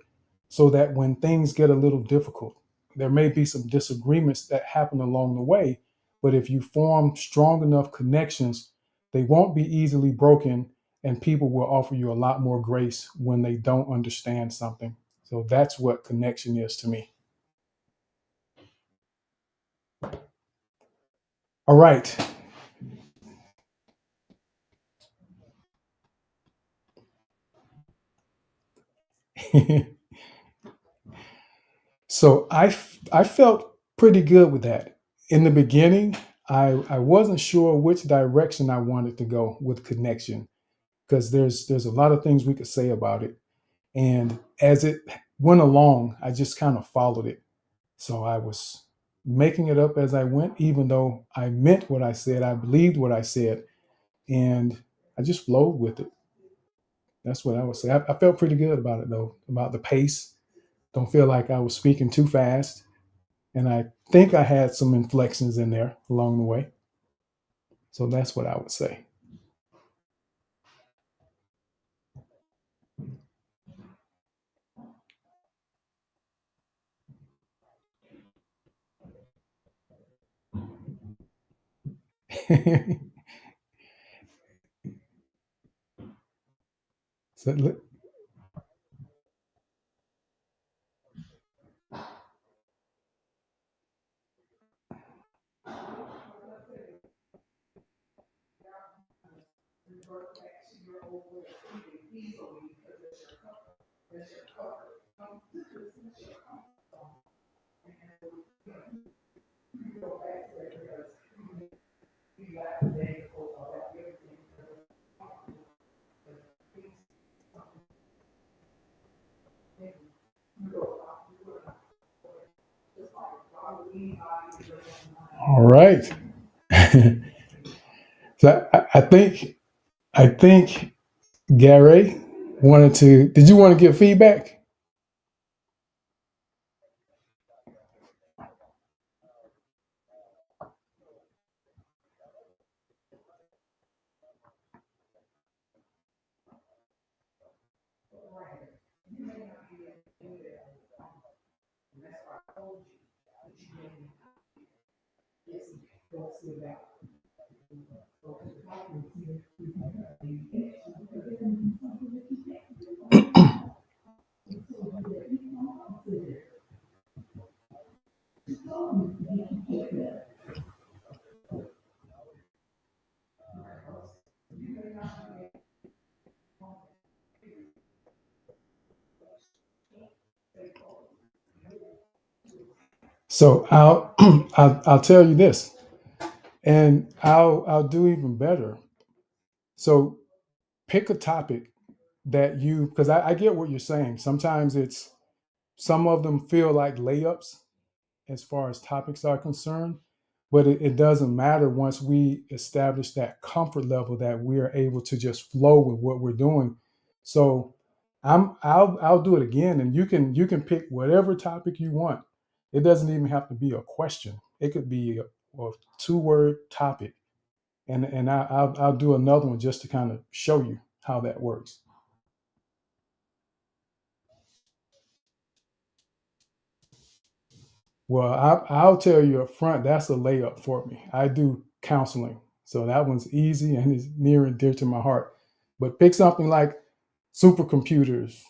so that when things get a little difficult, there may be some disagreements that happen along the way, but if you form strong enough connections, they won't be easily broken, and people will offer you a lot more grace when they don't understand something. So that's what connection is to me. All right. So I felt pretty good with that. In the beginning, I wasn't sure which direction I wanted to go with connection, because there's a lot of things we could say about it. And as it went along, I just kind of followed it. So I was making it up as I went, even though I meant what I said, I believed what I said, and I just flowed with it. That's what I would say. I felt pretty good about it though, about the pace. Don't feel like I was speaking too fast. And I think I had some inflections in there along the way. So that's what I would say. So, all right. So I think Gary wanted to. Did you want to give feedback? So I'll tell you this, and I'll do even better. So pick a topic that you, because I get what you're saying. Sometimes it's some of them feel like layups as far as topics are concerned, but it doesn't matter once we establish that comfort level that we are able to just flow with what we're doing. So I'll do it again, and you can pick whatever topic you want. It doesn't even have to be a question. It could be a two-word topic, and I'll do another one just to kind of show you how that works. Well, I'll tell you up front, that's a layup for me. I do counseling, so that one's easy and is near and dear to my heart. But pick something like supercomputers,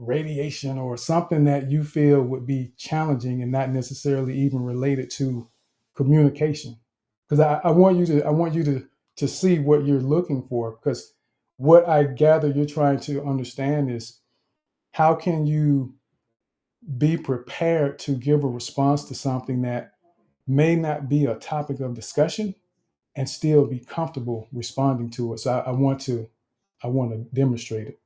radiation, or something that you feel would be challenging and not necessarily even related to communication. Because I want you to see what you're looking for. Because what I gather you're trying to understand is how can you be prepared to give a response to something that may not be a topic of discussion and still be comfortable responding to it. So I want to demonstrate it.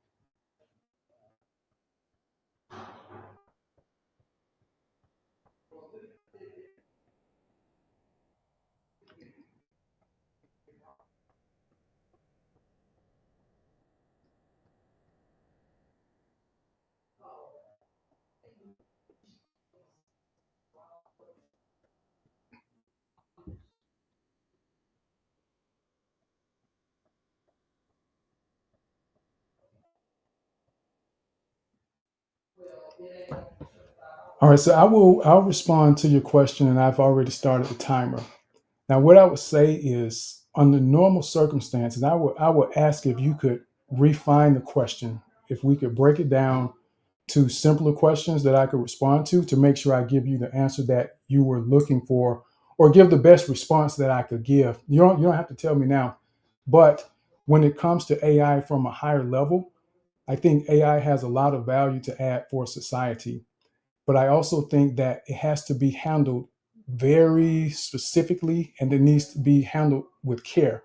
All right, so I'll respond to your question, and I've already started the timer. Now, what I would say is, under normal circumstances, I would ask if you could refine the question, if we could break it down to simpler questions that I could respond to make sure I give you the answer that you were looking for, or give the best response that I could give. You don't have to tell me now, but when it comes to AI from a higher level, I think AI has a lot of value to add for society, but I also think that it has to be handled very specifically, and it needs to be handled with care,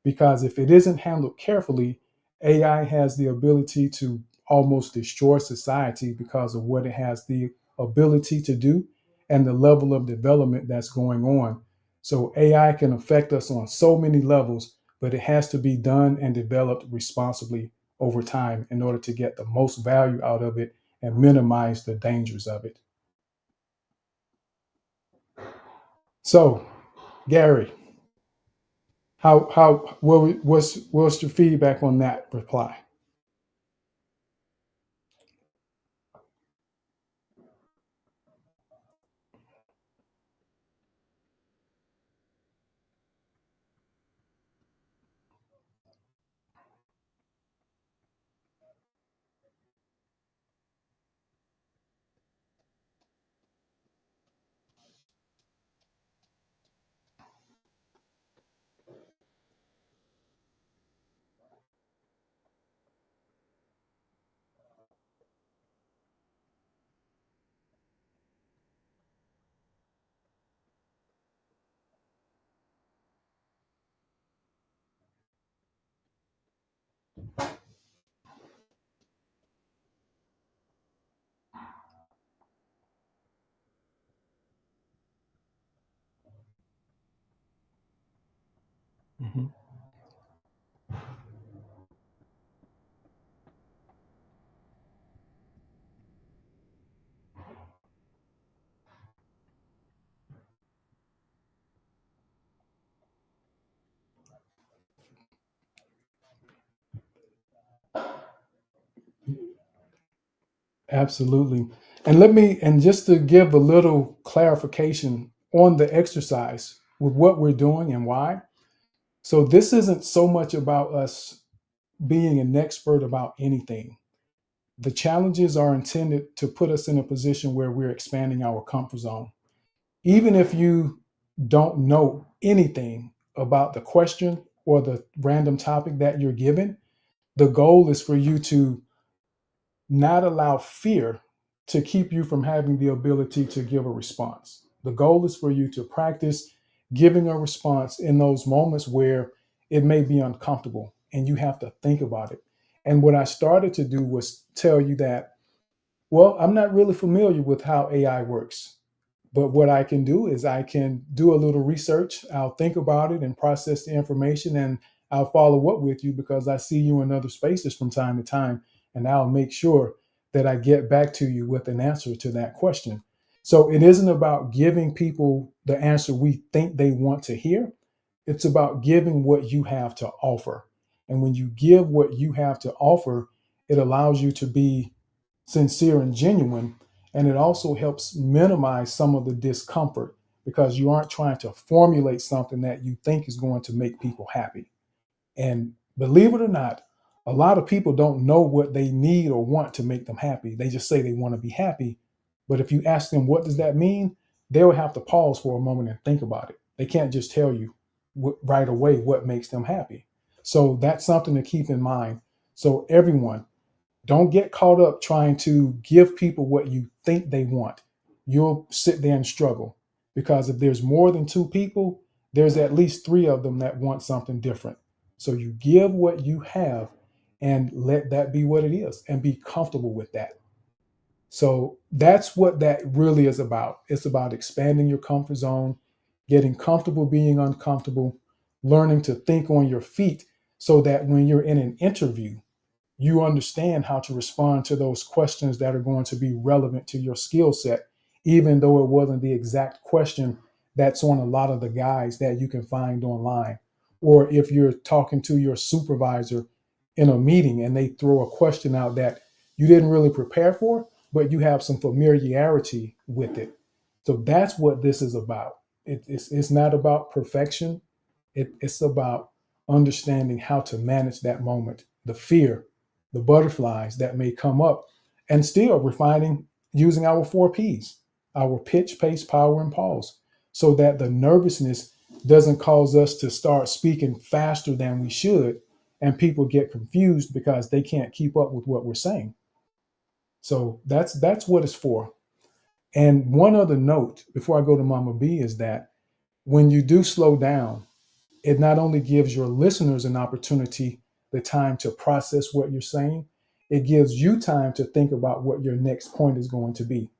because if it isn't handled carefully, AI has the ability to almost destroy society because of what it has the ability to do and the level of development that's going on. So AI can affect us on so many levels, but it has to be done and developed responsibly over time in order to get the most value out of it and minimize the dangers of it. So, Gary, what's your feedback on that reply? Mhm. Absolutely. And just to give a little clarification on the exercise with what we're doing and why. So this isn't so much about us being an expert about anything. The challenges are intended to put us in a position where we're expanding our comfort zone. Even if you don't know anything about the question or the random topic that you're given, the goal is for you to not allow fear to keep you from having the ability to give a response. The goal is for you to practice giving a response in those moments where it may be uncomfortable and you have to think about it. And what I started to do was tell you that, well, I'm not really familiar with how AI works. But what I can do is I can do a little research. I'll think about it and process the information, and I'll follow up with you because I see you in other spaces from time to time. And I'll make sure that I get back to you with an answer to that question. So it isn't about giving people the answer we think they want to hear. It's about giving what you have to offer. And when you give what you have to offer, it allows you to be sincere and genuine. And it also helps minimize some of the discomfort because you aren't trying to formulate something that you think is going to make people happy. And believe it or not, A lot of people don't know what they need or want to make them happy. They just say they want to be happy. But if you ask them, what does that mean? They'll have to pause for a moment and think about it. They can't just tell you right away what makes them happy. So that's something to keep in mind. So, everyone, don't get caught up trying to give people what you think they want. You'll sit there and struggle because if there's more than two people, there's at least three of them that want something different. So you give what you have and let that be what it is and be comfortable with that. So that's what that really is about. It's about expanding your comfort zone, getting comfortable being uncomfortable, learning to think on your feet so that when you're in an interview, you understand how to respond to those questions that are going to be relevant to your skill set, even though it wasn't the exact question that's on a lot of the guides that you can find online. Or if you're talking to your supervisor in a meeting and they throw a question out that you didn't really prepare for, but you have some familiarity with it. So that's what this is about. It's not about perfection, it's about understanding how to manage that moment, the fear, the butterflies that may come up, and still refining using our four P's, our pitch, pace, power, and pause, so that the nervousness doesn't cause us to start speaking faster than we should, and people get confused because they can't keep up with what we're saying. So that's what it's for. And one other note before I go to Mama B is that when you do slow down, it not only gives your listeners an opportunity, the time to process what you're saying, it gives you time to think about what your next point is going to be.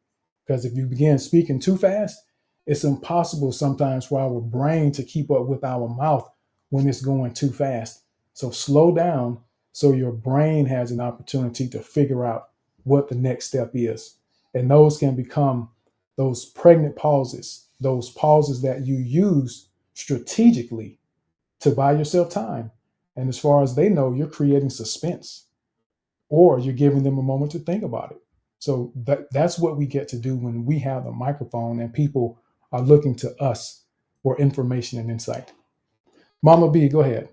Because if you begin speaking too fast, it's impossible sometimes for our brain to keep up with our mouth when it's going too fast. So slow down so your brain has an opportunity to figure out what the next step is. And those can become those pregnant pauses, those pauses that you use strategically to buy yourself time. And as far as they know, you're creating suspense or you're giving them a moment to think about it. So that's what we get to do when we have a microphone and people are looking to us for information and insight. Mama B, go ahead.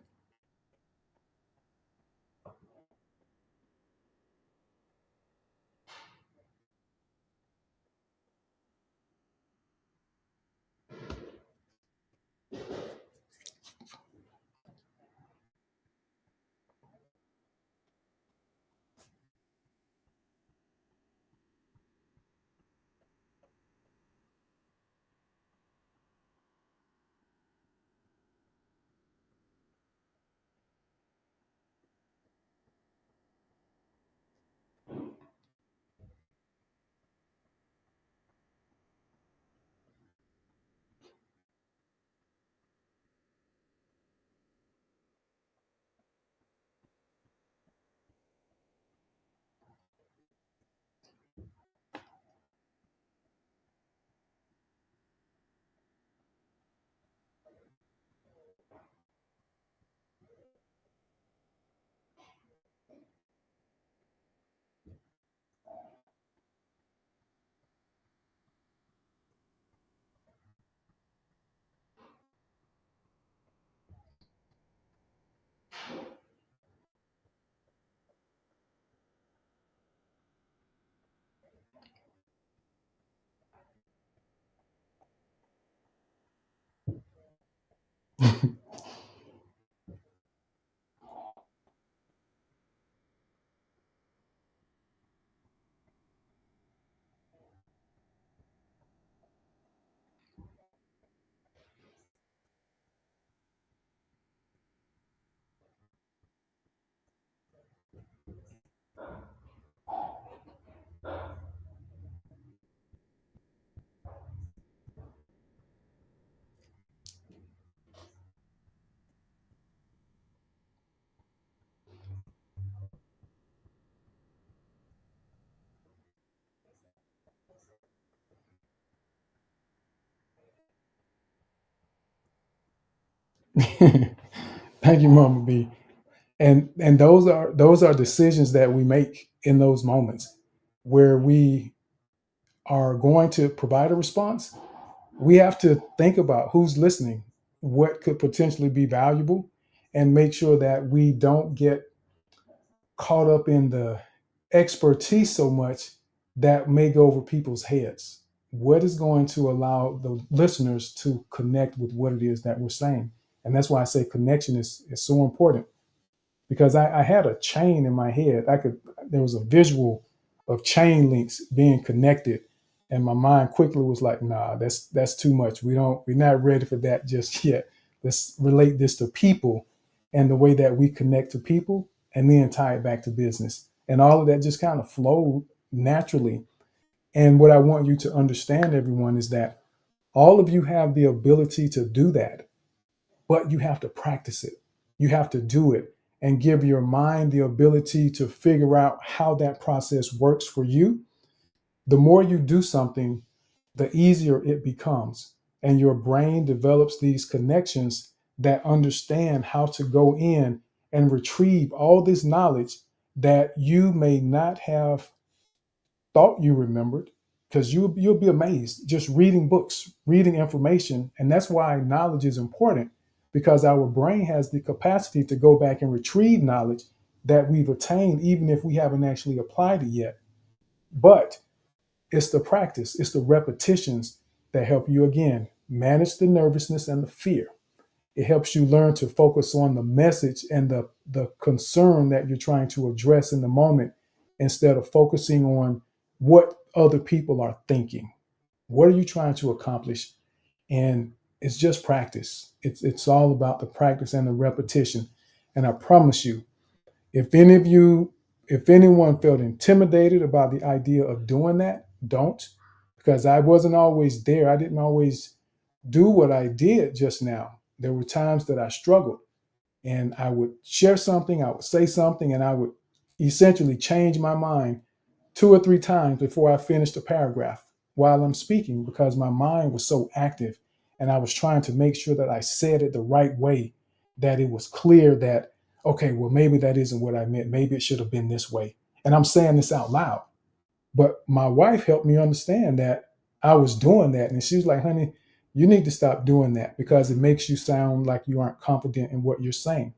Thank you, Mama B. And those are decisions that we make in those moments where we are going to provide a response. We have to think about who's listening, what could potentially be valuable, and make sure that we don't get caught up in the expertise so much that may go over people's heads. What is going to allow the listeners to connect with what it is that we're saying? And that's why I say connection is so important, because I had a chain in my head. There was a visual of chain links being connected, and my mind quickly was like, nah, that's too much. We're not ready for that just yet. Let's relate this to people and the way that we connect to people, and then tie it back to business. And all of that just kind of flowed naturally. And what I want you to understand, everyone, is that all of you have the ability to do that, but you have to practice it. You have to do it and give your mind the ability to figure out how that process works for you. The more you do something, the easier it becomes. And your brain develops these connections that understand how to go in and retrieve all this knowledge that you may not have thought you remembered, because you'll be amazed just reading books, reading information. And that's why knowledge is important, because our brain has the capacity to go back and retrieve knowledge that we've attained, even if we haven't actually applied it yet. But it's the practice, it's the repetitions that help you, again, manage the nervousness and the fear. It helps you learn to focus on the message and the concern that you're trying to address in the moment, instead of focusing on what other people are thinking. What are you trying to accomplish? And it's just practice. It's all about the practice and the repetition. And I promise you, if any of you, if anyone felt intimidated about the idea of doing that, don't, because I wasn't always there. I didn't always do what I did just now. There were times that I struggled, and I would share something, I would say something, and I would essentially change my mind 2 or 3 times before I finished a paragraph while I'm speaking, because my mind was so active and I was trying to make sure that I said it the right way, that it was clear that, okay, well, maybe that isn't what I meant. Maybe it should have been this way. And I'm saying this out loud. But my wife helped me understand that I was doing that. And she was like, honey, you need to stop doing that, because it makes you sound like you aren't confident in what you're saying.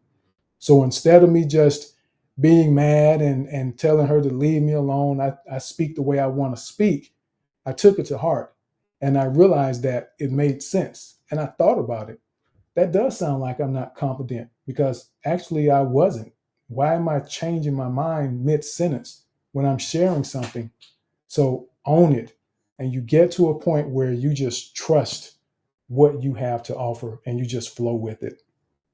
So instead of me just being mad and telling her to leave me alone, I speak the way I want to speak. I took it to heart, and I realized that it made sense. And I thought about it. That does sound like I'm not confident, because actually I wasn't. Why am I changing my mind mid sentence when I'm sharing something? So own it. And you get to a point where you just trust what you have to offer and you just flow with it.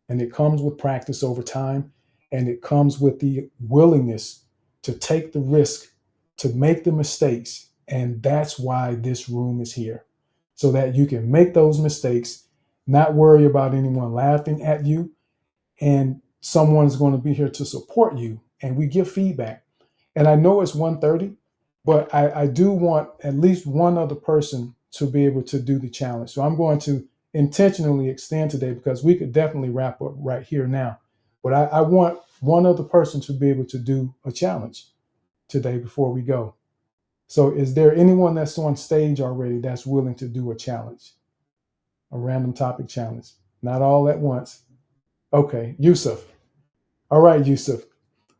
And it comes with practice over time. And it comes with the willingness to take the risk, to make the mistakes. And that's why this room is here, so that you can make those mistakes, not worry about anyone laughing at you, and someone's going to be here to support you. And we give feedback. And I know it's 1:30, but I do want at least one other person to be able to do the challenge. So I'm going to intentionally extend today, because we could definitely wrap up right here now. But I want one other person to be able to do a challenge today before we go. So is there anyone that's on stage already that's willing to do a challenge, a random topic challenge? Not all at once. Okay, Yusuf. All right, Yusuf.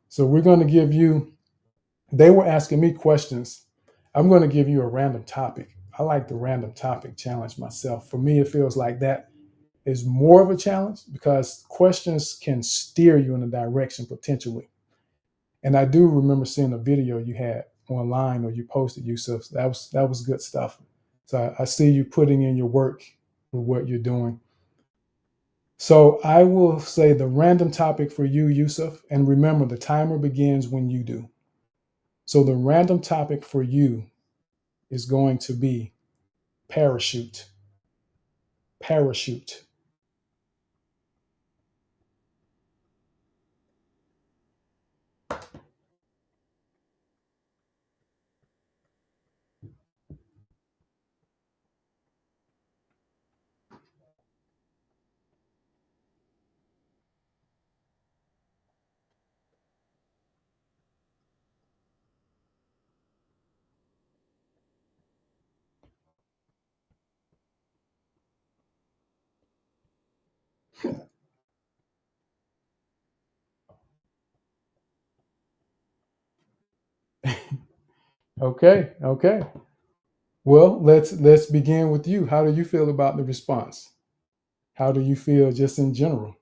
So we're going to give you, they were asking me questions. I'm going to give you a random topic. I like the random topic challenge myself. For me, it feels like that is more of a challenge, because questions can steer you in a direction potentially. And I do remember seeing a video you had online, or you posted, Yusuf. That was good stuff. So I see you putting in your work with what you're doing. So I will say the random topic for you, Yusuf, and remember the timer begins when you do. So the random topic for you is going to be parachute. Parachute. Okay, okay. Well, let's begin with you. How do you feel about the response? How do you feel just in general?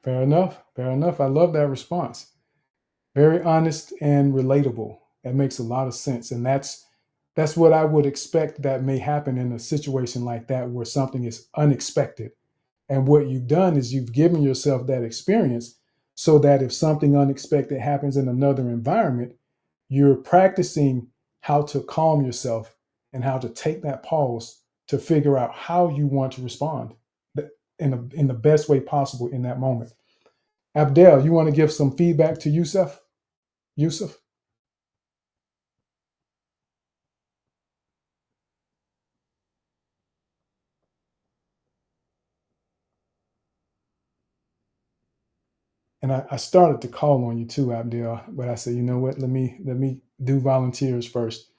Fair enough. Fair enough. I love that response. Very honest and relatable. That makes a lot of sense. And that's what I would expect that may happen in a situation like that where something is unexpected. And what you've done is you've given yourself that experience so that if something unexpected happens in another environment, you're practicing how to calm yourself and how to take that pause to figure out how you want to respond in the best way possible in that moment. Abdel, you want to give some feedback to Yusuf? Yusuf? And I started to call on you too, Abdel, but I said, you know what? Let me do volunteers first.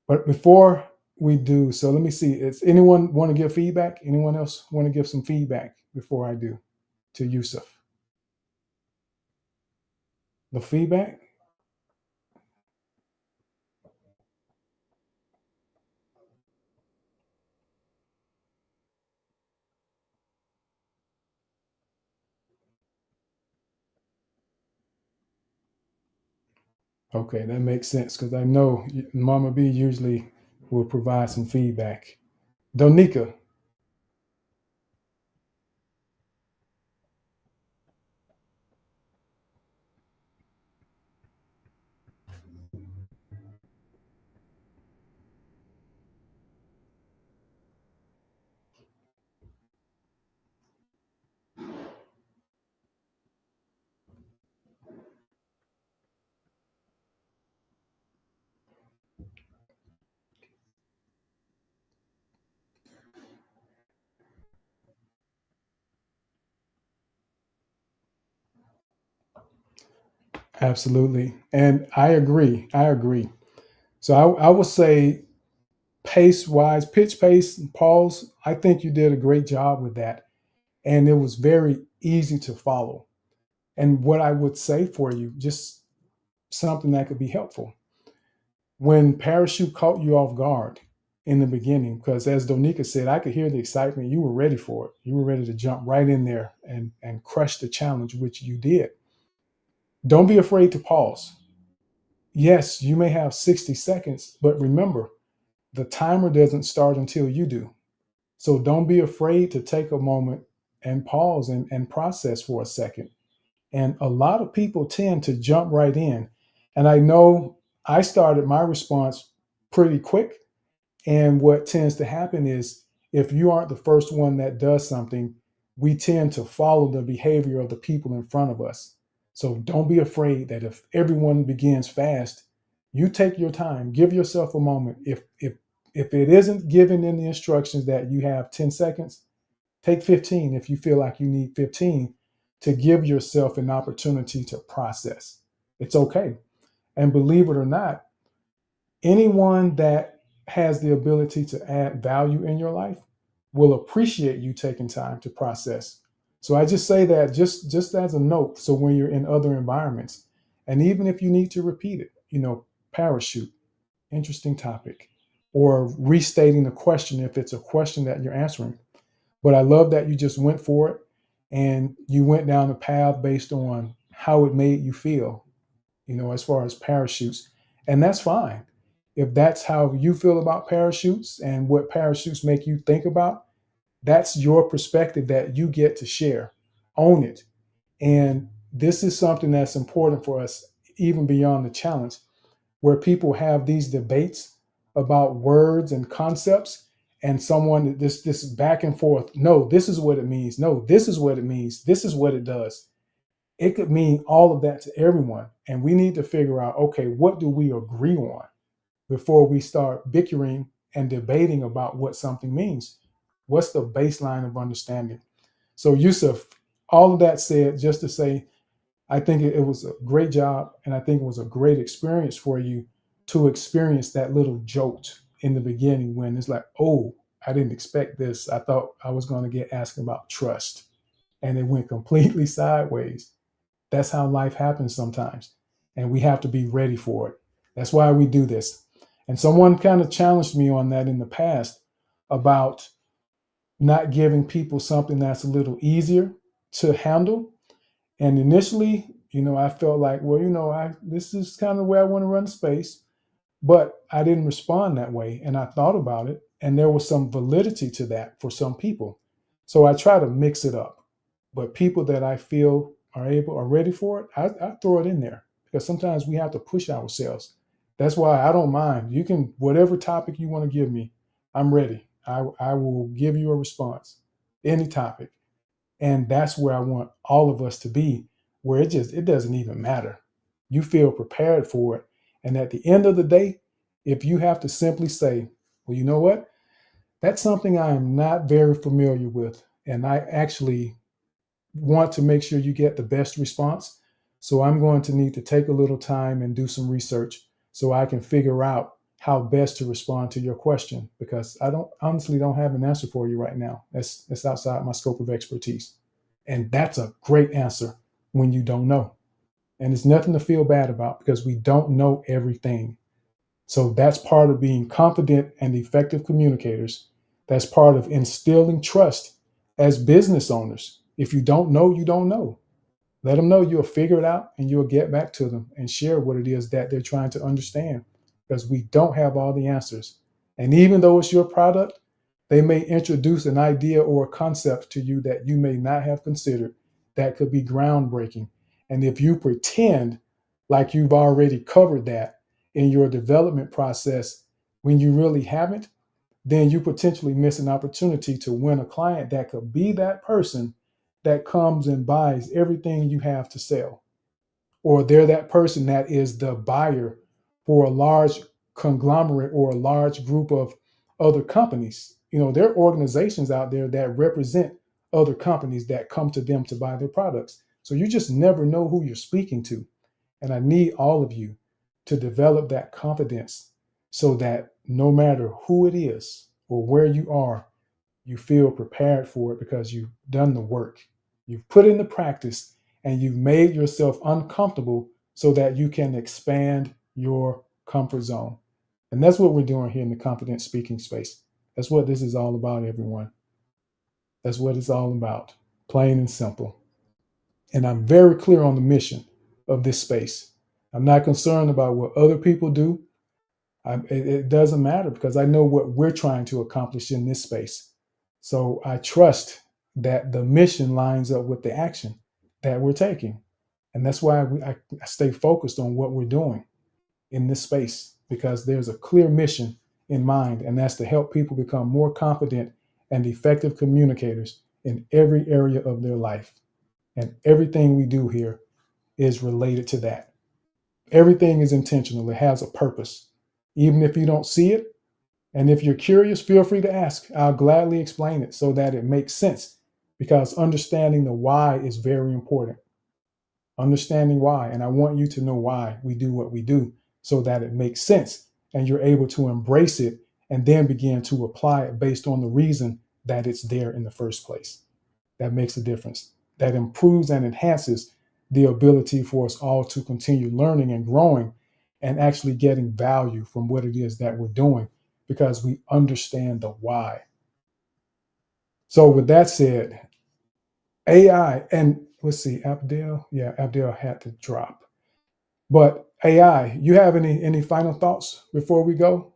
But before we do, so let me see. Is anyone want to give feedback? Anyone else want to give some feedback before I do to Yusuf? The feedback? Okay, that makes sense because I know Mama B usually will provide some feedback. Donika, absolutely. And I agree. I agree. So I would say pace wise, pitch pace, pause. I think you did a great job with that. And it was very easy to follow. And what I would say for you, just something that could be helpful. When parachute caught you off guard in the beginning, because as Donika said, I could hear the excitement. You were ready for it. You were ready to jump right in there and crush the challenge, which you did. Don't be afraid to pause. Yes, you may have 60 seconds, but remember, the timer doesn't start until you do. So don't be afraid to take a moment and pause and process for a second. And a lot of people tend to jump right in. And I know I started my response pretty quick. And what tends to happen is if you aren't the first one that does something, we tend to follow the behavior of the people in front of us. So don't be afraid that if everyone begins fast, you take your time, give yourself a moment. If it isn't given in the instructions that you have 10 seconds, take 15 if you feel like you need 15 to give yourself an opportunity to process. It's okay. And believe it or not, anyone that has the ability to add value in your life will appreciate you taking time to process. So I just say that just as a note. So when you're in other environments, and even if you need to repeat it, parachute, interesting topic, or restating the question if it's a question that you're answering. But I love that you just went for it and you went down the path based on how it made you feel, as far as parachutes. And that's fine. If that's how you feel about parachutes and what parachutes make you think about, that's your perspective that you get to share. Own it. And this is something that's important for us, even beyond the challenge, where people have these debates about words and concepts, and someone this back and forth. No, this is what it means. No, this is what it means. This is what it does. It could mean all of that to everyone. And we need to figure out, okay, what do we agree on before we start bickering and debating about what something means. What's the baseline of understanding? So, Yusuf, all of that said, just to say, I think it was a great job, and I think it was a great experience for you to experience that little jolt in the beginning when it's like, oh, I didn't expect this. I thought I was going to get asked about trust, and it went completely sideways. That's how life happens sometimes, and we have to be ready for it. That's why we do this. And someone kind of challenged me on that in the past about not giving people something that's a little easier to handle. And initially, I felt like, well, this is kind of the way I want to run the space, but I didn't respond that way. And I thought about it, and there was some validity to that for some people. So I try to mix it up. But people that I feel are ready for it, I throw it in there because sometimes we have to push ourselves. That's why I don't mind. You can, whatever topic you want to give me, I'm ready. I will give you a response, any topic. And that's where I want all of us to be, where it doesn't even matter. You feel prepared for it. And at the end of the day, if you have to simply say, well, you know what? That's something I am not very familiar with. And I actually want to make sure you get the best response. So I'm going to need to take a little time and do some research so I can figure out how best to respond to your question, because I don't honestly don't have an answer for you right now. That's outside my scope of expertise. And that's a great answer when you don't know. And it's nothing to feel bad about because we don't know everything. So that's part of being confident and effective communicators. That's part of instilling trust as business owners. If you don't know, you don't know. Let them know you'll figure it out and you'll get back to them and share what it is that they're trying to understand, because we don't have all the answers. And even though it's your product, they may introduce an idea or a concept to you that you may not have considered that could be groundbreaking. And if you pretend like you've already covered that in your development process when you really haven't, then you potentially miss an opportunity to win a client that could be that person that comes and buys everything you have to sell. Or they're that person that is the buyer for a large conglomerate or a large group of other companies. There are organizations out there that represent other companies that come to them to buy their products. So you just never know who you're speaking to. And I need all of you to develop that confidence so that no matter who it is or where you are, you feel prepared for it because you've done the work. You've put in the practice and you've made yourself uncomfortable so that you can expand your comfort zone. And that's what we're doing here in the confident speaking space. That's what this is all about, everyone. That's what it's all about, plain and simple. And I'm very clear on the mission of this space. I'm not concerned about what other people do. It doesn't matter because I know what we're trying to accomplish in this space. So I trust that the mission lines up with the action that we're taking. And that's why I stay focused on what we're doing in this space, because there's a clear mission in mind, and that's to help people become more confident and effective communicators in every area of their life. And everything we do here is related to that. Everything is intentional, it has a purpose. Even if you don't see it, and if you're curious, feel free to ask. I'll gladly explain it so that it makes sense, because understanding the why is very important. Understanding why. And I want you to know why we do what we do so that it makes sense and you're able to embrace it and then begin to apply it based on the reason that it's there in the first place. That makes a difference. That improves and enhances the ability for us all to continue learning and growing and actually getting value from what it is that we're doing because we understand the why. So, with that said, AI, and let's see, Abdel, yeah, Abdel had to drop. But AI, you have any final thoughts before we go?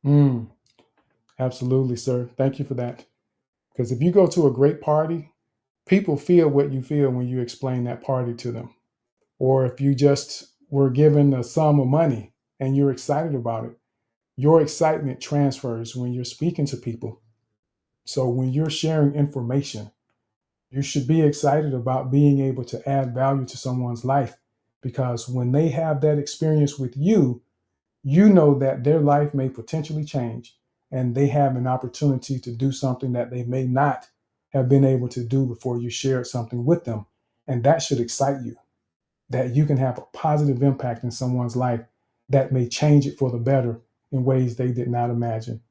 Mm, absolutely, sir. Thank you for that. Because if you go to a great party, people feel what you feel when you explain that party to them. Or if you just were given a sum of money and you're excited about it, your excitement transfers when you're speaking to people. So when you're sharing information, you should be excited about being able to add value to someone's life, because when they have that experience with you, you know that their life may potentially change and they have an opportunity to do something that they may not have been able to do before you shared something with them. And that should excite you, that you can have a positive impact in someone's life that may change it for the better in ways they did not imagine.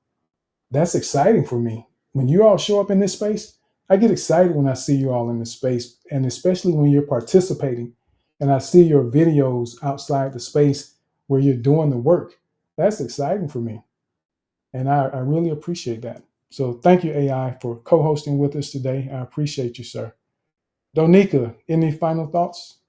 That's exciting for me. When you all show up in this space, I get excited when I see you all in this space, and especially when you're participating and I see your videos outside the space where you're doing the work. That's exciting for me. And I really appreciate that. So thank you, AI, for co hosting with us today. I appreciate you, sir. Donika, any final thoughts?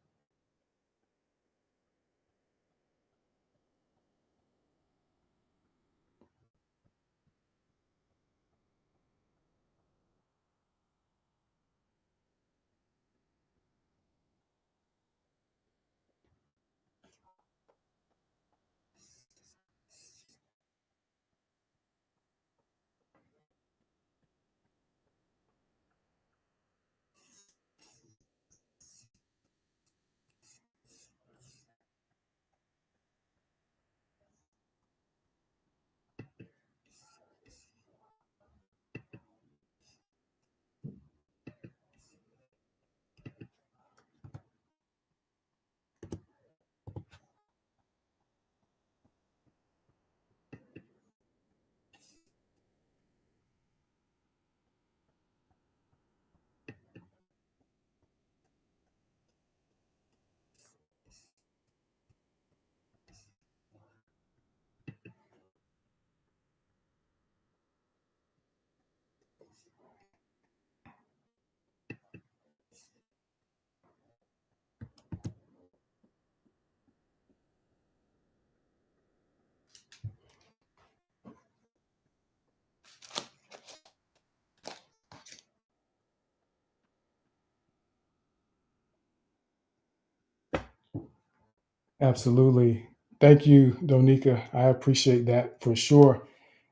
Absolutely. Thank you, Donika. I appreciate that for sure.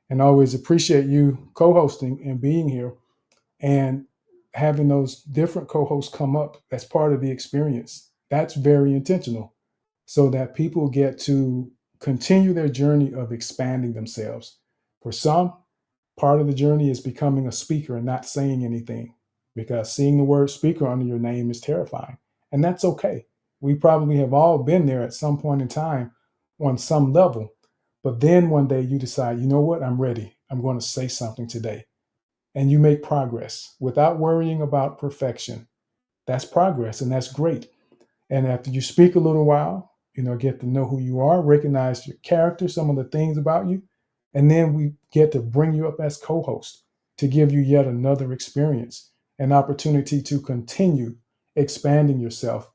And always appreciate you co hosting and being here and having those different co hosts come up as part of the experience. That's very intentional so that people get to continue their journey of expanding themselves. For some, part of the journey is becoming a speaker and not saying anything, because seeing the word speaker under your name is terrifying. And that's okay. We probably have all been there at some point in time on some level. But then one day you decide, you know what, I'm ready. I'm going to say something today. And you make progress without worrying about perfection. That's progress, and that's great. And after you speak a little while, get to know who you are, recognize your character, some of the things about you. And then we get to bring you up as co host to give you yet another experience, an opportunity to continue expanding yourself.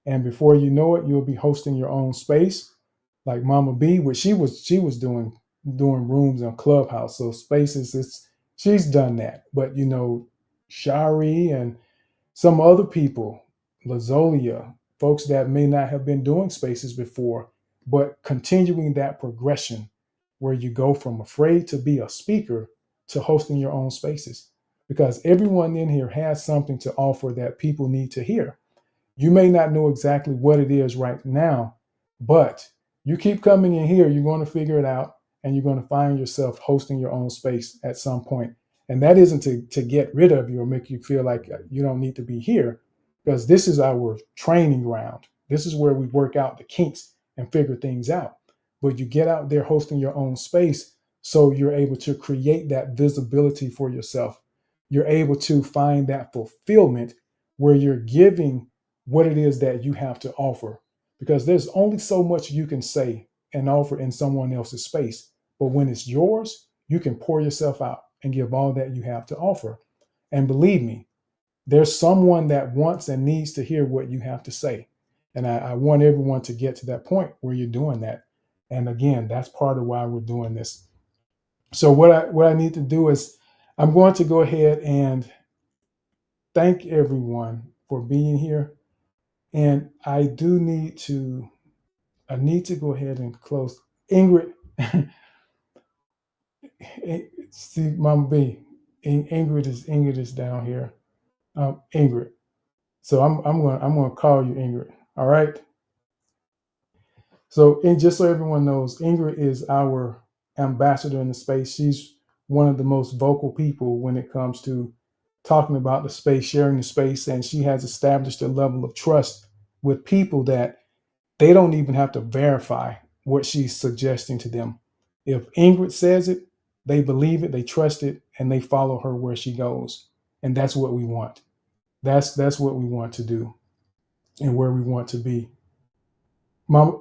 And before you know it, you'll be hosting your own space like Mama B, which she was doing rooms on Clubhouse. So spaces, she's done that. But Shari and some other people, Lazolia, folks that may not have been doing spaces before, but continuing that progression where you go from afraid to be a speaker to hosting your own spaces. Because everyone in here has something to offer that people need to hear. You may not know exactly what it is right now, but you keep coming in here, you're going to figure it out, and you're going to find yourself hosting your own space at some point. And that isn't to get rid of you or make you feel like you don't need to be here, because this is our training ground. This is where we work out the kinks and figure things out. But you get out there hosting your own space so you're able to create that visibility for yourself. You're able to find that fulfillment where you're giving what it is that you have to offer, because there's only so much you can say and offer in someone else's space. But when it's yours, you can pour yourself out and give all that you have to offer. And believe me, there's someone that wants and needs to hear what you have to say. And I want everyone to get to that point where you're doing that. And again, that's part of why we're doing this. So what I need to do is I'm going to go ahead and thank everyone for being here. And I need to go ahead and close. Ingrid, see, Mama B, Ingrid is down here. Ingrid. So I'm going to call you Ingrid. All right. So, and just so everyone knows, Ingrid is our ambassador in the space. She's one of the most vocal people when it comes to talking about the space, sharing the space, and she has established a level of trust with people that they don't even have to verify what she's suggesting to them. If Ingrid says it, they believe it, they trust it, and they follow her where she goes. And that's what we want. That's what we want to do and where we want to be. Mama,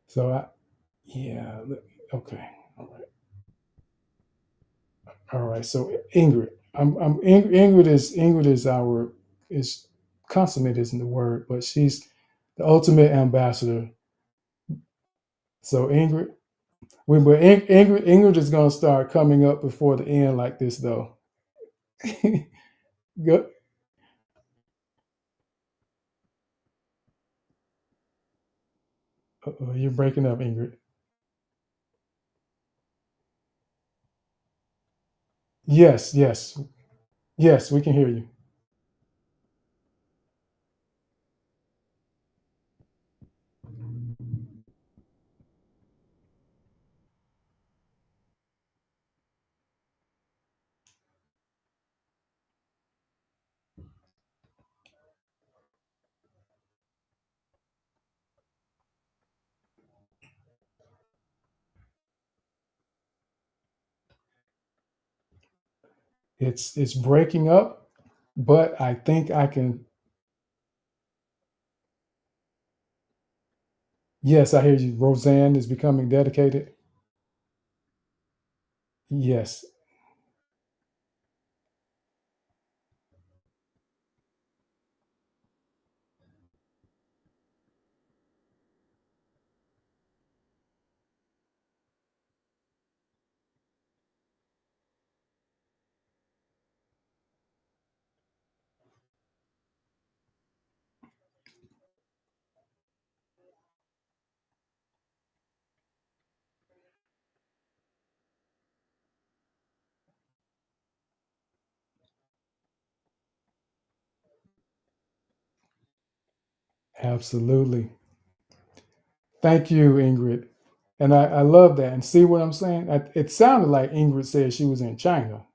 so yeah, okay, all right, all right. So Ingrid, Ingrid is our is consummate isn't the word, but she's the ultimate ambassador. So Ingrid is going to start coming up before the end like this though. Good. You're breaking up, Ingrid. Yes, yes, yes. We can hear you. It's breaking up, but I think I can. Yes, I hear you. Roseanne is becoming dedicated. Yes, absolutely. Thank you, Ingrid. And I love that. And see what I'm saying? It sounded like Ingrid said she was in China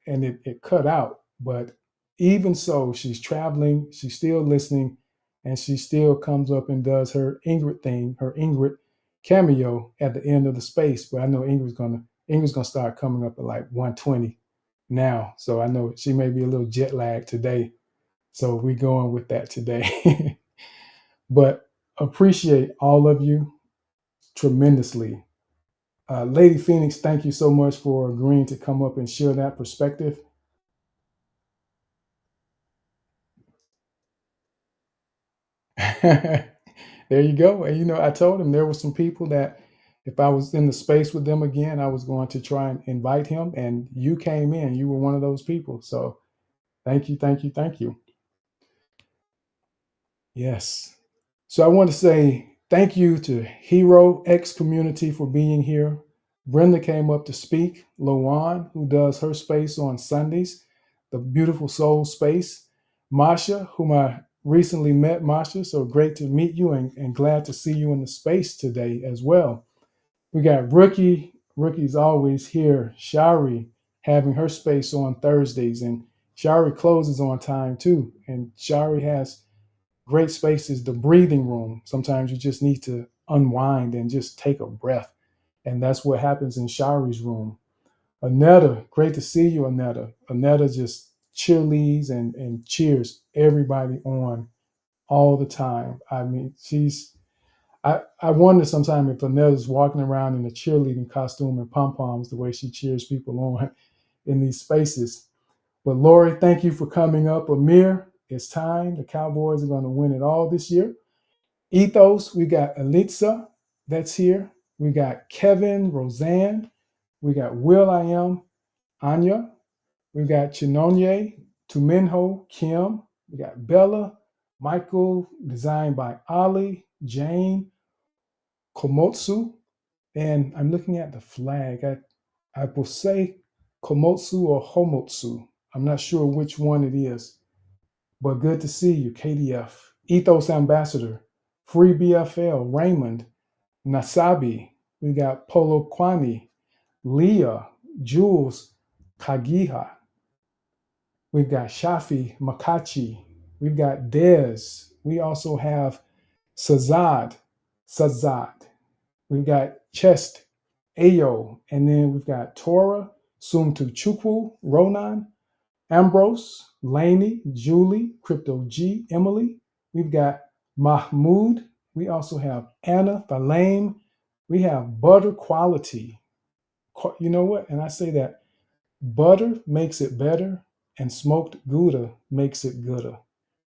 and it cut out. But even so, she's traveling, she's still listening, and she still comes up and does her Ingrid thing, her Ingrid cameo at the end of the space. But I know Ingrid's gonna start coming up at like 120 now. So I know she may be a little jet lagged today. So we're going with that today. But appreciate all of you tremendously. Lady Phoenix, thank you so much for agreeing to come up and share that perspective. There you go. And I told him there were some people that if I was in the space with them again, I was going to try and invite him. And you came in. You were one of those people. So thank you, thank you, thank you. Yes. So I want to say thank you to Hero X Community for being here. Brenda came up to speak. Lawan, who does her space on Sundays, the Beautiful Soul Space. Masha, whom I recently met, Masha. So great to meet you and glad to see you in the space today as well. We got Rookie. Rookie's always here. Shari having her space on Thursdays. And Shari closes on time too. And Shari has great space is the breathing room. Sometimes you just need to unwind and just take a breath. And that's what happens in Shari's room. Anetta, great to see you, Anetta. Anetta just cheerleads and cheers everybody on all the time. I mean, I wonder sometimes if Anella's walking around in a cheerleading costume and pom poms the way she cheers people on in these spaces. But Lori, thank you for coming up. Amir, it's time. The Cowboys are going to win it all this year. Ethos, we got Elitza that's here. We got Kevin, Roseanne. We got Will I Am, Anya. We got Chinonye, Tuminho, Kim. We got Bella, Michael, designed by Ali, Jane, Komotsu. And I'm looking at the flag. I will say Komotsu or Homotsu. I'm not sure which one it is, but good to see you, KDF. Ethos Ambassador, Free BFL, Raymond, Nasabi. We got Polo Kwani, Leah, Jules, Kagiha. We've got Shafi Makachi. We've got Dez. We also have Sazad. We've got Chest, Ayo. And then we've got Torah, Sumtu Chukwu, Ronan, Ambrose, Laney, Julie, Crypto G, Emily. We've got Mahmoud. We also have Anna, Thalame. We have Butter Quality. You know what? And I say that butter makes it better, and smoked Gouda makes it gooder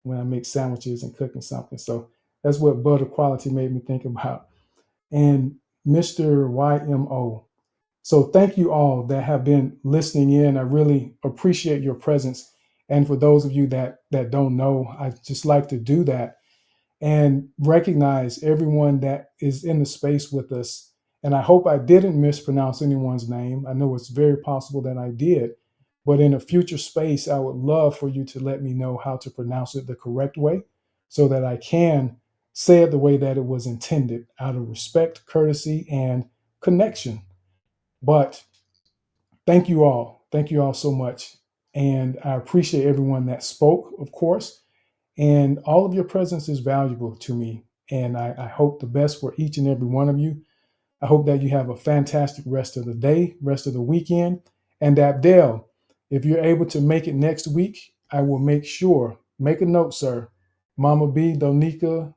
when I make sandwiches and cooking something. So that's what Butter Quality made me think about. And Mr. YMO. So thank you all that have been listening in. I really appreciate your presence. And for those of you that don't know, I just like to do that and recognize everyone that is in the space with us. And I hope I didn't mispronounce anyone's name. I know it's very possible that I did. But in a future space, I would love for you to let me know how to pronounce it the correct way so that I can say it the way that it was intended out of respect, courtesy, and connection. But thank you all. Thank you all so much. And I appreciate everyone that spoke, of course. And all of your presence is valuable to me. And I hope the best for each and every one of you. I hope that you have a fantastic rest of the day, rest of the weekend. And Abdel, if you're able to make it next week, I will make sure, make a note, sir, Mama B, Donika,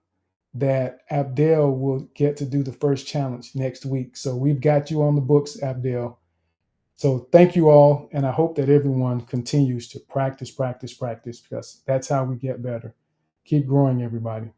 that Abdel will get to do the first challenge next week. So we've got you on the books, Abdel. So thank you all. And I hope that everyone continues to practice, because that's how we get better. Keep growing, everybody.